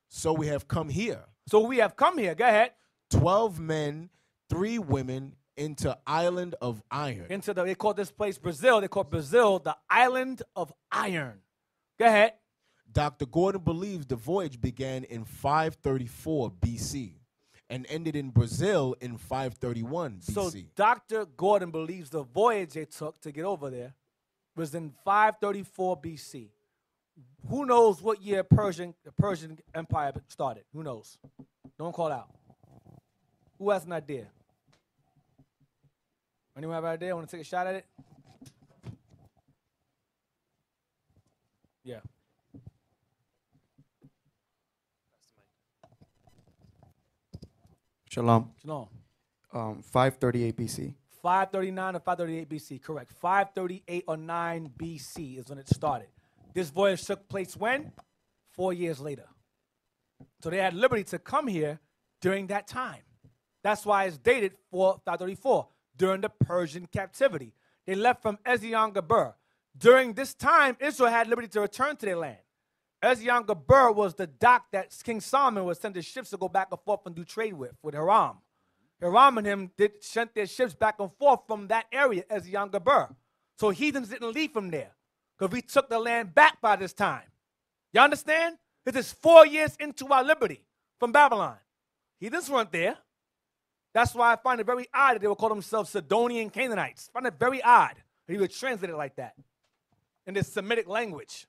So we have come here. So we have come here. Go ahead. 12 men, 3 women, into island of iron. They call this place Brazil. They call Brazil the island of iron. Go ahead. Dr. Gordon believes the voyage began in 534 BC and ended in Brazil in 531 BC. So Dr. Gordon believes the voyage they took to get over there was in 534 BC. Who knows what year the Persian Empire started? Who knows? Don't call out. Who has an idea? Anyone have an idea? Want to take a shot at it? Yeah. Shalom. Shalom. 538 BC. 539 or 538 BC, correct. 538 or 9 BC is when it started. This voyage took place when? 4 years later. So they had liberty to come here during that time. That's why it's dated 534, during the Persian captivity. They left from Ezyon-Geber. During this time, Israel had liberty to return to their land. Ezyon-Geber was the dock that King Solomon would send his ships to go back and forth and do trade with Hiram. Hiram and him sent their ships back and forth from that area, Ezyon-Geber. So heathens didn't leave from there because we took the land back by this time. You understand? This is 4 years into our liberty from Babylon. Heathens weren't there. That's why I find it very odd that they would call themselves Sidonian Canaanites. I find it very odd that he would translate it like that in this Semitic language.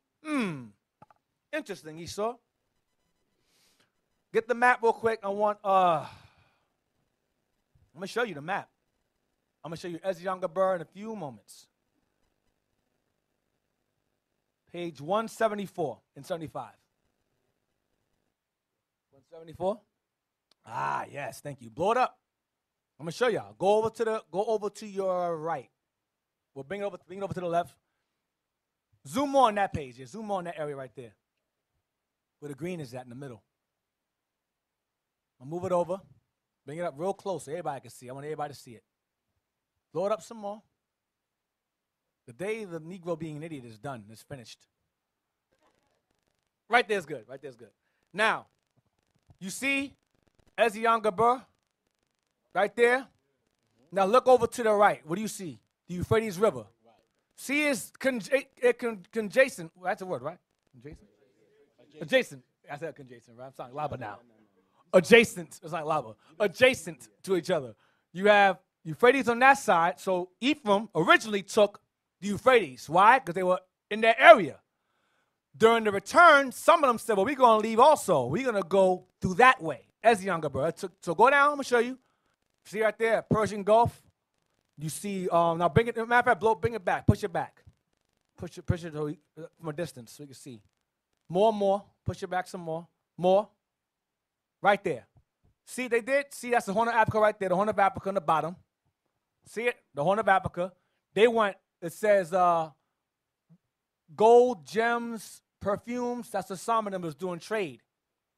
Interesting, Esau. Get the map real quick. I'm going to show you the map. I'm going to show you Ezyon-Geber in a few moments. Page 174 and 75. 174? Ah, yes, thank you. Blow it up. I'm going to show y'all. Go over to your right. We'll bring it over to the left. Zoom on that page. Yeah, zoom on that area right there. Where the green is at in the middle. I'll move it over. Bring it up real close so everybody can see. I want everybody to see it. Blow it up some more. The day the Negro being an idiot is done. It's finished. Right there's good. Right there's good. Now, you see Ezyon-Geber right there? Now look over to the right. What do you see? The Euphrates River. See it's conjacent. That's a word, right? Adjacent. I said conjacent, right? I'm sounding lava now. Adjacent. It's like lava. Adjacent to each other. You have Euphrates on that side. So Ephraim originally took the Euphrates. Why? Because they were in that area. During the return, some of them said, well, we're going to leave also. We're going to go through that way. Ezyon-Geber. So go down. I'm going to show you. See right there, Persian Gulf. You see, now bring it, matter of fact, bring it back. Push it back. Push it from a distance so you can see. More. Push it back some more. More. Right there. See, they did. See, that's the Horn of Africa right there. The Horn of Africa on the bottom. See it? The Horn of Africa. They went, it says gold, gems, perfumes. That's the some of them was doing trade.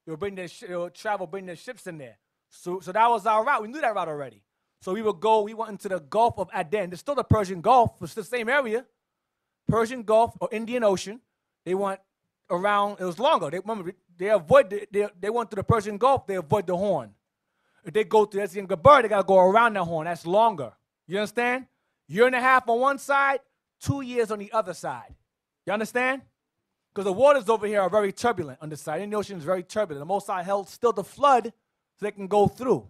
They would bring their ships in there. So that was our route. We knew that route already. So we went into the Gulf of Aden. There's still the Persian Gulf. It's the same area. Persian Gulf or Indian Ocean. They went around, it was longer. They went through the Persian Gulf, they avoid the Horn. If they go through Ezyon-Geber, they got to go around the Horn. That's longer. You understand? 1.5 years on one side, 2 years on the other side. You understand? Because the waters over here are very turbulent on this side. Indian Ocean is very turbulent. The Most High held still the flood so they can go through,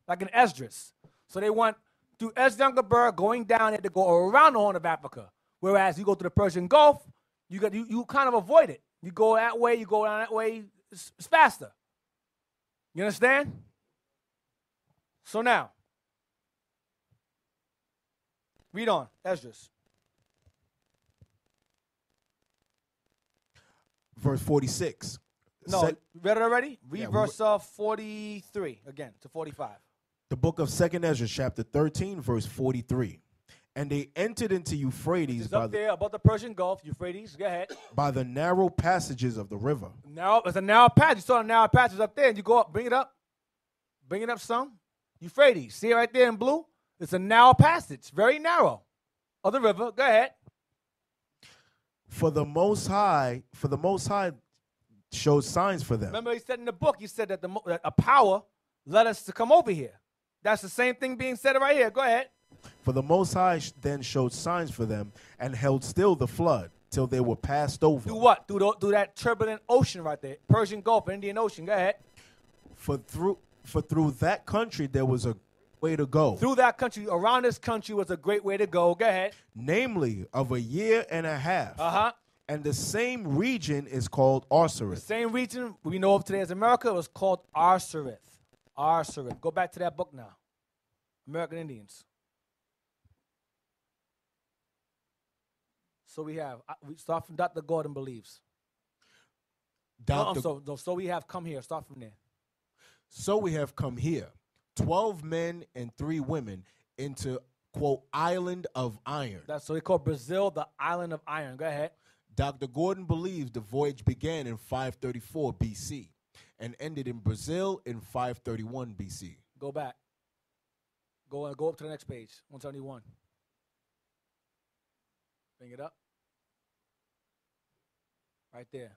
like in Esdras. So they went through Ezyon-Geber, going down there to go around the Horn of Africa. Whereas you go to the Persian Gulf, you kind of avoid it. You go that way, you go down that way, it's faster. You understand? So now, read on, Esdras. Verse 46. No, read it already? Read verse 43 again to 45. The book of 2nd Ezra, chapter 13, verse 43. And they entered into Euphrates It's up there above the Persian Gulf, Euphrates. Go ahead. by the narrow passages of the river. Now it's a narrow passage. You saw the narrow passage up there, and you go up, bring it up. Bring it up some. Euphrates. See it right there in blue? It's a narrow passage, very narrow, of the river. Go ahead. For the Most High showed signs for them. Remember, he said in the book, he said that that a power led us to come over here. That's the same thing being said right here. Go ahead. For the Most High then showed signs for them and held still the flood till they were passed over. Do what? Do that turbulent ocean right there, Persian Gulf, Indian Ocean. Go ahead. For through that country there was a way to go. Through that country, around this country was a great way to go. Go ahead. Namely, of a year and a half. Uh-huh. And the same region is called Arsareth. The same region we know of today as America was called Arsareth. Arsareth. Go back to that book now. American Indians. So we start from Dr. Gordon believes. So we have come here. Start from there. So we have come here, 12 men and 3 women into, quote, island of iron. So they call Brazil the island of iron. Go ahead. Dr. Gordon believes the voyage began in 534 BC and ended in Brazil in 531 BC. Go back. Go up to the next page, 171. Bring it up. Right there.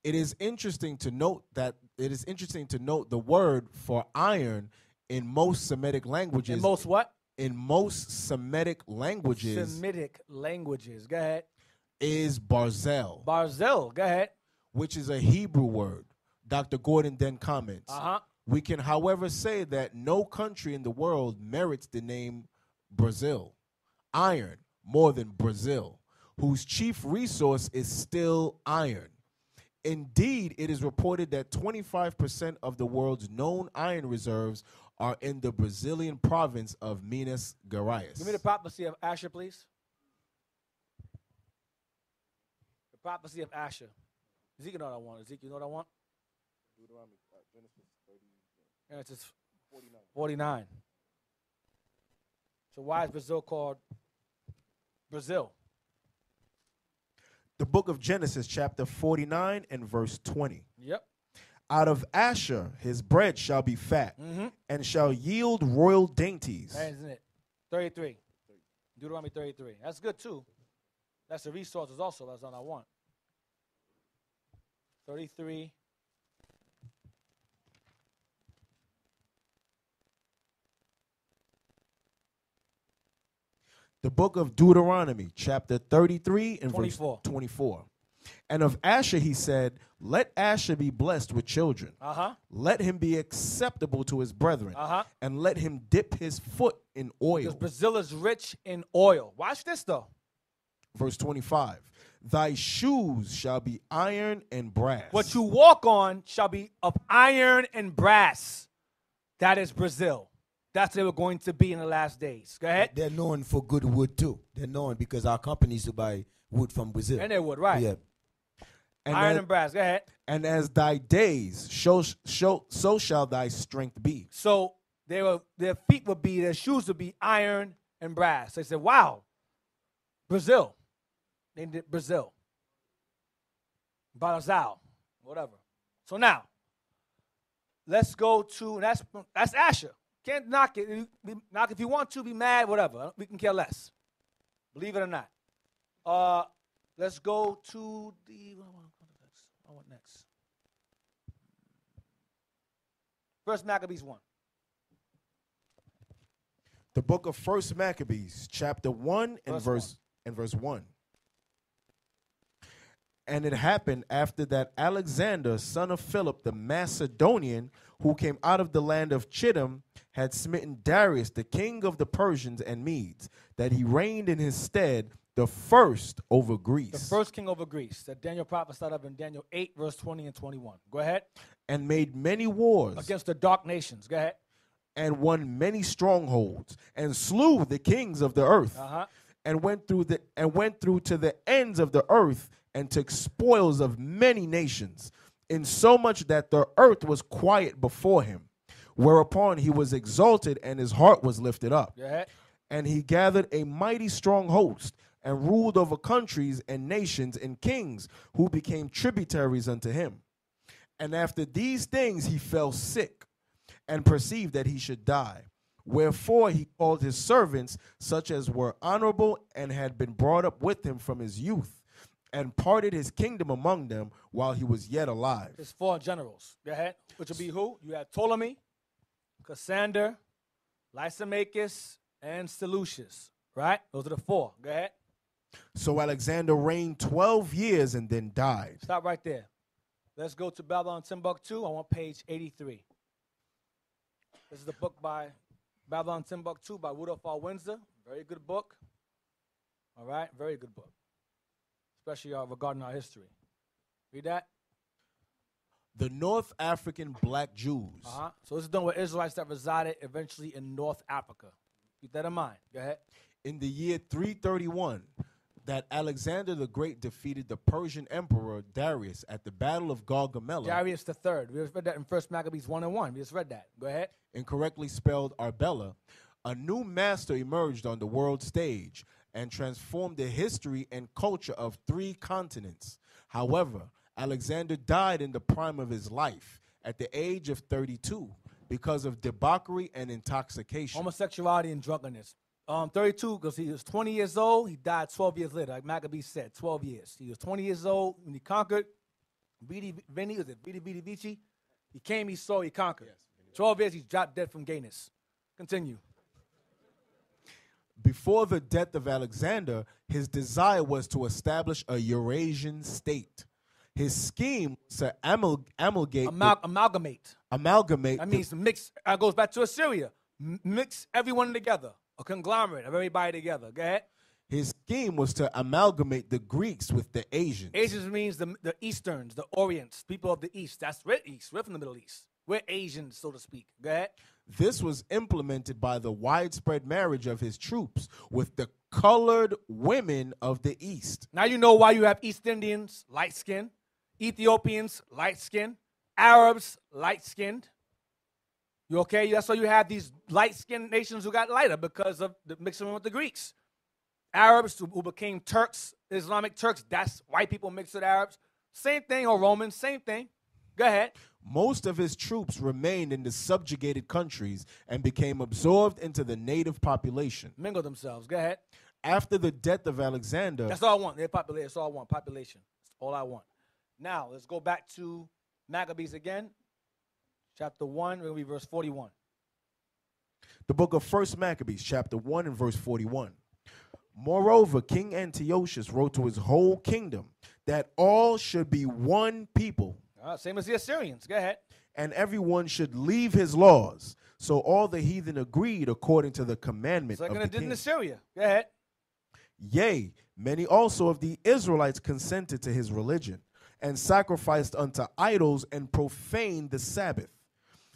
It is interesting to note the word for iron in most Semitic languages. In most what? In most Semitic languages. Semitic languages. Go ahead. Is barzel. Barzel. Go ahead. Which is a Hebrew word. Dr. Gordon then comments. Uh-huh. We can, however, say that no country in the world merits the name Brazil, iron, more than Brazil, whose chief resource is still iron. Indeed, it is reported that 25% of the world's known iron reserves are in the Brazilian province of Minas Gerais. Give me the prophecy of Asher, please. The prophecy of Asher. Ezekiel, know what I want. Ezekiel, know what I want? Genesis 49. So why is Brazil called Brazil? The book of Genesis, chapter 49 and verse 20. Yep. Out of Asher his bread shall be fat, and shall yield royal dainties. That isn't it. 33. Deuteronomy 33. That's good too. That's the resources also. That's what I want. 33. The book of Deuteronomy, chapter 33 and 24. verse 24. And of Asher he said, let Asher be blessed with children. Let him be acceptable to his brethren. And let him dip his foot in oil. Because Brazil is rich in oil. Watch this though. Verse 25. Thy shoes shall be iron and brass. What you walk on shall be of iron and brass. That is Brazil. That's what they were going to be in the last days. Go ahead. They're known for good wood too. They're known because our companies to buy wood from Brazil. And they would, right. Yeah. And iron and brass. Go ahead. And as thy days, so shall thy strength be. So their feet would be, their shoes would be iron and brass. They said, wow, Brazil. They did Brazil. Barazal, whatever. So now, let's go to, that's Asher. Can't knock it. Knock if you want to, be mad, whatever. We can care less. Believe it or not. Let's go to the, what next? First Maccabees 1. The book of First Maccabees, chapter 1 and verse 1. And it happened after that Alexander, son of Philip, the Macedonian, who came out of the land of Chittim, had smitten Darius, the king of the Persians and Medes, that he reigned in his stead the first over Greece. The first king over Greece, that Daniel prophesied of in Daniel 8, verse 20 and 21. Go ahead. And made many wars. Against the dark nations. Go ahead. And won many strongholds, and slew the kings of the earth. And went through to the ends of the earth, and took spoils of many nations, insomuch that the earth was quiet before him. Whereupon he was exalted, and his heart was lifted up. Go ahead. And he gathered a mighty strong host, and ruled over countries and nations and kings, who became tributaries unto him. And after these things he fell sick, and perceived that he should die. Wherefore he called his servants, such as were honorable, and had been brought up with him from his youth, and parted his kingdom among them while he was yet alive. His 4 generals. Go ahead. Which will be who? You had Ptolemy, Cassander, Lysimachus, and Seleucus. Right? Those are the 4. Go ahead. So Alexander reigned 12 years and then died. Stop right there. Let's go to Babylon Timbuktu. I want page 83. This is the book by Babylon Timbuktu by Rudolph R. Windsor. Very good book. All right? Very good book. Especially regarding our history. Read that. The North African black Jews. So this is done with Israelites that resided eventually in North Africa. Keep that in mind. Go ahead. In the year 331, that Alexander the Great defeated the Persian emperor Darius at the Battle of Gargamella. Darius III. We just read that in 1 Maccabees 1:1. We just read that. Go ahead. Incorrectly spelled Arbella. A new master emerged on the world stage and transformed the history and culture of 3 continents. However, Alexander died in the prime of his life at the age of 32 because of debauchery and intoxication. Homosexuality and drunkenness. 32, because he was 20 years old. He died 12 years later, like Maccabees said, 12 years. He was 20 years old when he conquered. Vidi Vici. He came, he saw, he conquered. Yes, 12 years, he dropped dead from gayness. Continue. Before the death of Alexander, his desire was to establish a Eurasian state. His scheme was to amalgamate. That means to mix. It goes back to Assyria. Mix everyone together. A conglomerate of everybody together. Go ahead. His scheme was to amalgamate the Greeks with the Asians. Asians means the Easterns, the Orients, people of the East. We're East. We're from the Middle East. We're Asians, so to speak. Go ahead. This was implemented by the widespread marriage of his troops with the colored women of the East. Now you know why you have East Indians, light-skinned, Ethiopians, light-skinned, Arabs, light-skinned. You okay? That's why you have these light-skinned nations who got lighter because of the mixing with the Greeks. Arabs who became Turks, Islamic Turks, that's white people mixed with Arabs. Same thing, or Romans, same thing. Go ahead. Most of his troops remained in the subjugated countries and became absorbed into the native population. Mingle themselves. Go ahead. After the death of Alexander. That's all I want. That's all I want. Population. That's all I want. Now, let's go back to Maccabees again. Chapter 1, we're going to be verse 41. The book of 1 Maccabees, chapter 1 and verse 41. Moreover, King Antiochus wrote to his whole kingdom that all should be one people. Same as the Assyrians. Go ahead. And everyone should leave his laws. So all the heathen agreed according to the commandment of the king. It's like it did in Assyria. Go ahead. Yea, many also of the Israelites consented to his religion and sacrificed unto idols and profaned the Sabbath.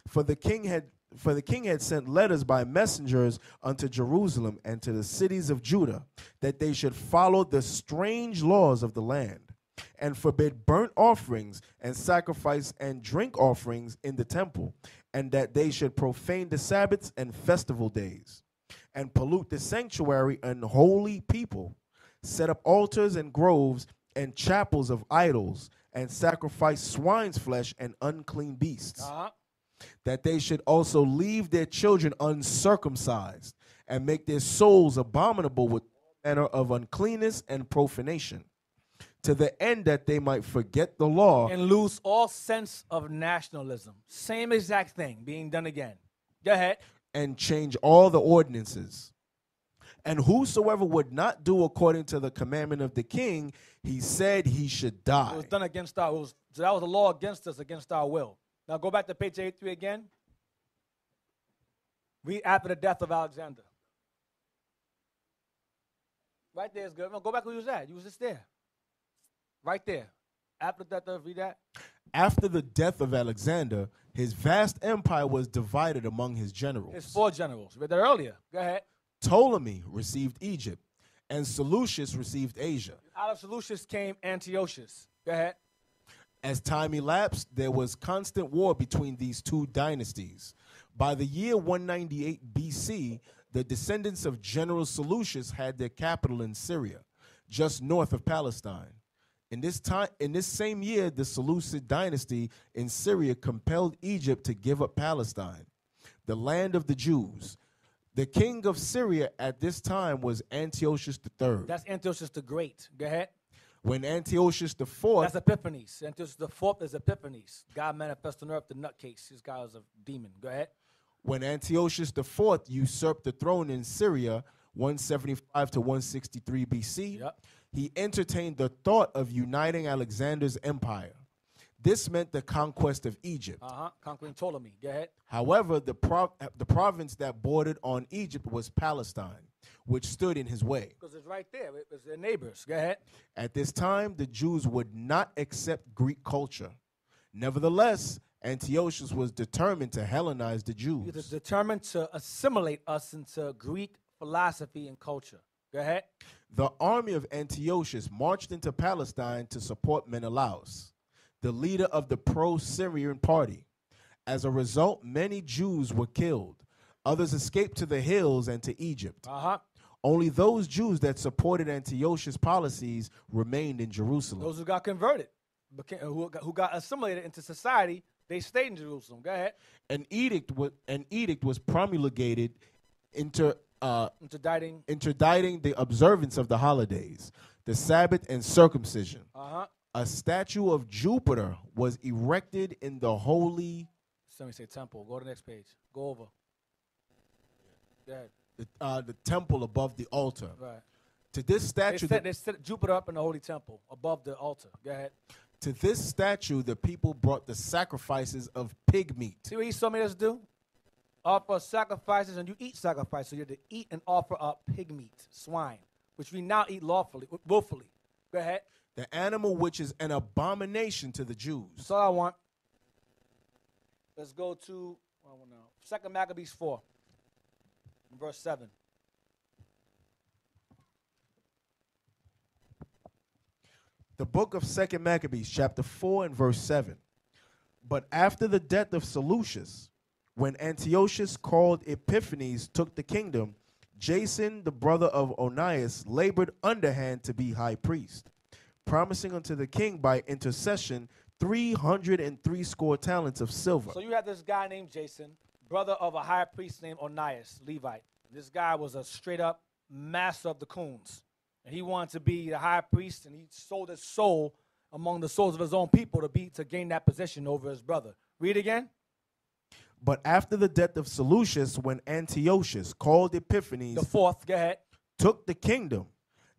For the king had sent letters by messengers unto Jerusalem and to the cities of Judah, that they should follow the strange laws of the land, and forbid burnt offerings and sacrifice and drink offerings in the temple, and that they should profane the Sabbaths and festival days, and pollute the sanctuary and holy people, set up altars and groves and chapels of idols, and sacrifice swine's flesh and unclean beasts. That they should also leave their children uncircumcised, and make their souls abominable with all manner of uncleanness and profanation, to the end that they might forget the law. And lose all sense of nationalism. Same exact thing being done again. Go ahead. And change all the ordinances. And whosoever would not do according to the commandment of the king, he said he should die. It was done against our will. So that was a law against us, against our will. Now go back to page 83 again. Read after the death of Alexander. Right there is good. No, go back where you was at. You was just there. Right there. After the death of, read that. After the death of Alexander, his vast empire was divided among his generals. His 4 generals. We read that earlier. Go ahead. Ptolemy received Egypt, and Seleucus received Asia. Out of Seleucus came Antiochus. Go ahead. As time elapsed, there was constant war between these 2 dynasties. By the year 198 BC, The descendants of General Seleucus had their capital in Syria, just north of Palestine. In this same year, the Seleucid dynasty in Syria compelled Egypt to give up Palestine, the land of the Jews. The king of Syria at this time was Antiochus III. That's Antiochus the Great. Go ahead. When Antiochus IV... That's Epiphanes. Antiochus IV is Epiphanes. God manifested on earth, the nutcase. This guy was a demon. Go ahead. When Antiochus IV usurped the throne in Syria, 175 to 163 BC, Yep. he entertained the thought of uniting Alexander's empire. This meant the conquest of Egypt. Conquering Ptolemy. Go ahead. However, the province that bordered on Egypt was Palestine, which stood in his way. Because it's right there. It's their neighbors. Go ahead. At this time, the Jews would not accept Greek culture. Nevertheless, Antiochus was determined to Hellenize the Jews. He was determined to assimilate us into Greek philosophy and culture. Go ahead. The army of Antiochus marched into Palestine to support Menelaus, the leader of the pro-Syrian party. As a result, many Jews were killed. Others escaped to the hills and to Egypt. Only those Jews that supported Antiochus' policies remained in Jerusalem. Those who got converted, who got assimilated into society, they stayed in Jerusalem. Go ahead. An edict was promulgated interdicting the observance of the holidays, the Sabbath and circumcision. A statue of Jupiter was erected in the holy... Somebody say temple. Go to the next page. Go over. Go ahead. The temple above the altar. Right. To this statue... They set Jupiter up in the holy temple above the altar. Go ahead. To this statue, the people brought the sacrifices of pig meat. See what Esau made us do? Offer sacrifices, and you eat sacrifices. So you have to eat and offer up pig meat, swine, which we now eat willfully. Go ahead. The animal which is an abomination to the Jews. That's all I want. Let's go to 2 Maccabees 4, verse 7. The book of 2 Maccabees, chapter 4 and verse 7. But after the death of Seleucus, when Antiochus called Epiphanes took the kingdom, Jason, the brother of Onias, labored underhand to be high priest, promising unto the king by intercession 303 talents of silver. So you have this guy named Jason, brother of a high priest named Onias, Levite. This guy was a straight-up master of the coons. And he wanted to be the high priest, and he sold his soul among the souls of his own people to gain that position over his brother. Read again. But after the death of Seleucus, when Antiochus called Epiphanes the fourth, go ahead, took the kingdom,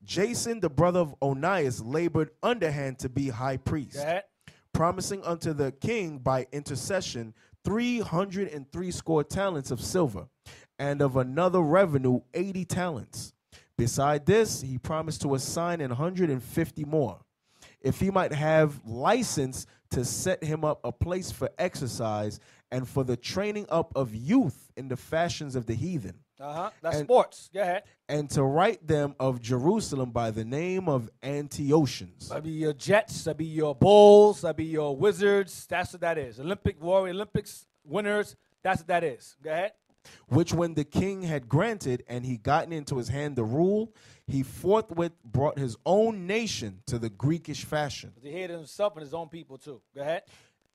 Jason, the brother of Onias, labored underhand to be high priest, go ahead, promising unto the king by intercession 303 talents of silver, and of another revenue 80 talents. Beside this, he promised to assign 150 more, if he might have license to set him up a place for exercise and for the training up of youth in the fashions of the heathen. That's sports. Go ahead. And to write them of Jerusalem by the name of Antiochians. That'd be your Jets, that'd be your Bulls, that'd be your Wizards. That's what that is. Olympics winners, that's what that is. Go ahead. Which when the king had granted and he gotten into his hand the rule, he forthwith brought his own nation to the Greekish fashion. He hated himself and his own people too. Go ahead.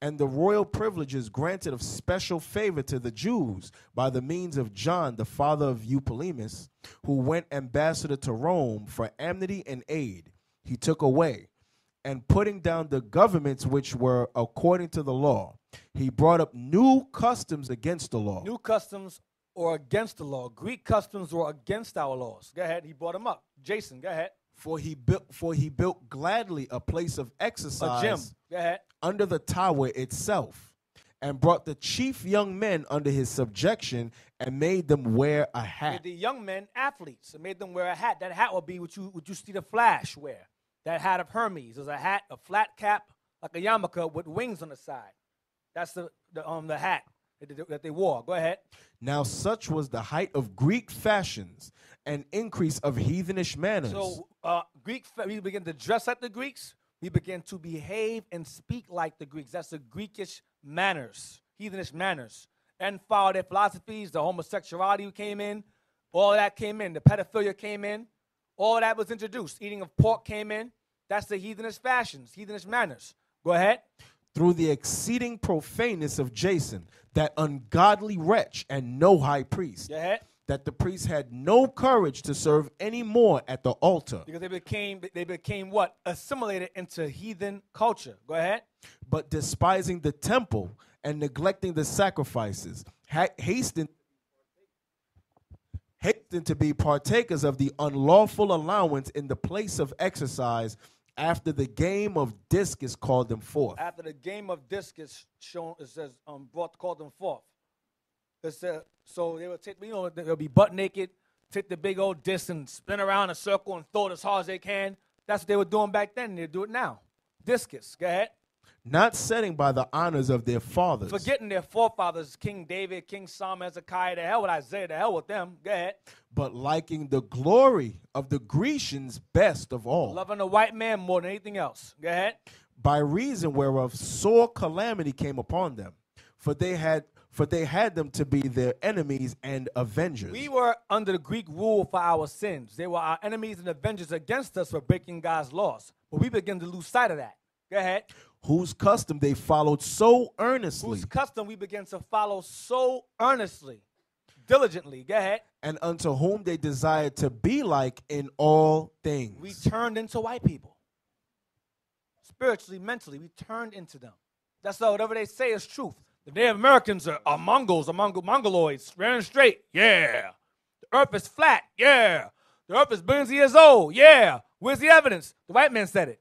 And the royal privileges granted of special favor to the Jews by the means of John, the father of Eupolemus, who went ambassador to Rome for amity and aid, he took away, and putting down the governments which were according to the law, he brought up new customs against the law. New customs or against the law. Greek customs were against our laws. Go ahead. He brought them up. Jason, go ahead. For he built gladly a place of exercise, a gym. Go ahead, under the tower itself, and brought the chief young men under his subjection and made them wear a hat. Made the young men athletes and made them wear a hat. That hat would be what you see the Flash wear. That hat of Hermes is a hat, a flat cap, like a yarmulke with wings on the side. That's the hat that they wore. Go ahead. Now such was the height of Greek fashions and increase of heathenish manners. So we begin to dress like the Greeks. We begin to behave and speak like the Greeks. That's the Greekish manners, heathenish manners. And follow their philosophies, the homosexuality came in. All of that came in. The pedophilia came in. All of that was introduced. Eating of pork came in. That's the heathenish fashions, heathenish manners. Go ahead. Through the exceeding profaneness of Jason, that ungodly wretch and no high priest, Go ahead. that the priest had no courage to serve any more at the altar, Because they became what? Assimilated into heathen culture. Go ahead. but despising the temple and neglecting the sacrifices, hastened to be partakers of the unlawful allowance in the place of exercise, after the game of discus called them forth. After the game of discus shown, it says called them forth. It said, so they would take, they'll be butt naked, take the big old disc and spin around in a circle and throw it as hard as they can. That's what they were doing back then. They do it now. Discus. Go ahead. Not setting by the honors of their fathers, Forgetting their forefathers, King David, King Solomon, Hezekiah. The hell with Isaiah. The hell with them. Go ahead. but liking the glory of the Grecians best of all, Loving the white man more than anything else. Go ahead. by reason whereof sore calamity came upon them, for they had them to be their enemies and avengers. We were under the Greek rule for our sins. They were our enemies and avengers against us for breaking God's laws. But we begin to lose sight of that. Go ahead. Whose custom they followed so earnestly, Whose custom we begin to follow so earnestly, diligently. Go ahead. and unto whom they desired to be like in all things. We turned into white people. Spiritually, mentally, we turned into them. That's all. Whatever they say is truth. The Native Americans are Mongols, Mongoloids, ran straight. Yeah. The earth is flat. Yeah. The earth is billions of years old. Yeah. Where's the evidence? The white man said it.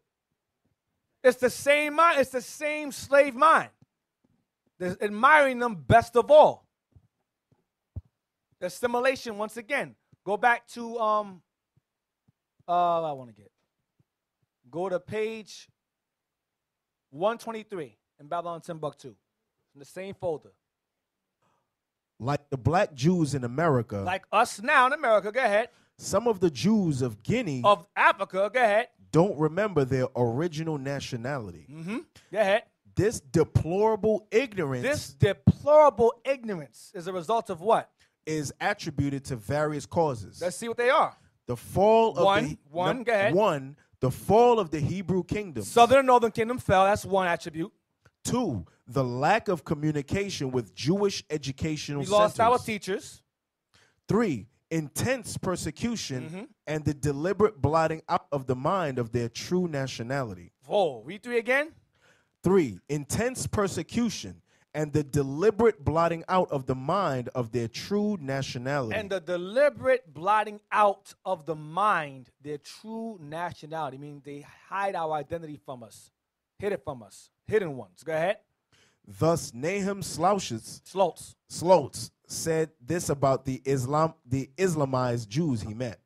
It's the same mind. It's the same slave mind. They're admiring them best of all. The assimilation, once again. Go back to go to page 123 in Babylon Timbuktu. In the same folder. Like the black Jews in America, Like us now in America, go ahead. some of the Jews of Guinea Of Africa, go ahead. don't remember their original nationality. Go ahead. This deplorable ignorance This deplorable ignorance is a result of what? is attributed to various causes. Let's see what they are. The fall of Go ahead. One, the fall of the Hebrew kingdom. Southern and Northern Kingdom fell. That's one attribute. Two, the lack of communication with Jewish educational We lost centers. our teachers. Three, intense persecution and the deliberate blotting out of the mind of their true nationality. Read 3 again. Three, intense persecution and the deliberate blotting out of the mind of their true nationality. And the deliberate blotting out of the mind, their true nationality. I mean, they hide our identity from us. Hid it from us. Hidden ones. Go ahead. Thus, Nahum Slotes said this about the Islamized Jews he met.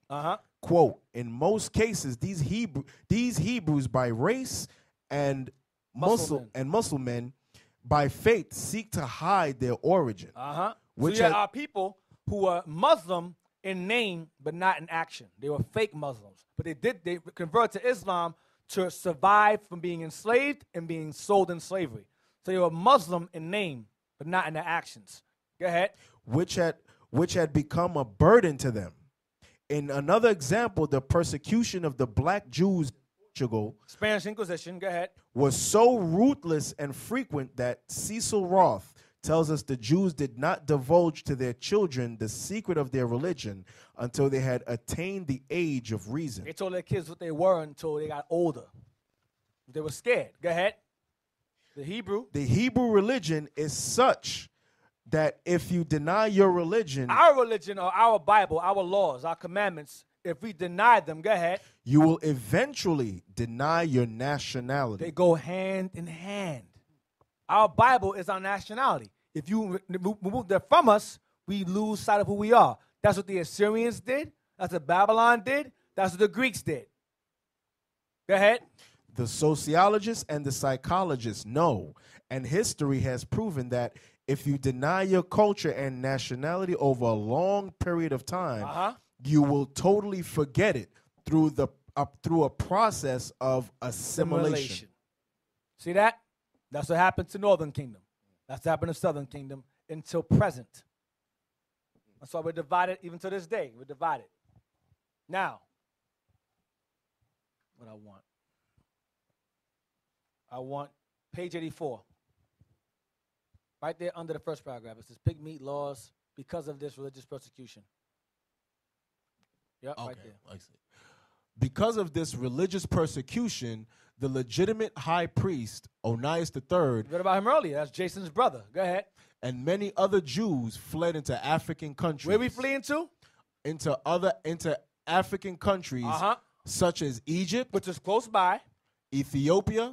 Quote, in most cases, these Hebrews by race and Muslim men by faith seek to hide their origin. Which are people who are Muslim in name but not in action. They were fake Muslims. But they converted to Islam to survive from being enslaved and being sold in slavery. So they were Muslim in name but not in their actions. Go ahead. Which had become a burden to them. In another example, the persecution of the black Jews in Portugal, Spanish Inquisition, go ahead, was so ruthless and frequent that Cecil Roth tells us the Jews did not divulge to their children the secret of their religion until they had attained the age of reason. They told their kids what they were until they got older. They were scared. Go ahead. The Hebrew religion is such that if you deny your religion, our religion or our Bible, our laws, our commandments, if we deny them, go ahead, you will eventually deny your nationality. They go hand in hand. Our Bible is our nationality. If you remove that from us, we lose sight of who we are. That's what the Assyrians did. That's what Babylon did. That's what the Greeks did. Go ahead. The sociologists and the psychologists know, and history has proven that if you deny your culture and nationality over a long period of time, you will totally forget it through a process of assimilation. See that? That's what happened to Northern Kingdom. That's what happened to Southern Kingdom until present. That's why we're divided even to this day. We're divided. Now, what I want page 84. Right there under the first paragraph. It says pig meat laws because of this religious persecution. Yep, Okay, right there. I see. Because of this religious persecution, the legitimate high priest, Onias III, You read about him earlier. That's Jason's brother. Go ahead. and many other Jews fled into African countries. Where we fleeing to? Into African countries such as Egypt, Which is close by. Ethiopia,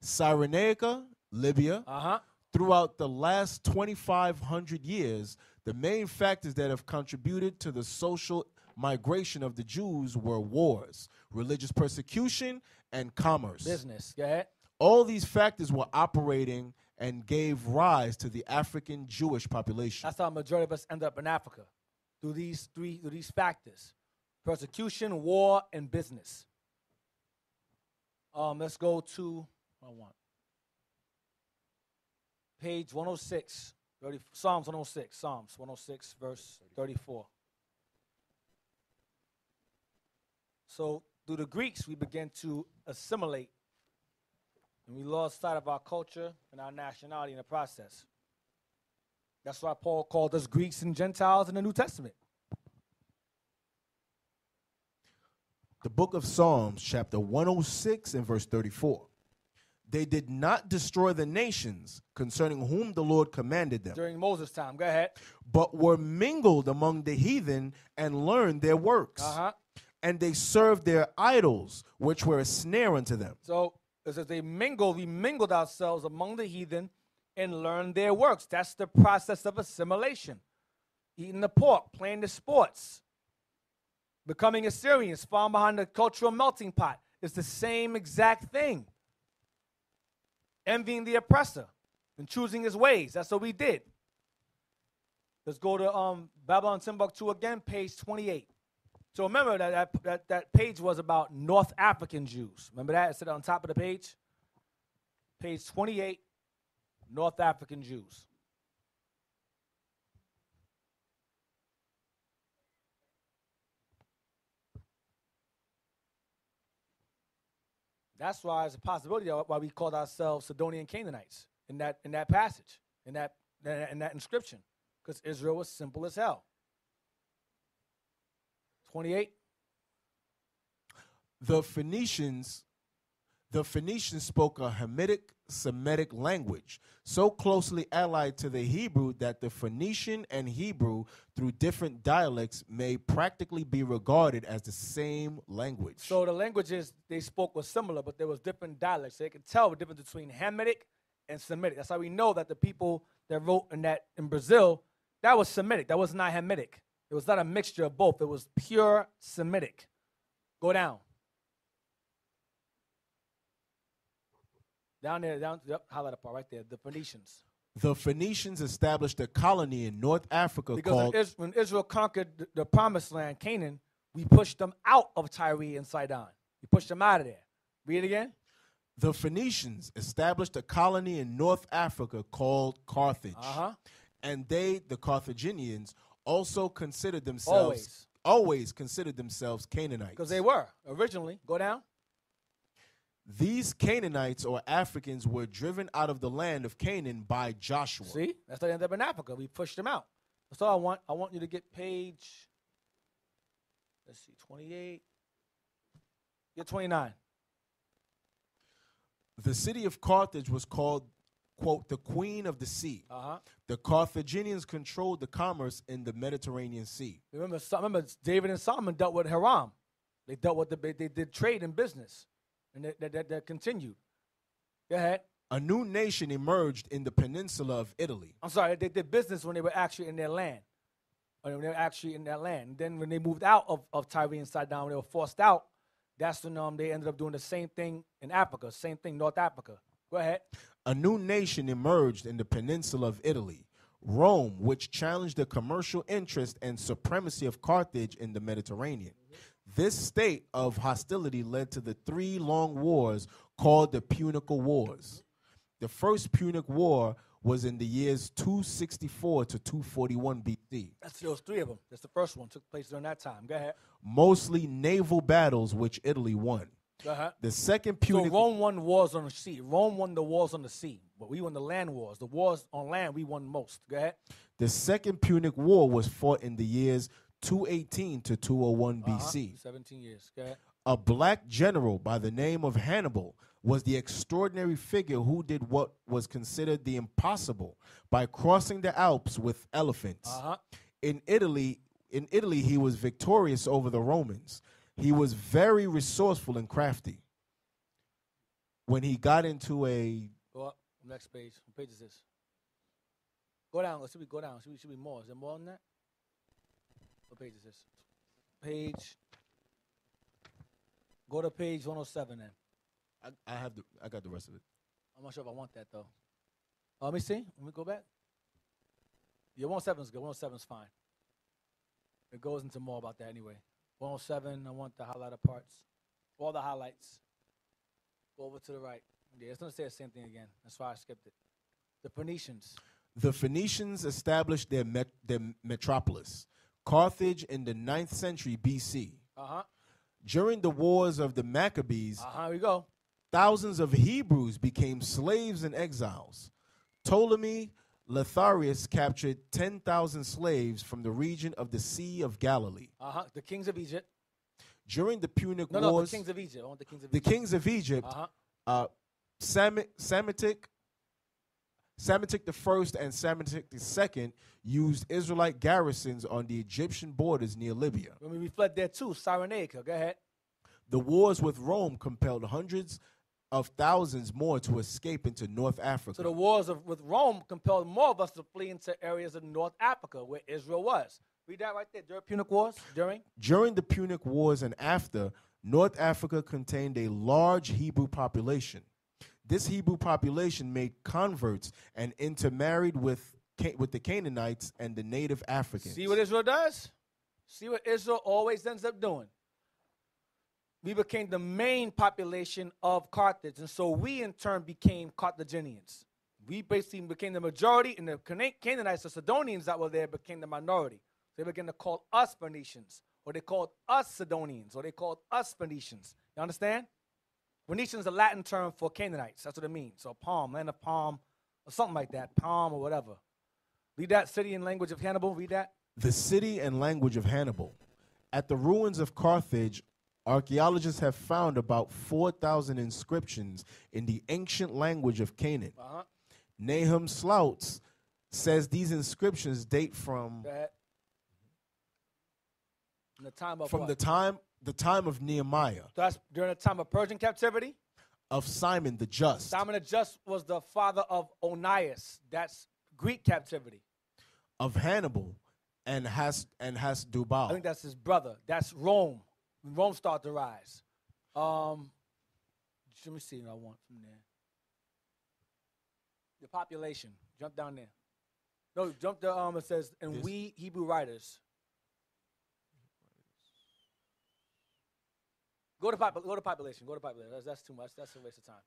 Cyrenaica, Libya. Throughout the last 2,500 years, the main factors that have contributed to the social migration of the Jews were wars, religious persecution, and commerce. Business. Go ahead. All these factors were operating and gave rise to the African Jewish population. That's how a majority of us end up in Africa. Through these factors. Persecution, war, and business. Let's go to page 106, Psalms 106, verse 34. So through the Greeks, we began to assimilate, and we lost sight of our culture and our nationality in the process. That's why Paul called us Greeks and Gentiles in the New Testament. The book of Psalms, chapter 106 and verse 34. They did not destroy the nations concerning whom the Lord commanded them, During Moses' time. Go ahead. but were mingled among the heathen and learned their works. And they served their idols, which were a snare unto them. So it says we mingled ourselves among the heathen and learned their works. That's the process of assimilation. Eating the pork, playing the sports, becoming Assyrians, falling behind the cultural melting pot. It's the same exact thing. Envying the oppressor and choosing his ways. That's what we did. Let's go to Babylon Timbuktu again, page 28. So remember that page was about North African Jews. Remember that? It said on top of the page. Page 28, North African Jews. That's why it's a possibility why we called ourselves Sidonian Canaanites in that passage, in that inscription, because Israel was simple as hell. 28. The Phoenicians spoke a Hamitic Semitic language, so closely allied to the Hebrew that the Phoenician and Hebrew, through different dialects, may practically be regarded as the same language. So the languages they spoke were similar, but there was different dialects. So they could tell the difference between Hamitic and Semitic. That's how we know that the people that wrote in Brazil, that was Semitic. That was not Hamitic. It was not a mixture of both. It was pure Semitic. Go down. Down there, highlight a part right there, the Phoenicians. The Phoenicians established a colony in North Africa called... Because when Israel conquered the promised land, Canaan, we pushed them out of Tyre and Sidon. We pushed them out of there. Read it again. The Phoenicians established a colony in North Africa called Carthage. And they, the Carthaginians, also considered themselves... Always considered themselves Canaanites. Because they were, originally. Go down. These Canaanites or Africans were driven out of the land of Canaan by Joshua. See? That's how they ended up in Africa. We pushed them out. That's all I want. I want you to get page, let's see, 28. Get 29. The city of Carthage was called, quote, the Queen of the Sea. The Carthaginians controlled the commerce in the Mediterranean Sea. Remember David and Solomon dealt with Hiram. They dealt with they did trade and business. And that continued. Go ahead. A new nation emerged in the peninsula of Italy. I'm sorry, they did business when they were actually in their land. When they were actually in that land. And then when they moved out of Tyre and Sidon, when they were forced out, that's when they ended up doing the same thing in Africa, same thing, North Africa. Go ahead. A new nation emerged in the peninsula of Italy, Rome, which challenged the commercial interest and supremacy of Carthage in the Mediterranean. This state of hostility led to the 3 long wars called the Punic Wars. The First Punic War was in the years 264 to 241 BC. That's those three of them. That's the first one. Took place during that time. Go ahead. Mostly naval battles which Italy won. Uh-huh. The second So Punic Rome won wars on the sea. Rome won the wars on the sea, but we won the land wars. The wars on land, we won most. Go ahead. The Second Punic War was fought in the years 218 to 201 BC. 17 years. Go ahead. A black general by the name of Hannibal was the extraordinary figure who did what was considered the impossible by crossing the Alps with elephants. Uh-huh. In Italy, he was victorious over the Romans. He was very resourceful and crafty. When he got into a Go up. Next page. What page is this? Go down. Let's see. We go down. Should be more. Is there more than that? What page is this? Page. Go to page 107 then. I got the rest of it. I'm not sure if I want that though. Let me see. Let me go back. Yeah, 107 is good. 107 is fine. It goes into more about that anyway. 107, I want the highlighted parts. All the highlights. Go over to the right. Yeah, it's going to say the same thing again. That's why I skipped it. The Phoenicians. The Phoenicians established their metropolis, Carthage, in the 9th century BC. Uh-huh. During the wars of the Maccabees, Here we go. thousands of Hebrews became slaves and exiles. Ptolemy Letharius captured 10,000 slaves from the region of the Sea of Galilee. The kings of Egypt. During the Punic No, Wars, the kings of Egypt. I want the kings of the Egypt. kings of Egypt, Psamtik I and Psamtik II used Israelite garrisons on the Egyptian borders near Libya. When we fled there too, Cyrenaica. Go ahead. The wars with Rome compelled hundreds of thousands more to escape into North Africa. So the wars with Rome compelled more of us to flee into areas of North Africa where Israel was. Read that right there. During Punic Wars? During the Punic Wars and after, North Africa contained a large Hebrew population. This Hebrew population made converts and intermarried with the Canaanites and the native Africans. See what Israel does? See what Israel always ends up doing? We became the main population of Carthage, and so we in turn became Carthaginians. We basically became the majority, and the Canaanites, the Sidonians that were there, became the minority. They began to call us Phoenicians, or they called us Sidonians, or they called us Phoenicians. You understand? Phoenician is a Latin term for Canaanites. That's what it means. So palm, land of palm, or something like that, palm or whatever. Read that, city and language of Hannibal. Read that. The city and language of Hannibal. At the ruins of Carthage, archaeologists have found about 4,000 inscriptions in the ancient language of Canaan. Nahum Slouts says these inscriptions date from the time of the time of Nehemiah. That's during the time of Persian captivity. Of Simon the Just. Simon the Just was the father of Onias. That's Greek captivity. Of Hannibal and Hasdrubal. I think that's his brother. That's Rome. When Rome started to rise. Let me see what I want from there. The population. Jump down there. No, jump to it says, and this. We Hebrew writers. Go to population. That's too much. That's a waste of time.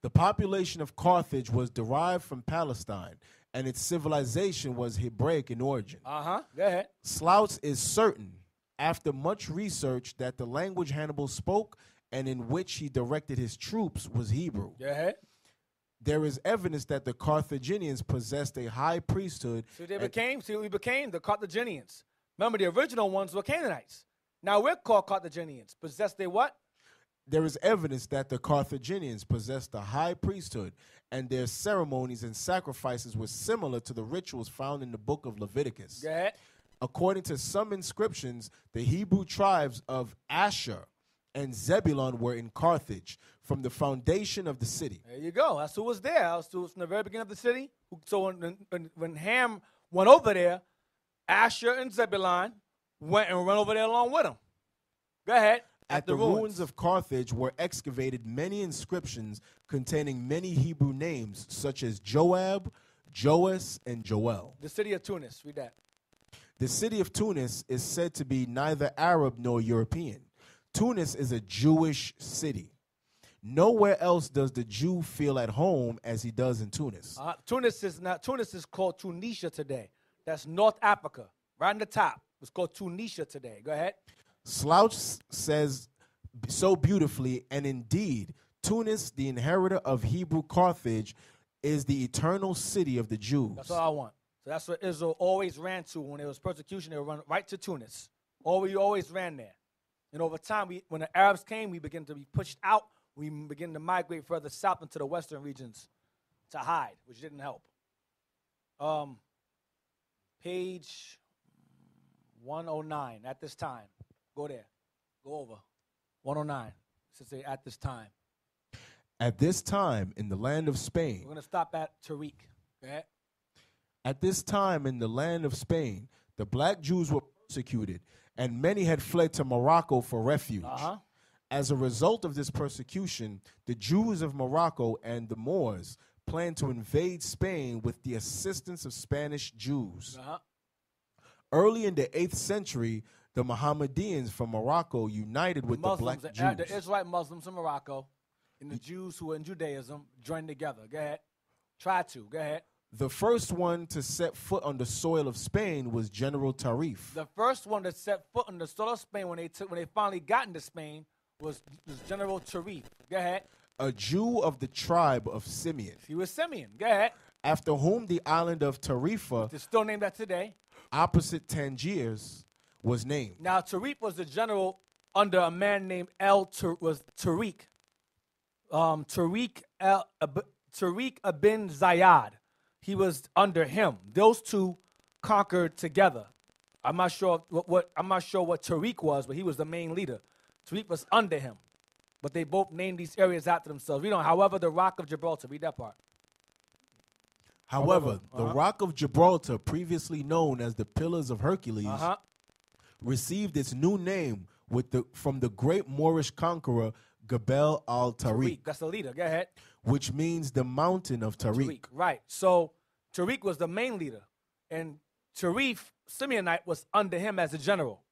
The population of Carthage was derived from Palestine, and its civilization was Hebraic in origin. Go ahead. Slouts is certain, after much research, that the language Hannibal spoke and in which he directed his troops was Hebrew. Go ahead. There is evidence that the Carthaginians possessed a high priesthood. See what we became? The Carthaginians. Remember, the original ones were Canaanites. Now we're called Carthaginians. Possessed they what? There is evidence that the Carthaginians possessed a high priesthood, and their ceremonies and sacrifices were similar to the rituals found in the book of Leviticus. Go ahead. According to some inscriptions, the Hebrew tribes of Asher and Zebulun were in Carthage from the foundation of the city. There you go. That's who was there. That's who was from the very beginning of the city. So when Ham went over there, Asher and Zebulun went and ran over there along with him. Go ahead. At the ruins of Carthage were excavated many inscriptions containing many Hebrew names, such as Joab, Joas, and Joel. The city of Tunis. Read that. The city of Tunis is said to be neither Arab nor European. Tunis is a Jewish city. Nowhere else does the Jew feel at home as he does in Tunis. Tunis is called Tunisia today. That's North Africa, right on the top. It's called Tunisia today. Go ahead. Slouch says so beautifully, and indeed, Tunis, the inheritor of Hebrew Carthage, is the eternal city of the Jews. That's all I want. So that's what Israel always ran to when there was persecution. They would run right to Tunis. We always ran there. And over time, when the Arabs came, we began to be pushed out. We began to migrate further south into the western regions to hide, which didn't help. Page 109, at this time. Go there. Go over. 109. It says say at this time. At this time in the land of Spain. We're going to stop at Tariq. Go ahead. At this time in the land of Spain, the black Jews were persecuted, and many had fled to Morocco for refuge. As a result of this persecution, the Jews of Morocco and the Moors planned to invade Spain with the assistance of Spanish Jews. Early in the 8th century, the Mohammedans from Morocco united with the black Jews. The Israelite Muslims from Morocco and the Jews who were in Judaism joined together. Go ahead. Try to. Go ahead. The first one to set foot on the soil of Spain was General Tarif. The first one to set foot on the soil of Spain when they finally got into Spain was General Tarif. Go ahead. A Jew of the tribe of Simeon. He was Simeon. Go ahead. After whom the island of Tarifa, it's still named that today, opposite Tangiers, was named. Now Tarif was the general under a man named Tariq. Tariq ibn Zayad. He was under him. Those two conquered together. I'm not sure what Tariq was, but he was the main leader. Tariq was under him. But they both named these areas after themselves. We don't. However, the Rock of Gibraltar. Read that part. However, the Rock of Gibraltar, previously known as the Pillars of Hercules, received its new name from the great Moorish conqueror Gebel al-Tariq. That's the leader. Go ahead. Which means the mountain of Tariq. Right. So Tariq was the main leader, and Tarif, Simeonite, was under him as a general.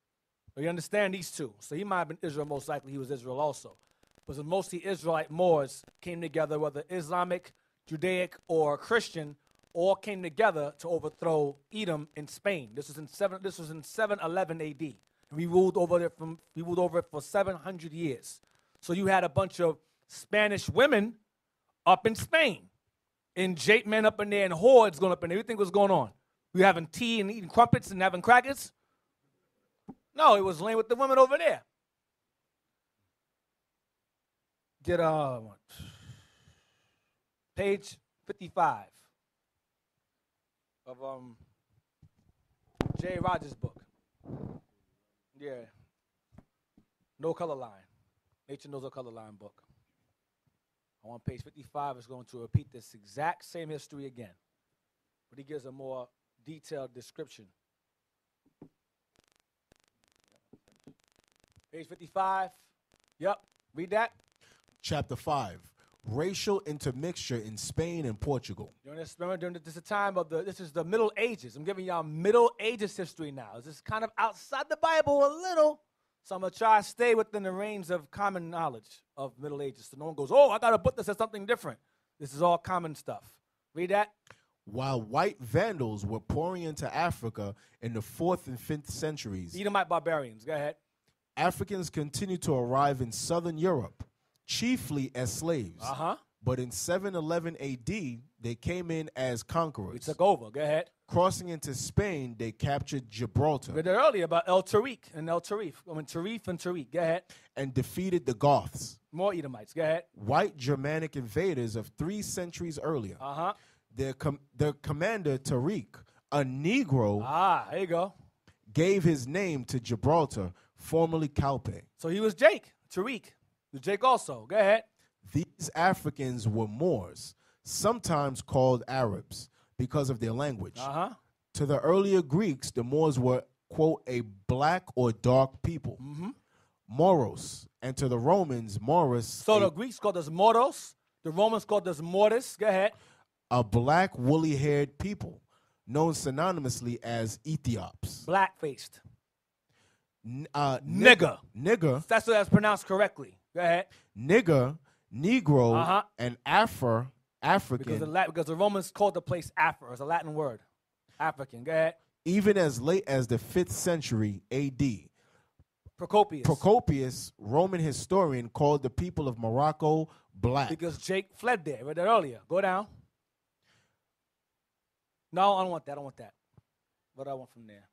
So you understand these two. So he might have been Israel. Most likely he was Israel also. Because mostly Israelite Moors came together, whether Islamic, Judaic, or Christian, all came together to overthrow Edom in Spain. This was in 711 AD. And we ruled over it for 700 years. So you had a bunch of Spanish women up in Spain, and Jate men up in there, and hordes going up in there. Everything was going on. We having tea and eating crumpets and having crackers? No, it was laying with the women over there. Get page 55 of J. Rogers' book. Yeah. No Color Line. Nature Knows a Color Line book. On page 55, it's going to repeat this exact same history again, but he gives a more detailed description. Page 55. Yep. Read that. Chapter 5. Racial intermixture in Spain and Portugal. Remember, during this time of this is the Middle Ages. I'm giving y'all Middle Ages history now. This is kind of outside the Bible a little. So I'm going to try to stay within the range of common knowledge of Middle Ages. So no one goes, oh, I got a book that says something different. This is all common stuff. Read that. While white Vandals were pouring into Africa in the 4th and 5th centuries, Edomite barbarians. Go ahead. Africans continued to arrive in southern Europe, chiefly as slaves. But in 711 AD, they came in as conquerors. We took over. Go ahead. Crossing into Spain, they captured Gibraltar. We read earlier about El Tariq and El Tarif. Tarif and Tariq. Go ahead. And defeated the Goths. More Edomites. Go ahead. White Germanic invaders of 3 centuries earlier. Their commander, Tariq, a Negro, there you go, gave his name to Gibraltar, formerly Calpe. So he was Jake. Tariq. The Jake also. Go ahead. These Africans were Moors, sometimes called Arabs, because of their language. To the earlier Greeks, the Moors were, quote, a black or dark people. Moros. And to the Romans, Moros. So the Greeks called us Moros. The Romans called us Mortis. Go ahead. A black, woolly-haired people, known synonymously as Ethiops. Black-faced. Nigger. That's pronounced correctly. Go ahead. Nigger, Negro, and African. Because the Romans called the place Afra. It's a Latin word. African. Go ahead. Even as late as the 5th century A.D. Procopius, Roman historian, called the people of Morocco black. Because Jake fled there. I read that earlier. Go down. No, I don't want that. What do I want from there?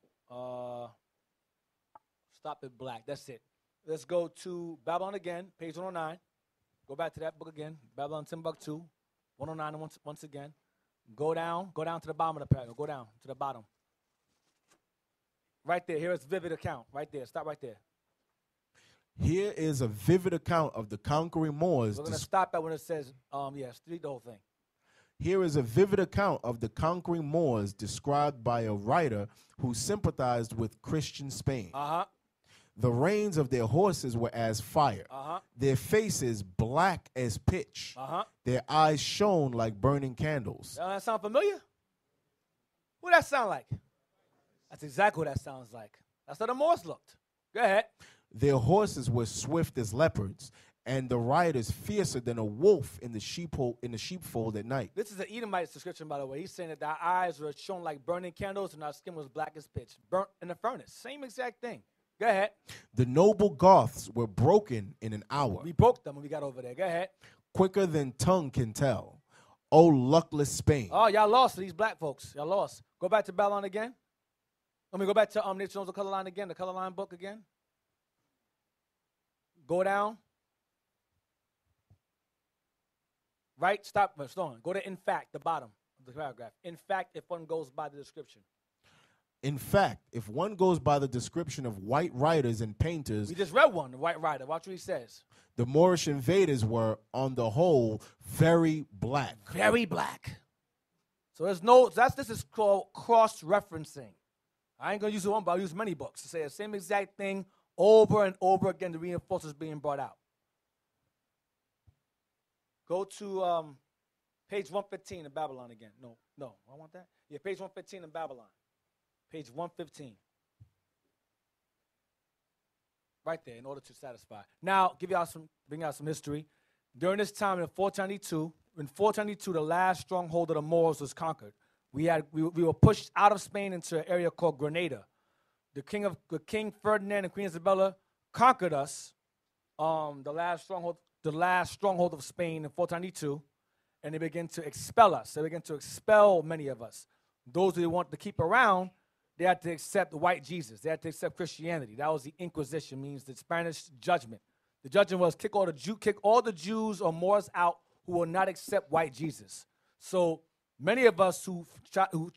Stop it black. That's it. Let's go to Babylon again, page 109. Go back to that book again. Babylon Timbuktu, 109 once again. Go down to the bottom of the paragraph. Go down to the bottom. Right there. Here is vivid account. Right there. Stop right there. Here is a vivid account of the conquering Moors. We're going to stop at when it says, read the whole thing. Here is a vivid account of the conquering Moors described by a writer who sympathized with Christian Spain. The reins of their horses were as fire. Their faces black as pitch. Their eyes shone like burning candles. Doesn't that sound familiar? What that sound like? That's exactly what that sounds like. That's how the Moors looked. Go ahead. Their horses were swift as leopards, and the riders fiercer than a wolf in the sheepfold at night. This is an Edomite's description, by the way. He's saying that our eyes were shone like burning candles and our skin was black as pitch. Burnt in the furnace. Same exact thing. Go ahead. The noble Goths were broken in an hour. We broke them when we got over there. Go ahead. Quicker than tongue can tell. Oh, luckless Spain. Oh, y'all lost to these black folks. Y'all lost. Go back to Babylon again. Let me go back to Nature Knows the Color Line again, the Color Line book again. Go down. Right, stop, go to in fact, the bottom of the paragraph. In fact, if one goes by the description. In fact, if one goes by the description of white writers and painters. We just read one, the white writer. Watch what he says. The Moorish invaders were, on the whole, very black. Very black. So this is called cross-referencing. I ain't going to use one, but I'll use many books to say the same exact thing over and over again to reinforce what's being brought out. Go to page 115 in Babylon again. No, I want that. Yeah, page 115 in Babylon. Page 115. Right there, in order to satisfy. Now, bring out some history. During this time in 422, the last stronghold of the Moors was conquered. We were pushed out of Spain into an area called Grenada. The King Ferdinand and Queen Isabella conquered us. The last stronghold of Spain in 422, and they began to expel us. They began to expel many of us. Those who they wanted to keep around, they had to accept the white Jesus. They had to accept Christianity. That was the Inquisition, means the Spanish judgment. The judgment was kick all the Jews or Moors out who will not accept white Jesus. So many of us who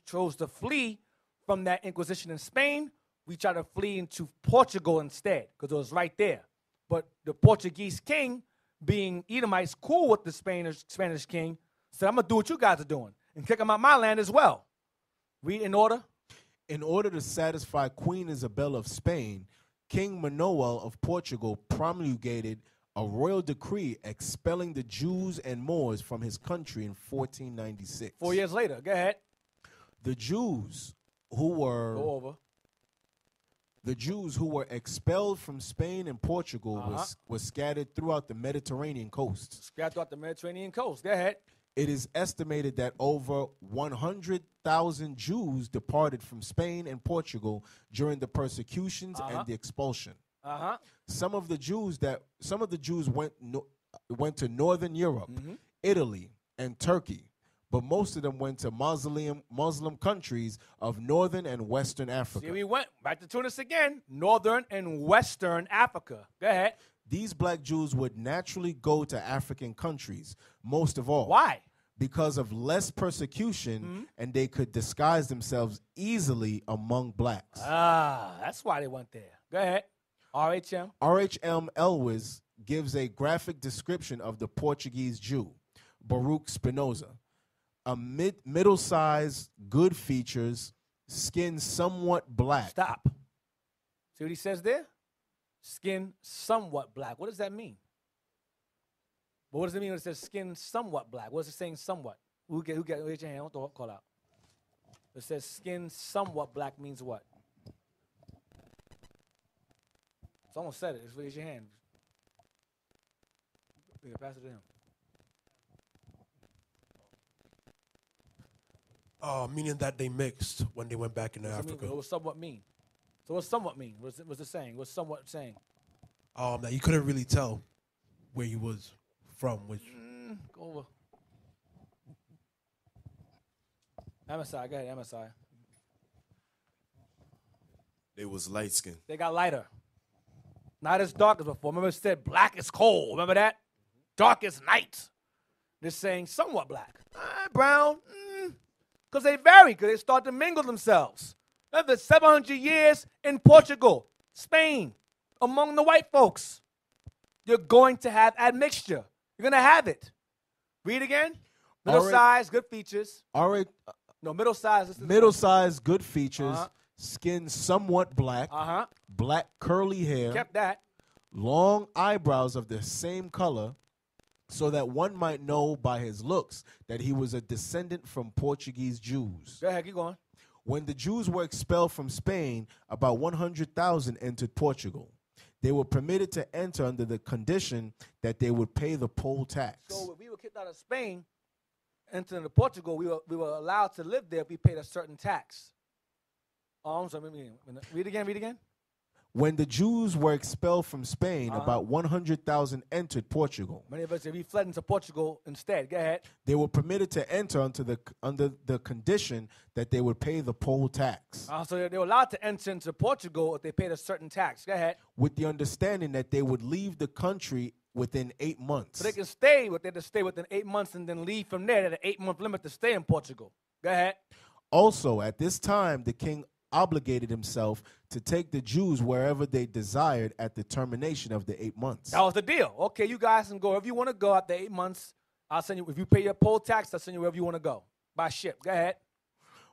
chose to flee from that Inquisition in Spain, we tried to flee into Portugal instead because it was right there. But the Portuguese king, being Edomites, cool with the Spanish king, said, I'm going to do what you guys are doing and kick them out my land as well. Read in order. In order to satisfy Queen Isabella of Spain, King Manuel of Portugal promulgated a royal decree expelling the Jews and Moors from his country in 1496. 4 years later. Go ahead. The Jews who were expelled from Spain and Portugal were scattered throughout the Mediterranean coast. Go ahead. It is estimated that over 100,000 Jews departed from Spain and Portugal during the persecutions and the expulsion. Some of the Jews went to Northern Europe, Italy, and Turkey, but most of them went to Muslim countries of Northern and Western Africa. See, we went back to Tunis again, Northern and Western Africa. Go ahead. These black Jews would naturally go to African countries, most of all. Why? Because of less persecution, and they could disguise themselves easily among blacks. That's why they went there. Go ahead. RHM. R.H.M. Elwes gives a graphic description of the Portuguese Jew, Baruch Spinoza. A middle-sized, good features, skin somewhat black. Stop. See what he says there? Skin somewhat black. What does that mean? But what does it mean when it says skin somewhat black? What is it saying somewhat? Who get raise your hand? I want to call out. It says skin somewhat black means what? Someone said it. Just raise your hand. Yeah, pass it to him. Meaning that they mixed when they went back into Africa. What was somewhat mean? So what's somewhat mean? What's it saying? What's somewhat saying? That you couldn't really tell where you was from, which. Go over. MSI, go ahead, MSI. They was light skinned. They got lighter. Not as dark as before. Remember it said black is cold. Remember that? Dark is night. They're saying somewhat black. Brown. Because they vary, because they start to mingle themselves. Remember, 700 years in Portugal, Spain, among the white folks. You're going to have admixture. You're going to have it. Read again. Middle size, good features. All right. No, middle size. Middle size, good features. Skin somewhat black. Black curly hair. Kept that. Long eyebrows of the same color, so that one might know by his looks that he was a descendant from Portuguese Jews. Go ahead, keep going. When the Jews were expelled from Spain, about 100,000 entered Portugal. They were permitted to enter under the condition that they would pay the poll tax. So when we were kicked out of Spain, entering Portugal, we were allowed to live there if we paid a certain tax. I'm sorry, read again. When the Jews were expelled from Spain, about 100,000 entered Portugal. Many of us, we fled into Portugal instead. Go ahead. They were permitted to enter under the condition that they would pay the poll tax. So they were allowed to enter into Portugal if they paid a certain tax. Go ahead. With the understanding that they would leave the country within 8 months. So they can stay, but they had to stay within 8 months and then leave from there. They had an 8-month limit to stay in Portugal. Go ahead. Also, at this time, the king obligated himself to take the Jews wherever they desired at the termination of the 8 months. That was the deal. Okay, you guys can go. If you want to go after 8 months, I'll send you. If you pay your poll tax, I'll send you wherever you want to go. By ship. Go ahead.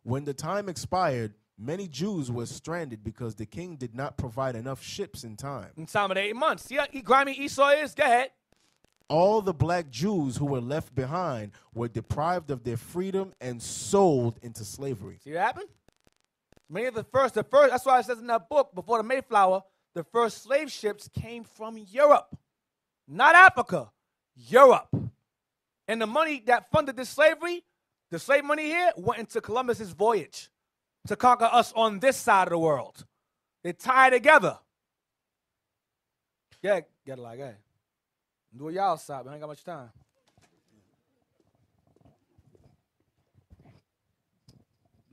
When the time expired, many Jews were stranded because the king did not provide enough ships in time. In time of the 8 months. See how grimy Esau is? Go ahead. All the black Jews who were left behind were deprived of their freedom and sold into slavery. See what happened? Many of the first, that's why it says in that book, before the Mayflower, the first slave ships came from Europe. Not Africa, Europe. And the money that funded this slavery, the slave money here, went into Columbus's voyage to conquer us on this side of the world. They tie together. Yeah, get it like that. Do it y'all side, man. I ain't got much time.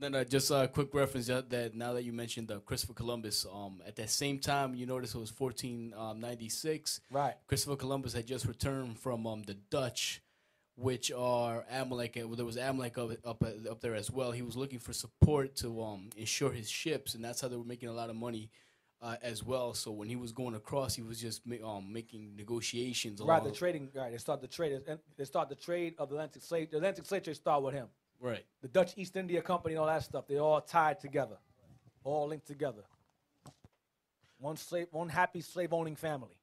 Then just a quick reference that now that you mentioned Christopher Columbus, at that same time, you notice it was 1496. Right. Christopher Columbus had just returned from the Dutch, which are Amalek. There was Amalek up there as well. He was looking for support to insure his ships, and that's how they were making a lot of money as well. So when he was going across, he was just making negotiations. Right, the trading. Right, they start the trade. They start the trade of the Atlantic slave. The Atlantic slave trade started with him. Right. The Dutch East India Company and all that stuff, they all tied together, all linked together. One happy slave-owning family.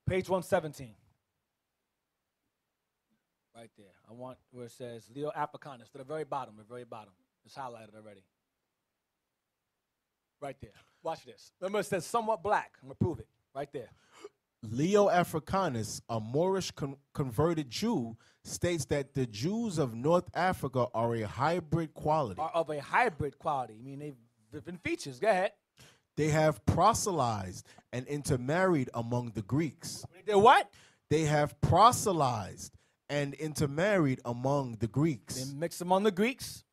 Page 117. Right there. I want where it says Leo Africanus, to the very bottom, It's highlighted already. Right there. Watch this. Remember it says somewhat black. I'm going to prove it. Right there. Leo Africanus, a Moorish converted Jew, states that the Jews of North Africa are a hybrid quality. Are of a hybrid quality. I mean, they've different features. Go ahead. They have proselytized and intermarried among the Greeks. They what? They have proselytized and intermarried among the Greeks. They mix among the Greeks.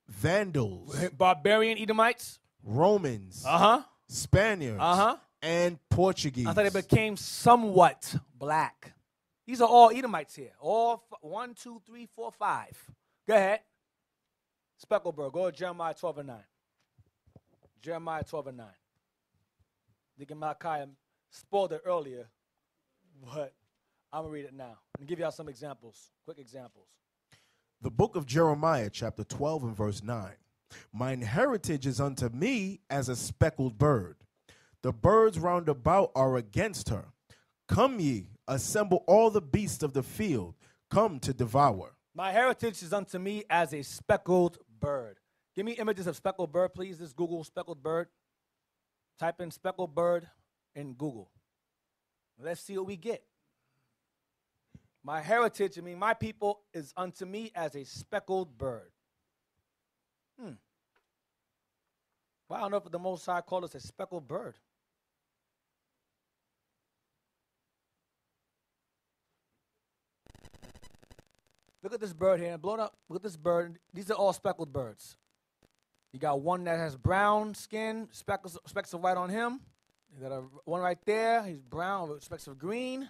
Vandals. Barbarian Edomites. Romans. Spaniards. And Portuguese. I thought they became somewhat black. These are all Edomites here. All 1, 2, 3, 4, 5. Go ahead. Speckled, go to Jeremiah 12 and 9. Jeremiah 12 and 9. Deacon Malachi spoiled it earlier, but I'm going to read it now. And give y'all some examples, quick examples. The book of Jeremiah, chapter 12 and verse 9. Mine heritage is unto me as a speckled bird. The birds round about are against her. Come ye, assemble all the beasts of the field. Come to devour. My heritage is unto me as a speckled bird. Give me images of speckled bird, please. Just Google speckled bird. Type in speckled bird in Google. Let's see what we get. My heritage, my people is unto me as a speckled bird. Well, I don't know if the Most High called us a speckled bird. Look at this bird here, blown up. Look at this bird. These are all speckled birds. You got one that has brown skin, specks of white on him. You got one right there. He's brown with specks of green.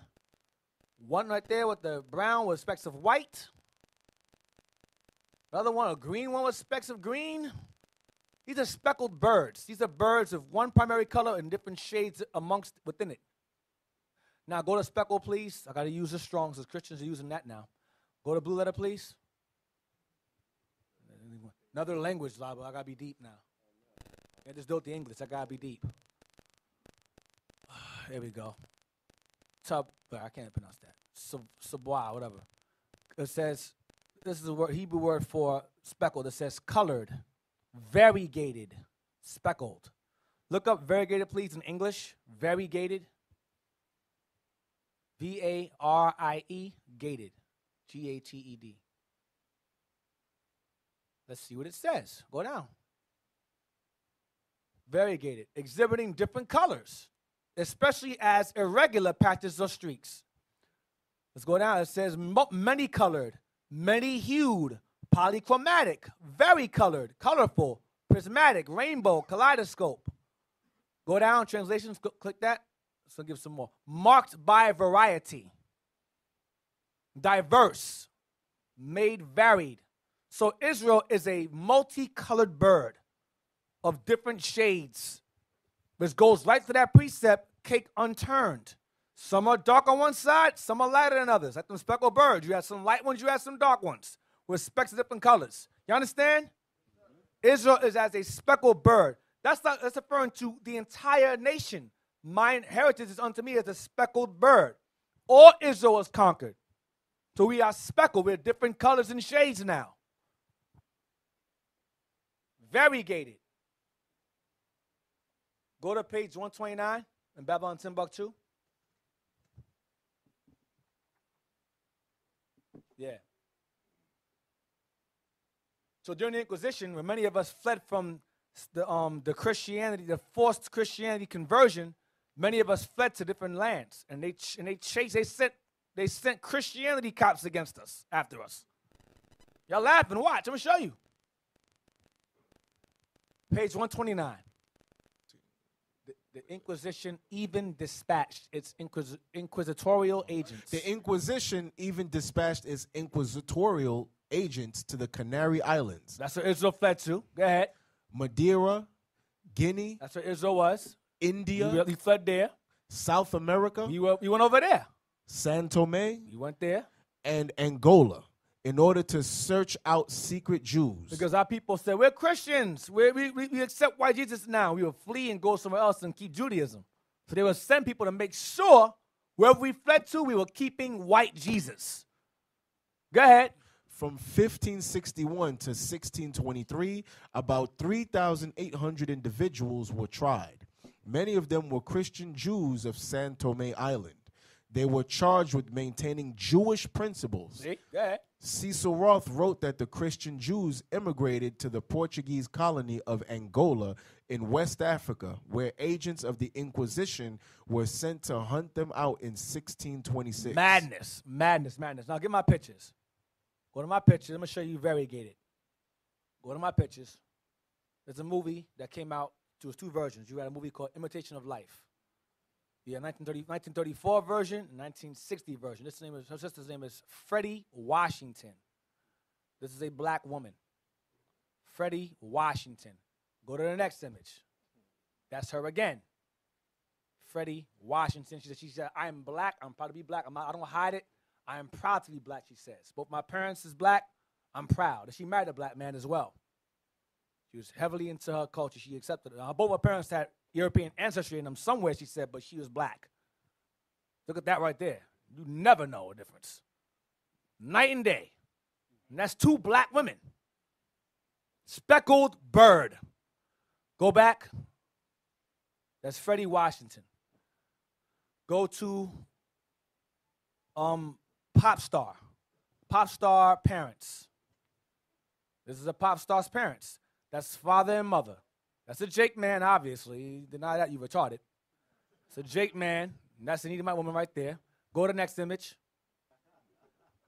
One right there with the brown with specks of white. Another one, a green one with specks of green. These are speckled birds. These are birds of one primary color and different shades within it. Now go to speckle, please. I got to use the Strong's because Christians are using that now. Go to blue letter, please. Another language, I got to be deep now. I just do it the English. I got to be deep. There we go. I can't pronounce that. Sabwa, whatever. It says, this is a Hebrew word for speckled. It says colored, variegated, speckled. Look up variegated, please, in English. Variegated. V-A-R-I-E, gated. G-A-T-E-D. Let's see what it says. Go down. Variegated, exhibiting different colors, especially as irregular patches or streaks. Let's go down. It says many-colored, many-hued, polychromatic, very-colored, colorful, prismatic, rainbow, kaleidoscope. Go down, translations, click that. So give some more. Marked by variety. Diverse. Made varied. So Israel is a multicolored bird of different shades, which goes right to that precept, cake unturned. Some are dark on one side, some are lighter than others. Like them speckled birds. You have some light ones, you have some dark ones with specks of different colors. You understand? Israel is as a speckled bird. That's referring to the entire nation. My heritage is unto me as a speckled bird. All Israel is conquered. So we are speckled. We're different colors and shades now. Variegated. Go to page 129 in Babylon Timbuktu. Yeah. So during the Inquisition, when many of us fled from the Christianity, the forced Christianity conversion, many of us fled to different lands, and they sent Christianity cops against us, after us. Y'all laughing? Watch. I'm gonna show you. Page 129. The Inquisition even dispatched its inquisitorial agents. The Inquisition even dispatched its inquisitorial agents to the Canary Islands. That's where Israel fled to. Go ahead. Madeira, Guinea. That's where Israel was. India. You fled there. South America. You went over there. San Tome. You went there. And Angola, in order to search out secret Jews. Because our people said, we're Christians. We accept white Jesus now. We will flee and go somewhere else and keep Judaism. So they would send people to make sure wherever we fled to, we were keeping white Jesus. Go ahead. From 1561 to 1623, about 3,800 individuals were tried. Many of them were Christian Jews of San Tome Island. They were charged with maintaining Jewish principles. See? Go ahead. Cecil Roth wrote that the Christian Jews immigrated to the Portuguese colony of Angola in West Africa, where agents of the Inquisition were sent to hunt them out in 1626. Madness. Now get my pictures. Go to my pictures. I'm going to show you variegated. Go to my pictures. There's a movie that came out. There was two versions. You had a movie called Imitation of Life. Yeah, 1934 version and 1960 version. Her sister's name is Freddie Washington. This is a black woman. Freddie Washington. Go to the next image. That's her again. Freddie Washington. She said, I am black. I'm proud to be black. I don't hide it. I am proud to be black, she says. Both my parents is black. I'm proud. And she married a black man as well. She was heavily into her culture. She accepted it. Both my parents had European ancestry in them somewhere, she said, but she was black. Look at that right there. You never know a difference. Night and day. And that's two black women. Speckled bird. Go back. That's Freddie Washington. Go to pop star. Pop star parents. This is a pop star's parents. That's father and mother. That's a Jake man, obviously. Deny that, you retarded. It's a Jake man. And that's an Edomite woman right there. Go to the next image.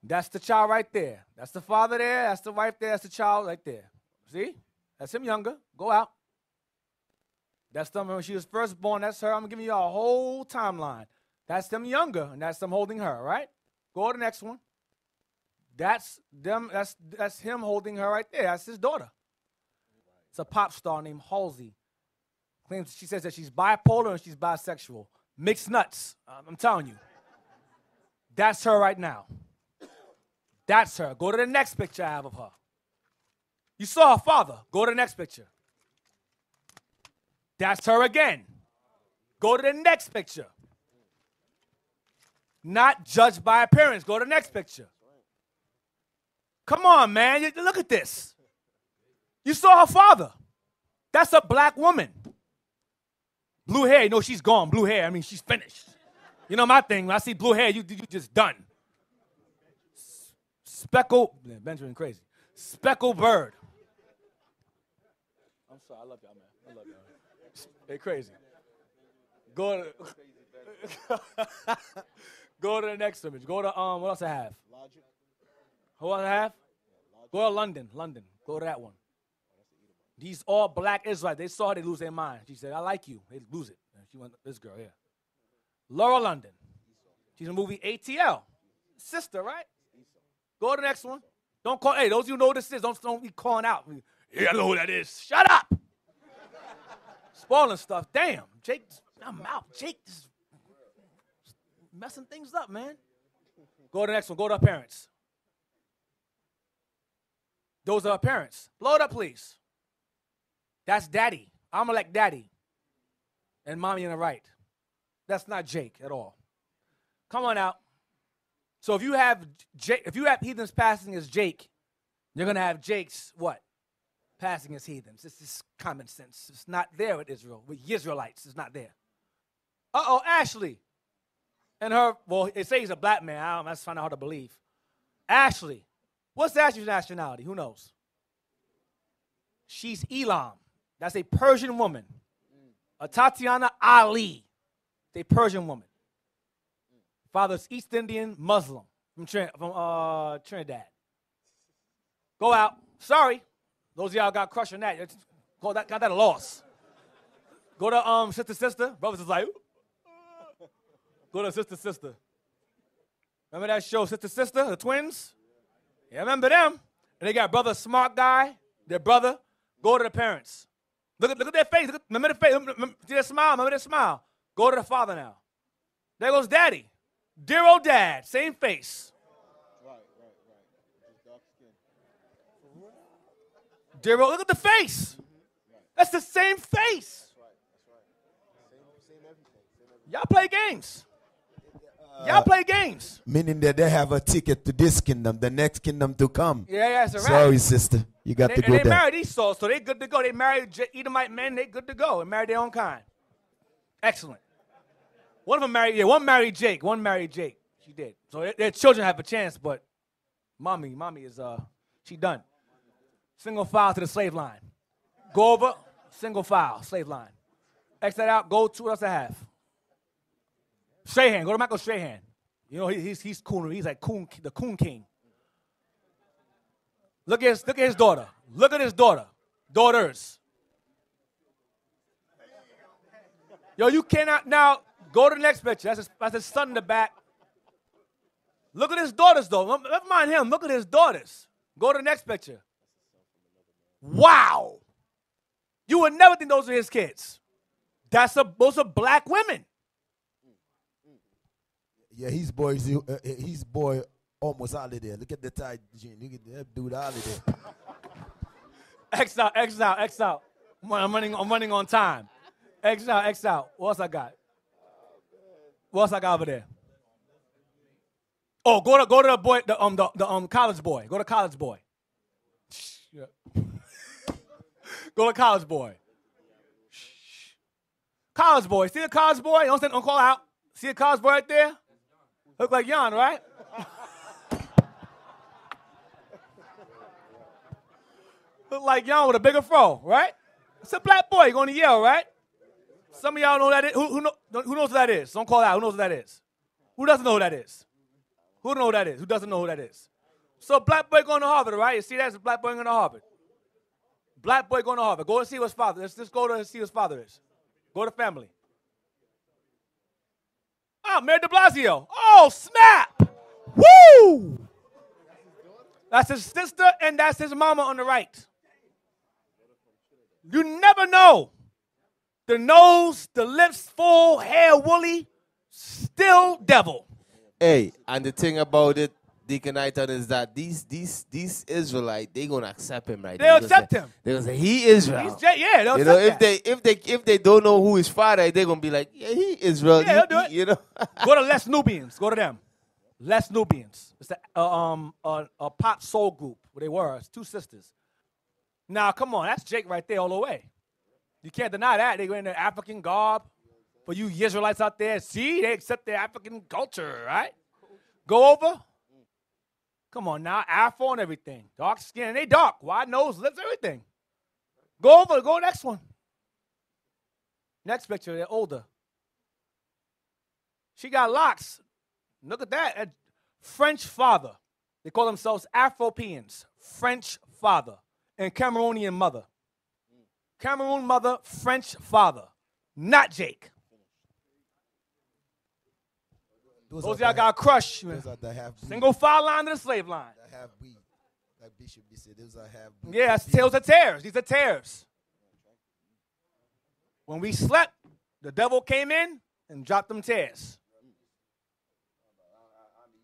That's the child right there. That's the father there. That's the wife there. That's the child right there. See? That's him younger. Go out. That's them when she was first born. That's her. I'm giving you a whole timeline. That's them younger, and that's them holding her, right? Go to the next one. That's them. That's him holding her right there. That's his daughter. It's a pop star named Halsey. She says that she's bipolar and she's bisexual. Mixed nuts. I'm telling you. That's her right now. That's her. Go to the next picture I have of her. You saw her father. Go to the next picture. That's her again. Go to the next picture. Not judged by appearance. Go to the next picture. Come on, man. Look at this. You saw her father. That's a black woman. Blue hair. You know, she's gone. Blue hair. I mean, she's finished. You know my thing. When I see blue hair, you just done. Speckled. Benjamin crazy. Speckled bird. I'm sorry. I love y'all, man. I love y'all. They crazy. Go to the next image. Go to what else I have? Logic. What else I have? Go to London. Go to that one. These all black Israelites. They saw her, they lose their mind. She said, I like you. They lose it. And she went, this girl here. Laura London. She's in the movie ATL. Sister, right? Go to the next one. Don't call, hey, those of you who know who this is, don't be calling out. Yeah, I know who that is. Shut up. Spoiling stuff. Damn. Jake, I'm out. Jake is messing things up, man. Go to the next one. Go to her parents. Those are her parents. Blow it up, please. That's daddy. I'm like daddy. And mommy on the right. That's not Jake at all. Come on out. So if you have heathens passing as Jake, you're gonna have Jake's what? Passing as heathens. This is common sense. It's not there with Israel. With Israelites, it's not there. Uh-oh, Ashley. And her, well, they say he's a black man. That's kind of hard to believe. Ashley. What's Ashley's nationality? Who knows? She's Elam. That's a Persian woman. A Tatiana Ali. A Persian woman. Father's East Indian Muslim from Trinidad. Go out. Sorry. Those of y'all got crushed on that. Got that a loss. Go to sister. Brothers is like, go to sister. Remember that show, Sister, the twins? Yeah, remember them? And they got brother, smart guy, their brother. Go to the parents. Look at their face. Remember the face. See their smile? Remember their smile? Go to the father now. There goes daddy. Dear old dad. Same face. Right. Dark skin. Dear old, look at the face. That's the same face. That's right. Same everything. Y'all play games. Y'all play games. Meaning that they have a ticket to this kingdom, the next kingdom to come. Yeah, that's right. Sorry, sister. You got to go there. And they married Esau, so they good to go. They married Edomite men, they good to go. And married their own kind. Excellent. One of them married, one married Jake. One married Jake. She did. So their children have a chance, but mommy is, she done. Single file to the slave line. Go over, single file, slave line. X that out, go to, what else I have? Strahan, go to Michael Strahan. You know, he's cool. He's like the coon king. Look at his daughter. Look at his daughter. Daughters. Yo, you cannot now go to the next picture. That's his son in the back. Look at his daughters, though. Never mind him. Look at his daughters. Go to the next picture. Wow. You would never think those are his kids. Those are black women. Yeah, he's boy almost out of there. Look at the tight jean. Look at that dude out of there. X out. I'm running on time. X out. What else I got? What else I got over there? Oh, go to the boy, the college boy. Go to college boy. Yeah. Go to college boy. College boy. See the college boy? Don't call out. See a college boy right there? Look like Jan, right? Look like Young with a bigger fro, right? It's a black boy going to Yale, right? Some of y'all know that is. Who knows who that is? Don't call out. Who knows who that is? Who doesn't know who that is? Who knows who that is? Who doesn't know who that is? So black boy going to Harvard, right? You see that's a black boy going to Harvard. Black boy going to Harvard. Go and see what his father is. Let's go to see what his father is. Go to family. Oh, Mayor de Blasio. Oh, snap. Woo! That's his sister and that's his mama on the right. You never know. The nose, the lips full, hair woolly, still devil. Hey, and the thing about it, Deacon Aiton, is that these Israelites, they gonna accept him, right? They'll accept him. They're gonna say he Israel. He's yeah, they'll you know, accept if they don't know who his father is, they're gonna be like, yeah, he Israel. Yeah, they'll do it. You know. Go to Les Nubians. Go to them. Les Nubians. It's a pop soul group where they were. It's two sisters. Now, come on, that's Jake right there all the way. You can't deny that. They go in their African garb. For you Israelites out there, see, they accept their African culture, right? Go over. Come on now, Afro and everything. Dark skin, they dark. Wide nose, lips, everything. Go over, go next one. Next picture, they're older. She got locks. Look at that. A French father. They call themselves Afropeans. French father and Cameroonian mother. Cameroon mother, French father. Not Jake. Those of y'all got a crush. Single file line to the slave line. Like Bishop said, those are half. Yeah, that's tails are tears. These are tears. When we slept, the devil came in and dropped them tears.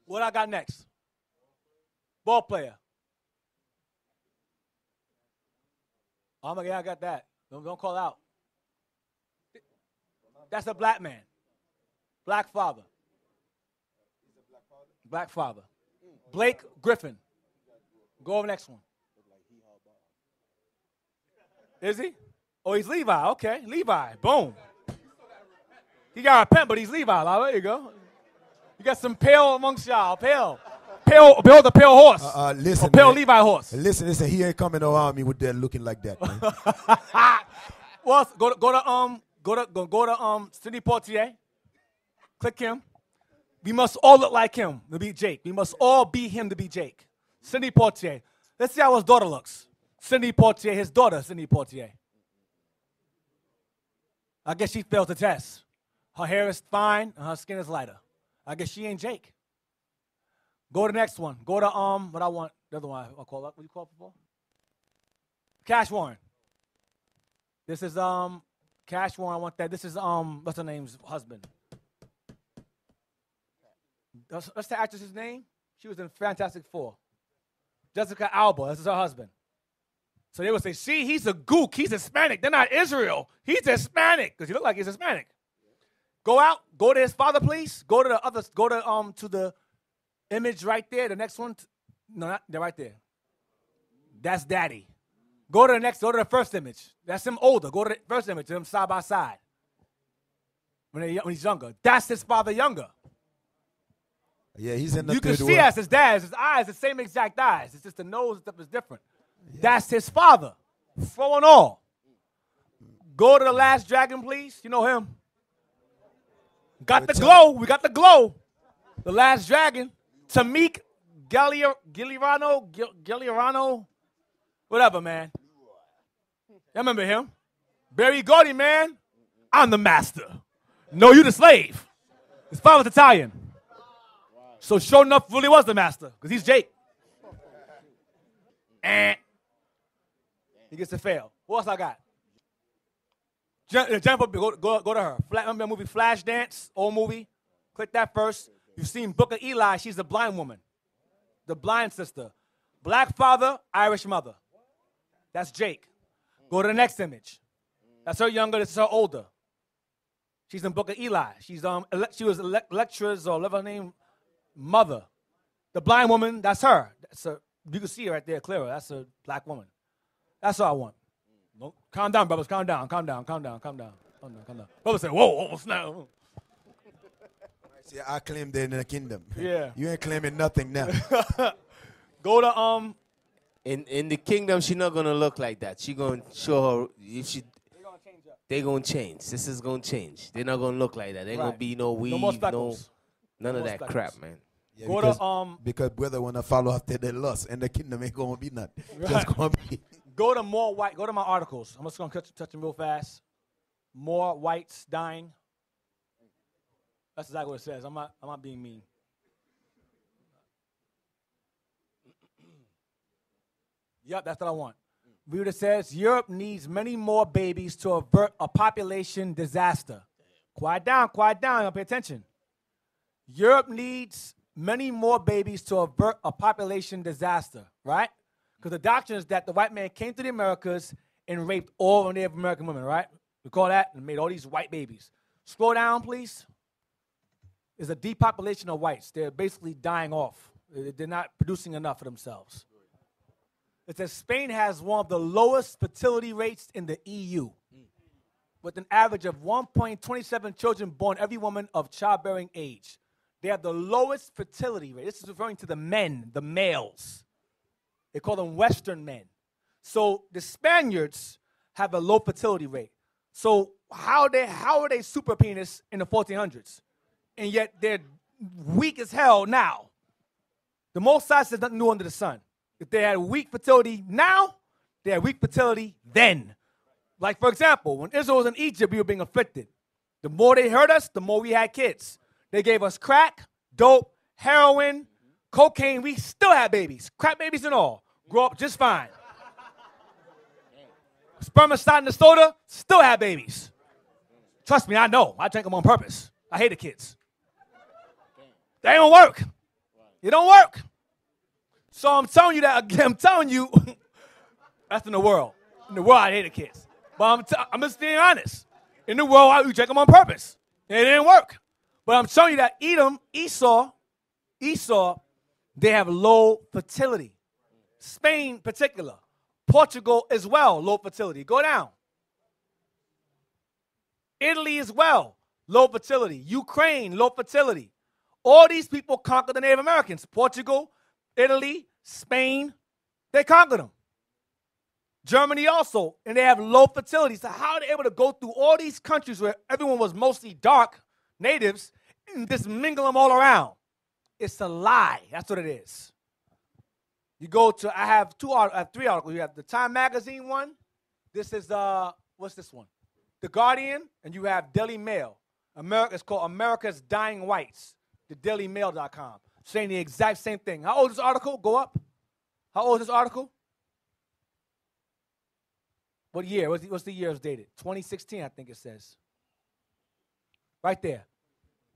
What I got next? Ball player. Oh my God, I got that. Don't call out. That's a black man. Black father. Black father. Blake Griffin. Go over next one. Is he? Oh, he's Levi. Okay, Levi. Boom. He got a pen, but he's Levi. There you go. You got some pale amongst y'all. Pale. Behold the pale horse. Listen, pale man. Levi horse. Listen. He ain't coming around me with that looking like that, man. Well, go to Sidney Poitier. Click him. We must all look like him to be Jake. We must all be him to be Jake. Sidney Poitier. Let's see how his daughter looks. Sidney Poitier, his daughter, Sidney Poitier. I guess she failed the test. Her hair is fine and her skin is lighter. I guess she ain't Jake. Go to the next one. Go to what I want. The other one I'll call up. What do you call it before? Cash Warren. This is Cash Warren. I want that. This is what's her name's husband? What's the actress's name? She was in Fantastic Four. Jessica Alba. This is her husband. So they would say, see, he's a gook. He's Hispanic. They're not Israel. He's Hispanic because he look like he's Hispanic. Go out. Go to his father, please. Go to the other. Go to the image right there. The next one. No, they're right there. That's daddy. Go to the next. Go to the first image. That's him older. Go to the first image. Them side by side. When he's younger. That's his father younger. Yeah, he's in the. You can see as his dad. His eyes, the same exact eyes. It's just the nose and stuff is different. Yeah. That's his father. Fro and all. Go to the Last Dragon, please. You know him. Got the glow. We got the glow. The Last Dragon. Tamik Gilirano. Whatever, man. You remember him? Barry Gordy, man. I'm the master. No, you the slave. His father's Italian. So sure enough, really was the master, because he's Jake. And he gets to fail. What else I got? Jennifer, go to her. Remember the movie Flashdance, old movie? Click that first. You've seen Book of Eli. She's the blind woman. The blind sister. Black father, Irish mother. That's Jake. Go to the next image. That's her younger, this is her older. She's in Book of Eli. She was lecturer's or whatever her name. Mother. The blind woman, that's her. You can see her right there clearer. That's a black woman. That's all I want. No, calm down, brothers. Calm down. Brothers say, whoa, snap. See, I claim they're in the kingdom. Yeah. You ain't claiming nothing now. Go to In the kingdom, she not gonna look like that. She gonna show her if she. They gonna change. This is gonna change. They're not gonna look like that. Ain't gonna be no weave, No more speckles. none No of more that speckles. crap, man. Yeah, Go because, to because brother wanna follow after their lust, and the kingdom ain't gonna be nothing. Right. Just gonna be. go to more white. Go to my articles. I'm just gonna touch them real fast. More whites dying. That's exactly what it says. I'm not being mean. Yep, that's what I want. Read what it says. Europe needs many more babies to avert a population disaster. Quiet down, pay attention. Europe needs many more babies to avert a population disaster, right? Because the doctrine is that the white man came to the Americas and raped all the Native American women, right? We call that and made all these white babies. Scroll down, please. There's a depopulation of whites. They're basically dying off. They're not producing enough for themselves. It says Spain has one of the lowest fertility rates in the EU, with an average of 1.27 children born every woman of childbearing age. They have the lowest fertility rate. This is referring to the men, the males. They call them Western men. So the Spaniards have a low fertility rate. So how are they super penis in the 1400s? And yet they're weak as hell now. The Most High says nothing new under the sun. If they had weak fertility now, they had weak fertility then. Like, for example, when Israel was in Egypt, we were being afflicted. The more they hurt us, the more we had kids. They gave us crack, dope, heroin, cocaine. We still had babies, crack babies and all. Grew up just fine. Spermicide and the soda, still had babies. Trust me, I know. I drank them on purpose. I hate the kids. They don't work. It don't work. So I'm telling you that again. I'm telling you, that's in the world. In the world, I hate the kids. But I'm just being honest. In the world, we drank them on purpose. And it didn't work. But I'm showing you that Edom, Esau, they have low fertility. Spain, particular. Portugal as well, low fertility. Go down. Italy as well, low fertility. Ukraine, low fertility. All these people conquered the Native Americans. Portugal, Italy, Spain, they conquered them. Germany also, and they have low fertility. So how are they able to go through all these countries where everyone was mostly dark natives and just mingle them all around? It's a lie. That's what it is. You go to, I have three articles. You have the Time Magazine one. This is, what's this one? The Guardian, and you have Daily Mail. It's called America's Dying Whites, the dailymail.com, saying the exact same thing. How old is this article? Go up. How old is this article? What year? What's the year it's dated? 2016, I think it says. Right there.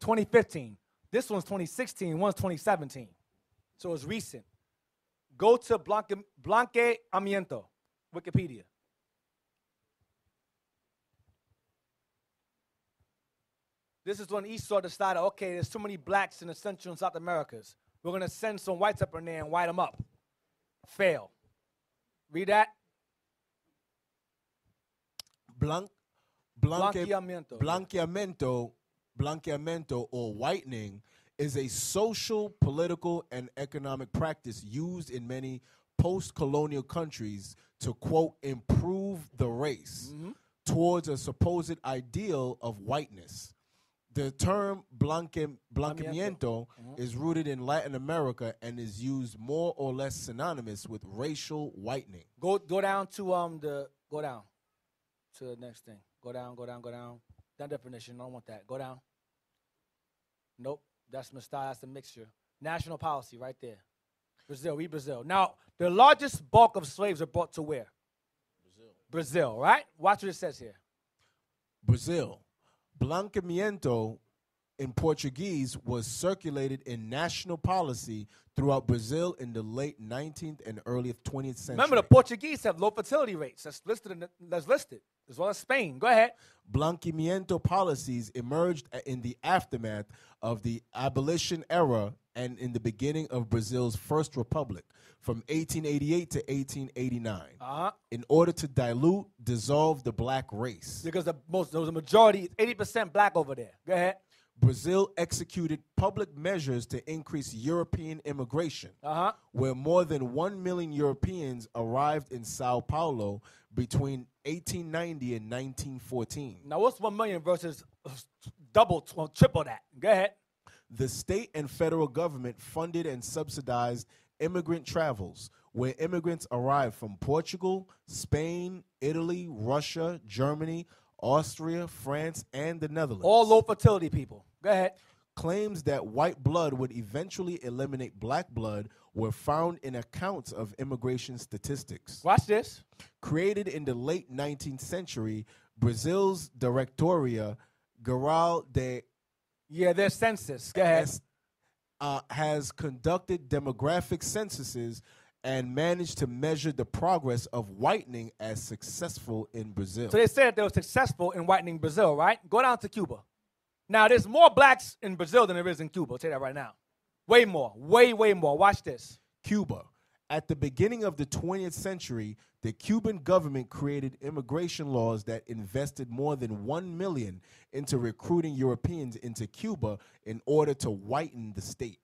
2015. This one's 2016, one's 2017. So it's recent. Go to Blanqueamiento, Wikipedia. This is when Esau decided, okay, there's too many blacks in the Central and South Americas. We're going to send some whites up in there and white them up. Fail. Read that. Blanqueamiento or whitening is a social, political, and economic practice used in many post-colonial countries to, quote, improve the race towards a supposed ideal of whiteness. The term blanqueamiento is rooted in Latin America and is used more or less synonymous with racial whitening. Go down to go down to the next thing. Go down. That definition, I don't want that. Go down. Nope, that's Mustard, that's a mixture. National policy right there. Brazil, Brazil. Now, the largest bulk of slaves are brought to where? Brazil, right? Watch what it says here. Brazil. Blanqueamiento in Portuguese was circulated in national policy throughout Brazil in the late 19th and early 20th century. Remember, the Portuguese have low fertility rates. That's listed, as well as Spain. Go ahead. Blanqueamiento policies emerged in the aftermath of the abolition era and in the beginning of Brazil's first republic from 1888 to 1889 in order to dissolve the black race. Because there was a majority, 80% black over there. Go ahead. Brazil executed public measures to increase European immigration, where more than 1 million Europeans arrived in Sao Paulo between 1890 and 1914. Now, what's 1 million versus double, triple that? Go ahead. The state and federal government funded and subsidized immigrant travels, where immigrants arrived from Portugal, Spain, Italy, Russia, Germany, Austria, France, and the Netherlands. All low fertility people. Go ahead. Claims that white blood would eventually eliminate black blood were found in accounts of immigration statistics. Watch this. Created in the late 19th century, Brazil's Directoria Geral de... Yeah, their census. Go ahead. Has conducted demographic censuses and managed to measure the progress of whitening as successful in Brazil. So they said they were successful in whitening Brazil, right? Go down to Cuba. Now, there's more blacks in Brazil than there is in Cuba. I'll tell you that right now. Way more. Way, way more. Watch this. Cuba. At the beginning of the 20th century, the Cuban government created immigration laws that invested more than $1 million into recruiting Europeans into Cuba in order to whiten the state.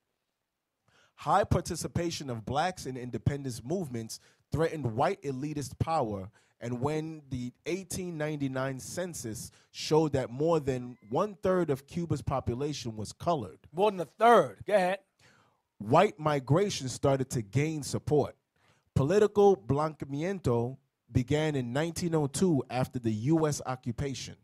High participation of blacks in independence movements threatened white elitist power, and when the 1899 census showed that more than 1/3 of Cuba's population was colored. More than a third. Go ahead. White migration started to gain support. Political blanqueamiento began in 1902 after the U.S. occupation,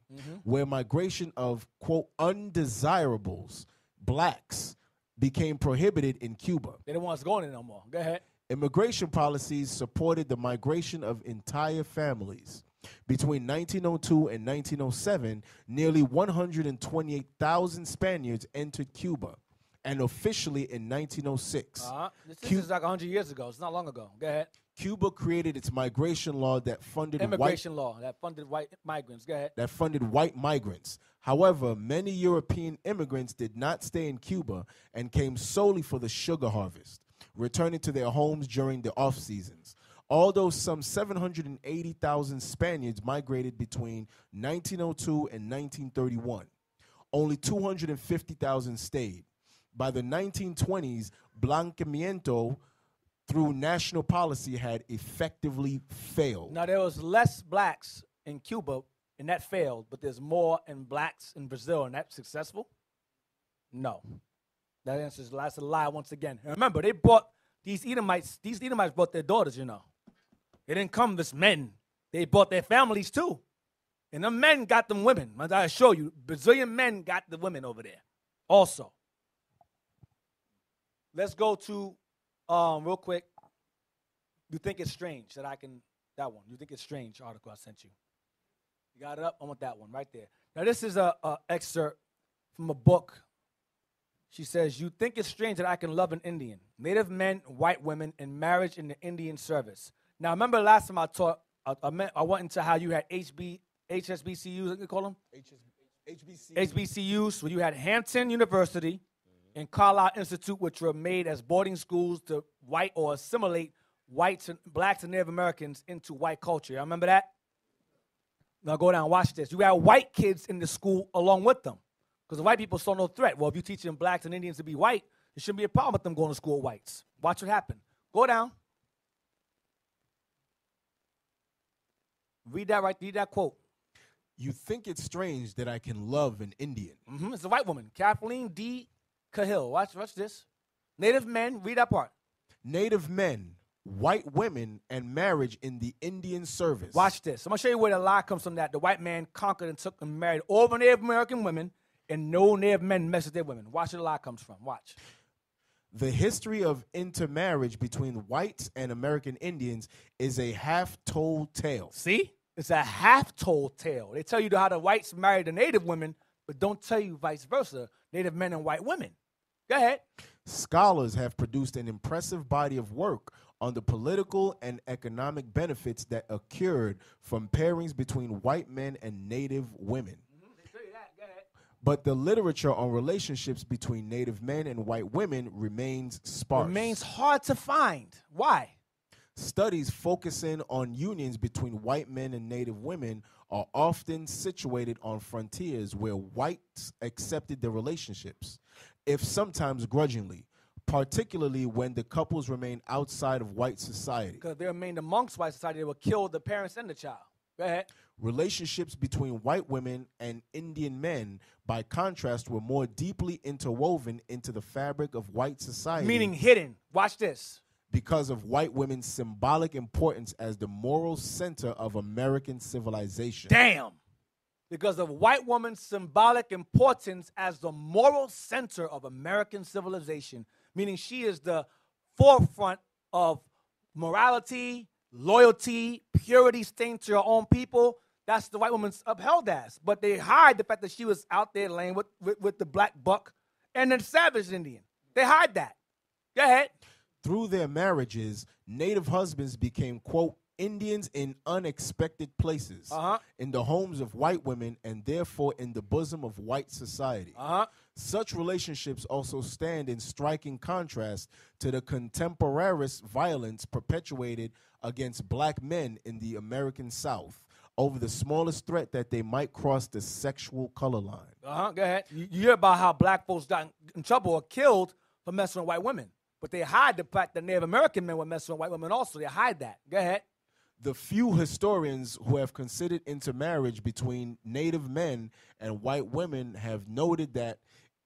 where migration of, quote, undesirables, blacks, became prohibited in Cuba. They didn't want us going in no more. Go ahead. Immigration policies supported the migration of entire families. Between 1902 and 1907, nearly 128,000 Spaniards entered Cuba, and officially in 1906. This is like 100 years ago. It's not long ago. Go ahead. Cuba created its migration law that funded immigration law that funded white migrants. Go ahead. That funded white migrants. However, many European immigrants did not stay in Cuba and came solely for the sugar harvest, returning to their homes during the off seasons. Although some 780,000 Spaniards migrated between 1902 and 1931, only 250,000 stayed. By the 1920s, blanqueamiento through national policy had effectively failed. Now, there was less blacks in Cuba, and that failed, but there's more in blacks in Brazil, and that's successful? No. That answer is that's a lie once again. And remember, they brought these Edomites brought their daughters, you know. They didn't come as men. They brought their families too. And the men got them women. I assure you, Brazilian men got the women over there also. Let's go to, real quick, you think it's strange that that one. You think it's strange article I sent you. You got it up? I want that one right there. Now, this is a excerpt from a book. She says, you think it's strange that I can love an Indian, Native men, white women, and marriage in the Indian service. Now, remember last time I taught, I went into how you had HSBCUs, what you call them? HBCUs, where you had Hampton University and Carlisle Institute, which were made as boarding schools to white or assimilate whites and blacks and Native Americans into white culture. Y'all remember that? Now go down and watch this. You had white kids in the school along with them because the white people saw no threat. Well, if you're teaching blacks and Indians to be white, there shouldn't be a problem with them going to school with whites. Watch what happened. Go down. Read that quote. You think it's strange that I can love an Indian. It's a white woman, Kathleen D. Cahill. Watch this. Native men, read that part. Native men, white women, and marriage in the Indian service. Watch this. I'm going to show you where the lie comes from that. The white man conquered and took and married all the Native American women, and no Native men messed with their women. Watch where the lie comes from. Watch. The history of intermarriage between whites and American Indians is a half-told tale. See? It's a half-told tale. They tell you how the whites married the Native women, but don't tell you vice versa, Native men and white women. Go ahead. Scholars have produced an impressive body of work on the political and economic benefits that occurred from pairings between white men and Native women. They tell you that. Go ahead. But the literature on relationships between Native men and white women remains sparse. Remains hard to find. Why? Studies focusing on unions between white men and Native women are often situated on frontiers where whites accepted the relationships, if sometimes grudgingly, particularly when the couples remain outside of white society. Because they remained amongst white society, they would kill the parents and the child. Go ahead. Relationships between white women and Indian men, by contrast, were more deeply interwoven into the fabric of white society. Meaning hidden. Watch this. Because of white women's symbolic importance as the moral center of American civilization. Damn. Because of white woman's symbolic importance as the moral center of American civilization. Meaning she is the forefront of morality, loyalty, purity, staying to her own people. That's the white woman's upheld as. But they hide the fact that she was out there laying with the black buck and the savage Indian. They hide that. Go ahead. Through their marriages, Native husbands became, quote, Indians in unexpected places, in the homes of white women, and therefore in the bosom of white society. Such relationships also stand in striking contrast to the contemporaneous violence perpetuated against black men in the American South over the smallest threat that they might cross the sexual color line. Go ahead. You hear about how black folks got in trouble or killed for messing with white women. But they hide the fact that Native American men were messing with white women also. They hide that. Go ahead. The few historians who have considered intermarriage between Native men and white women have noted that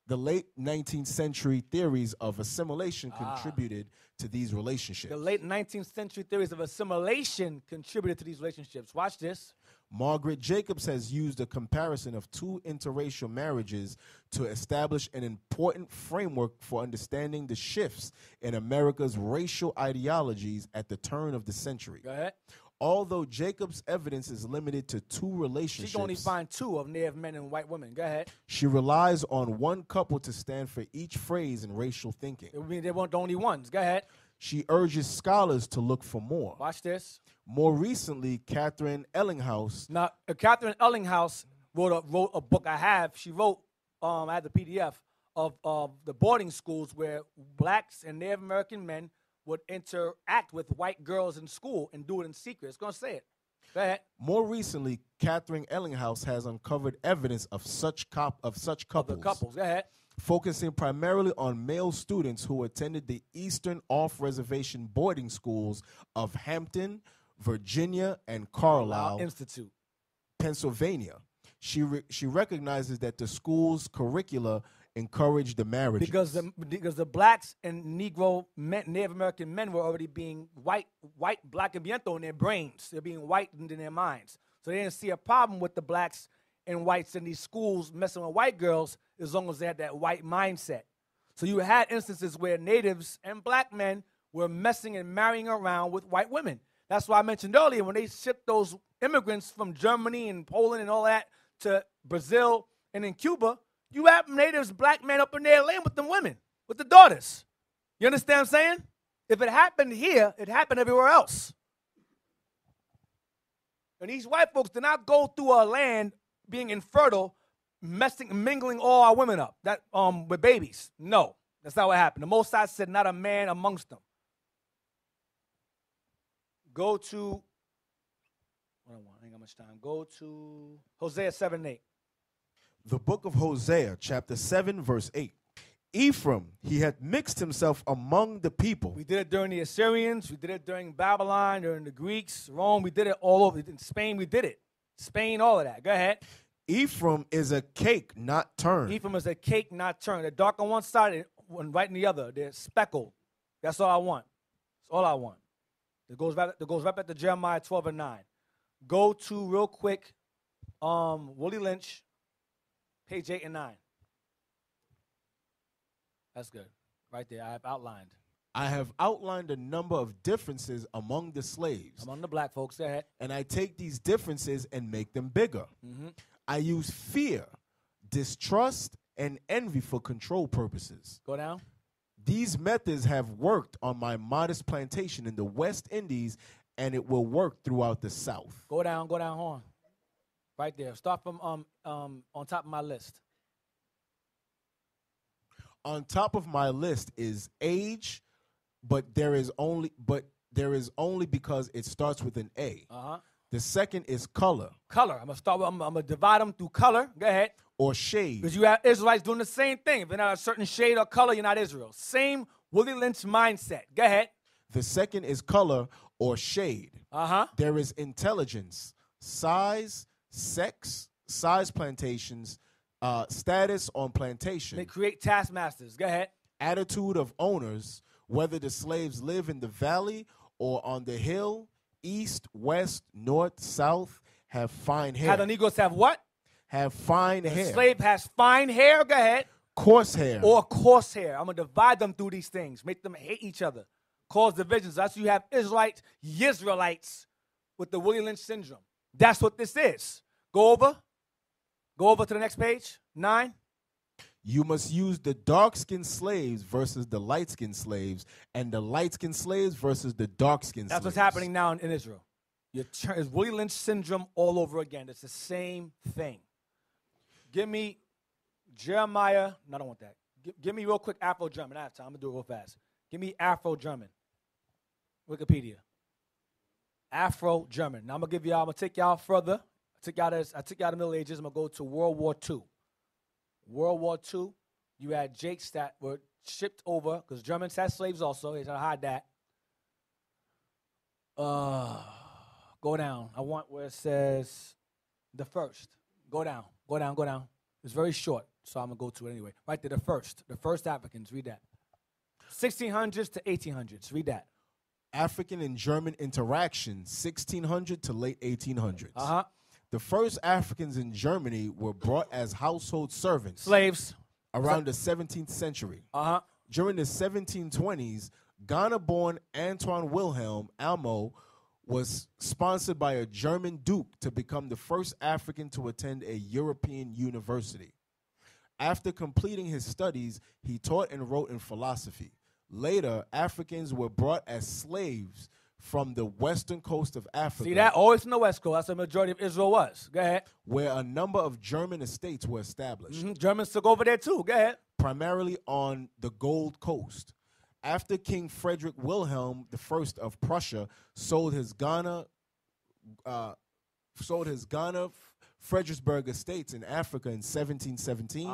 the late 19th century theories of assimilation contributed to these relationships. The late 19th century theories of assimilation contributed to these relationships. Watch this. Margaret Jacobs has used a comparison of two interracial marriages to establish an important framework for understanding the shifts in America's racial ideologies at the turn of the century. Go ahead. Although Jacobs' evidence is limited to two relationships, she can only find two of Native men and white women. Go ahead. She relies on one couple to stand for each phrase in racial thinking. I mean, they weren't the only ones. Go ahead. She urges scholars to look for more. Watch this. More recently, Catherine Ellinghaus. Now, Catherine Ellinghaus wrote a book I have. She wrote, I had the PDF of the boarding schools where blacks and Native American men would interact with white girls in school and do it in secret. It's going to say it. Go ahead. More recently, Catherine Ellinghaus has uncovered evidence of such couples. Of the couples. Go ahead. Focusing primarily on male students who attended the Eastern Off-Reservation boarding schools of Hampton, Virginia, and Carlisle Institute, Pennsylvania. She recognizes that the school's curricula encouraged the marriage because the blacks and Negro men, Native American men were already being white, black and viento in their brains. They're being whitened in their minds. So they didn't see a problem with the blacks and whites in these schools messing with white girls as long as they had that white mindset. So you had instances where natives and black men were messing and marrying around with white women. That's why I mentioned earlier when they shipped those immigrants from Germany and Poland and all that to Brazil and in Cuba, you have natives, black men up in there laying with them women, with the daughters. You understand what I'm saying? If it happened here, it happened everywhere else. And these white folks did not go through our land being infertile, mingling all our women up with babies. No, that's not what happened. The Most High said, not a man amongst them. Go to, I ain't got much time. Go to Hosea 7:8. The book of Hosea, chapter 7, verse 8. Ephraim, he had mixed himself among the people. We did it during the Assyrians. We did it during Babylon, during the Greeks, Rome. We did it all over. In Spain, we did it. Spain, all of that. Go ahead. Ephraim is a cake not turned. Ephraim is a cake not turned. They're dark on one side and white on the other. They're speckled. That's all I want. That's all I want. It goes right back to Jeremiah 12:9. Go to, real quick, Willie Lynch, page 8 and 9. That's good. Right there, I have outlined. I have outlined a number of differences among the slaves. Among the black folks, go ahead. And I take these differences and make them bigger. Mm-hmm. I use fear, distrust, and envy for control purposes. Go down. These methods have worked on my modest plantation in the West Indies, and it will work throughout the South. Go down, hold on. Right there. Start from on top of my list. On top of my list is age, but there is only because it starts with an A. Uh-huh. The second is color. Color. I'm gonna divide them through color. Go ahead. Or shade. Because you have Israelites doing the same thing. If they're not a certain shade or color, you're not Israel. Same Willie Lynch mindset. Go ahead. The second is color or shade. Uh-huh. There is intelligence, size, sex, size plantations, status on plantation. They create taskmasters. Go ahead. Attitude of owners, whether the slaves live in the valley or on the hill, east, west, north, south, have fine hair. How the Negroes have what? Have fine The hair. slave has fine hair. Go ahead. Coarse hair. Or coarse hair. I'm going to divide them through these things. Make them hate each other. Cause divisions. That's why you have Israelites with the Willie Lynch syndrome. That's what this is. Go over. Go over to the next page. 9. You must use the dark-skinned slaves versus the light-skinned slaves, and the light-skinned slaves versus the dark-skinned slaves. That's what's happening now in Israel. It's Willie Lynch syndrome all over again. It's the same thing. Give me Jeremiah. No, I don't want that. Give me real quick Afro-German. I have time. I'm going to do it real fast. Give me Afro-German. Wikipedia. Afro-German. Now I'm going to take y'all further. I took y'all to the Middle Ages. I'm going to go to World War II. World War II, you had Jakes that were shipped over, because Germans had slaves also. They tried to hide that. Go down. I want where it says the first. Go down. Go down. Go down. It's very short, so I'm going to go to it anyway. Right there, the first Africans. Read that. 1600s to 1800s. Read that. African and German interaction, 1600 to late 1800s. Uh-huh. The first Africans in Germany were brought as household servants. Slaves. Around the 17th century. Uh-huh. During the 1720s, Ghana-born Antoine Wilhelm Almo was sponsored by a German duke to become the first African to attend a European university. After completing his studies, he taught and wrote in philosophy. Later, Africans were brought as slaves from the western coast of Africa. See that? Always from the west coast. That's where the majority of Israel was. Go ahead. Where a number of German estates were established. Germans took over there too. Go ahead. Primarily on the Gold Coast. After King Frederick Wilhelm I of Prussia sold his Ghana Fredericksburg estates in Africa in 1717,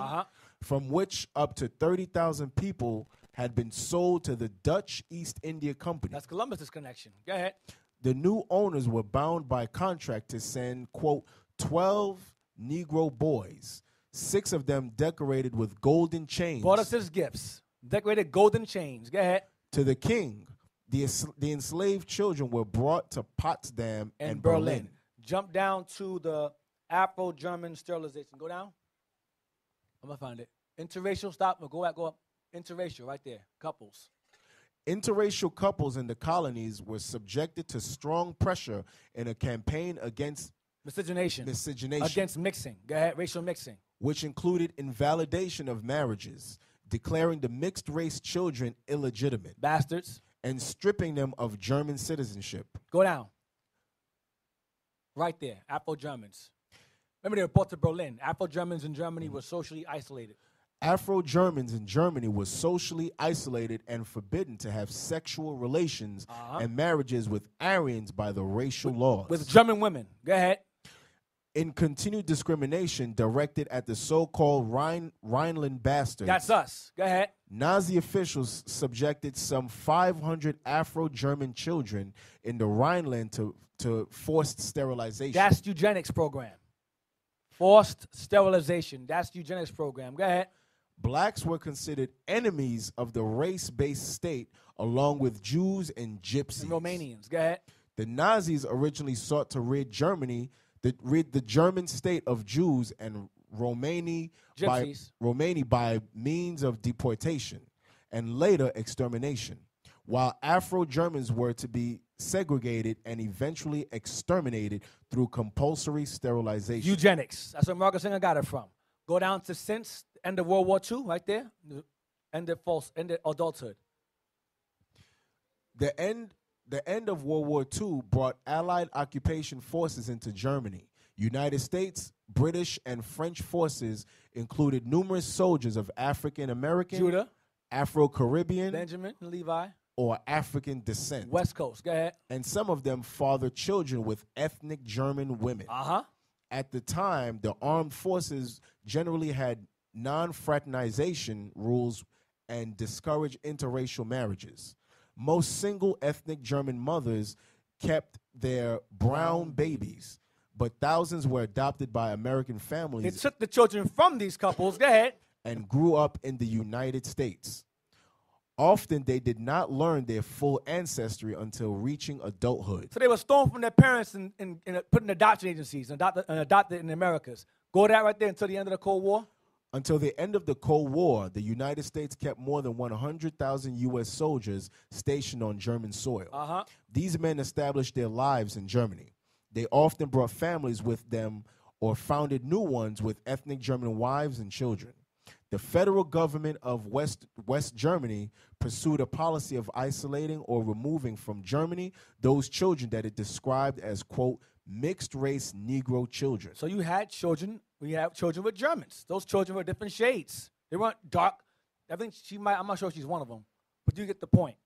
from which up to 30,000 people had been sold to the Dutch East India Company. That's Columbus's connection. Go ahead. The new owners were bound by contract to send, quote, 12 Negro boys, 6 of them decorated with golden chains. Brought us his gifts. Decorated golden chains. Go ahead. To the king. The enslaved children were brought to Potsdam and Berlin. Jump down to the Afro-German sterilization. Go down. I'm going to find it. Interracial, stop. Go up. Interracial, right there. Couples. Interracial couples in the colonies were subjected to strong pressure in a campaign against miscegenation. Miscegenation. Against mixing. Go ahead. Racial mixing. Which included invalidation of marriages, declaring the mixed-race children illegitimate. Bastards. And stripping them of German citizenship. Go down. Right there. Afro-Germans. Remember, they were brought to Berlin. Afro-Germans in Germany were socially isolated. Afro-Germans in Germany were socially isolated and forbidden to have sexual relations and marriages with Aryans by the racial laws. With German women. Go ahead. In continued discrimination directed at the so-called Rhineland bastards. That's us. Go ahead. Nazi officials subjected some 500 Afro-German children in the Rhineland to forced sterilization. That's eugenics program. Forced sterilization. That's the eugenics program. Go ahead. Blacks were considered enemies of the race-based state, along with Jews and Gypsies. And Romanians. Go ahead. The Nazis originally sought to rid the German state of Jews and Romani by means of deportation and later extermination, while Afro-Germans were to be segregated and eventually exterminated through compulsory sterilization. Eugenics. That's where Margaret Sanger got it from. Go down to since end of World War II, right there. End of adulthood. The end of World War II brought Allied occupation forces into Germany. United States, British, and French forces included numerous soldiers of African American, Judah, Afro-Caribbean, Benjamin, Levi, or African descent. West Coast. Go ahead. And some of them fathered children with ethnic German women. At the time, the armed forces generally had non-fraternization rules and discouraged interracial marriages. Most single ethnic German mothers kept their brown babies, but thousands were adopted by American families. They took the children from these couples. Go ahead. And grew up in the United States. Often they did not learn their full ancestry until reaching adulthood. So they were stolen from their parents and put in adoption agencies and adopted in the Americas. Go that right there until the end of the Cold War? Until the end of the Cold War, the United States kept more than 100,000 U.S. soldiers stationed on German soil. These men established their lives in Germany. They often brought families with them or founded new ones with ethnic German wives and children. The federal government of West Germany pursued a policy of isolating or removing from Germany those children that it described as, quote, mixed-race Negro children. So you had children, we had children with Germans. Those children were different shades. They weren't dark. I think I'm not sure she's one of them, but you get the point.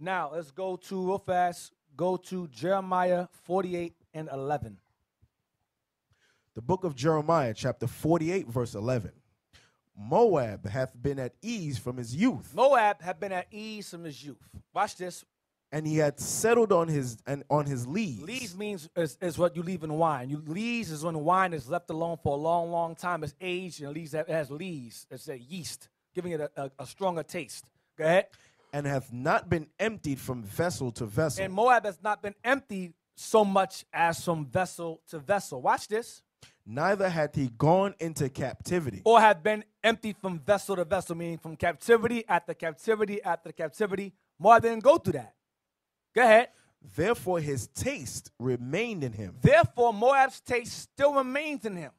Now, let's go to, real fast, go to Jeremiah 48:11. The book of Jeremiah, chapter 48, verse 11. Moab hath been at ease from his youth. Moab had been at ease from his youth. Watch this. And he had settled on his lees. Lees means is what you leave in wine. Lees is when wine is left alone for a long, long time. It's aged and it has lees. It's a yeast, giving it a stronger taste. Go ahead. And hath not been emptied from vessel to vessel. And Moab has not been emptied so much as from vessel to vessel. Watch this. Neither hath he gone into captivity. Or have been emptied from vessel to vessel, meaning from captivity after captivity after captivity. Moab didn't go through that. Go ahead. Therefore his taste remained in him. Therefore Moab's taste still remains in him.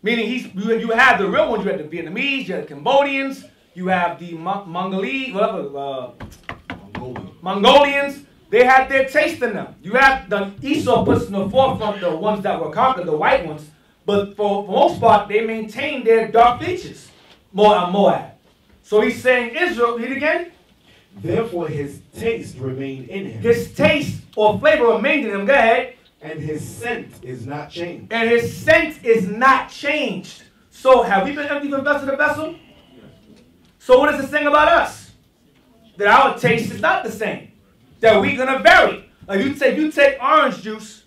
Meaning you have the real ones. You have the Vietnamese, you have the Cambodians, you have the Mongolians. They had their taste in them. You have the Esau puts in the forefront the ones that were conquered, the white ones. But for the most part, they maintained their dark features. Moab. So he's saying Israel, read again. Therefore his taste remained in him. His taste or flavor remained in him. Go ahead. And his scent is not changed. And his scent is not changed. So have we been empty from vessel to vessel? So what does it saying about us? That our taste is not the same. That we're going to vary. Like you take orange juice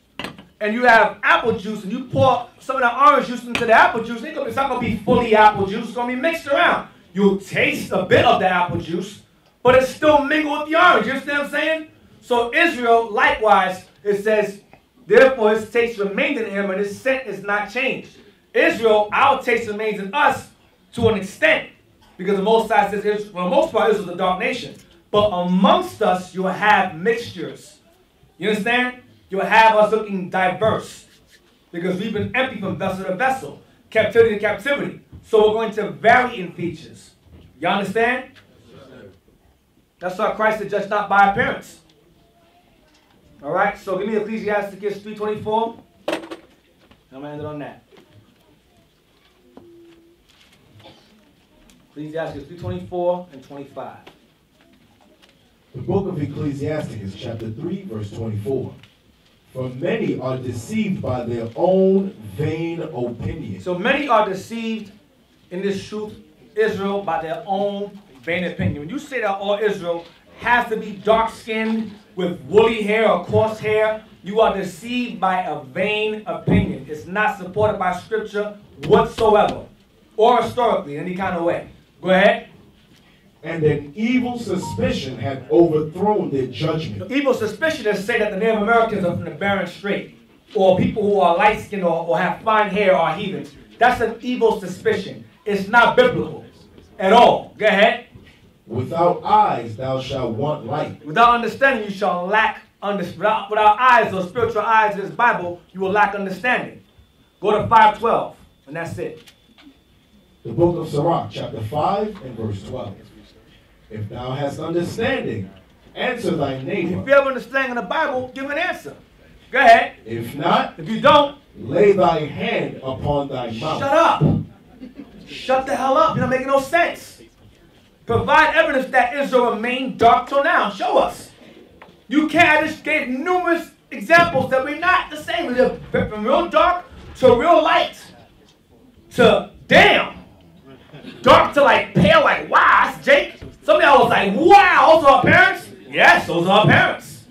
and you have apple juice and you pour some of that orange juice into the apple juice, it's not going to be fully apple juice. It's going to be mixed around. You'll taste a bit of the apple juice, but it's still mingled with the orange. You understand what I'm saying? So Israel, likewise, it says, therefore his taste remained in him and his scent is not changed. Israel, our taste remains in us to an extent, because the Most High says, for the most part, Israel is a dark nation. But amongst us, you'll have mixtures. You understand? You'll have us looking diverse, because we've been empty from vessel to vessel, captivity to captivity. So we're going to vary in features. You understand? That's why Christ is judged not by appearance. All right, so give me Ecclesiastes 3:24. I'm going to end it on that. Ecclesiastes 3:24 and 25. The book of Ecclesiastes, chapter 3, verse 24. For many are deceived by their own vain opinion. So many are deceived in this truth, Israel, by their own vain opinion. When you say that all Israel has to be dark-skinned with woolly hair or coarse hair, you are deceived by a vain opinion. It's not supported by scripture whatsoever, or historically in any kind of way. Go ahead. And an evil suspicion had overthrown their judgment. The evil suspicion is to say that the Native Americans are from the Bering Strait, or people who are light-skinned or have fine hair are heathens. That's an evil suspicion. It's not biblical at all. Go ahead. Without eyes thou shalt want light. Without understanding you shall lack understanding. Without eyes or spiritual eyes in this Bible, you will lack understanding. Go to 5:12, and that's it. The book of Sirach, chapter 5 and verse 12. If thou hast understanding, answer thy neighbor. If you have understanding in the Bible, give an answer. Go ahead. If not, if you don't, lay thy hand upon thy mouth. Shut up. Shut the hell up. You're not making no sense. Provide evidence that Israel remained dark till now. Show us. You can't. I just gave numerous examples that we're not the same. We're from real dark to real light. To damn. Dark to like pale, like wow, that's Jake. Some of y'all was like, wow, those are our parents? Yes, those are our parents.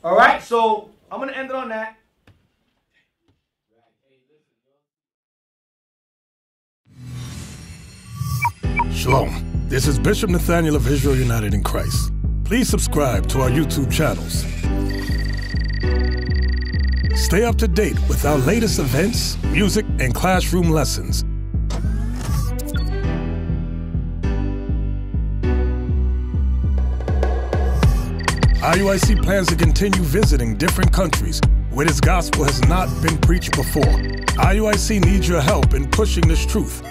All right, so I'm going to end it on that. Shalom. This is Bishop Nathaniel of Israel United in Christ. Please subscribe to our YouTube channels. Stay up to date with our latest events, music, and classroom lessons. IUIC plans to continue visiting different countries where this gospel has not been preached before. IUIC needs your help in pushing this truth.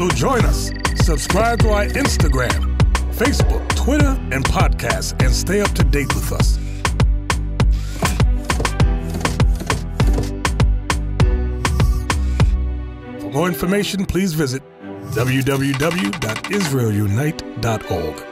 So join us. Subscribe to our Instagram, Facebook, Twitter, and podcasts, and stay up to date with us. For more information, please visit www.israelunite.org.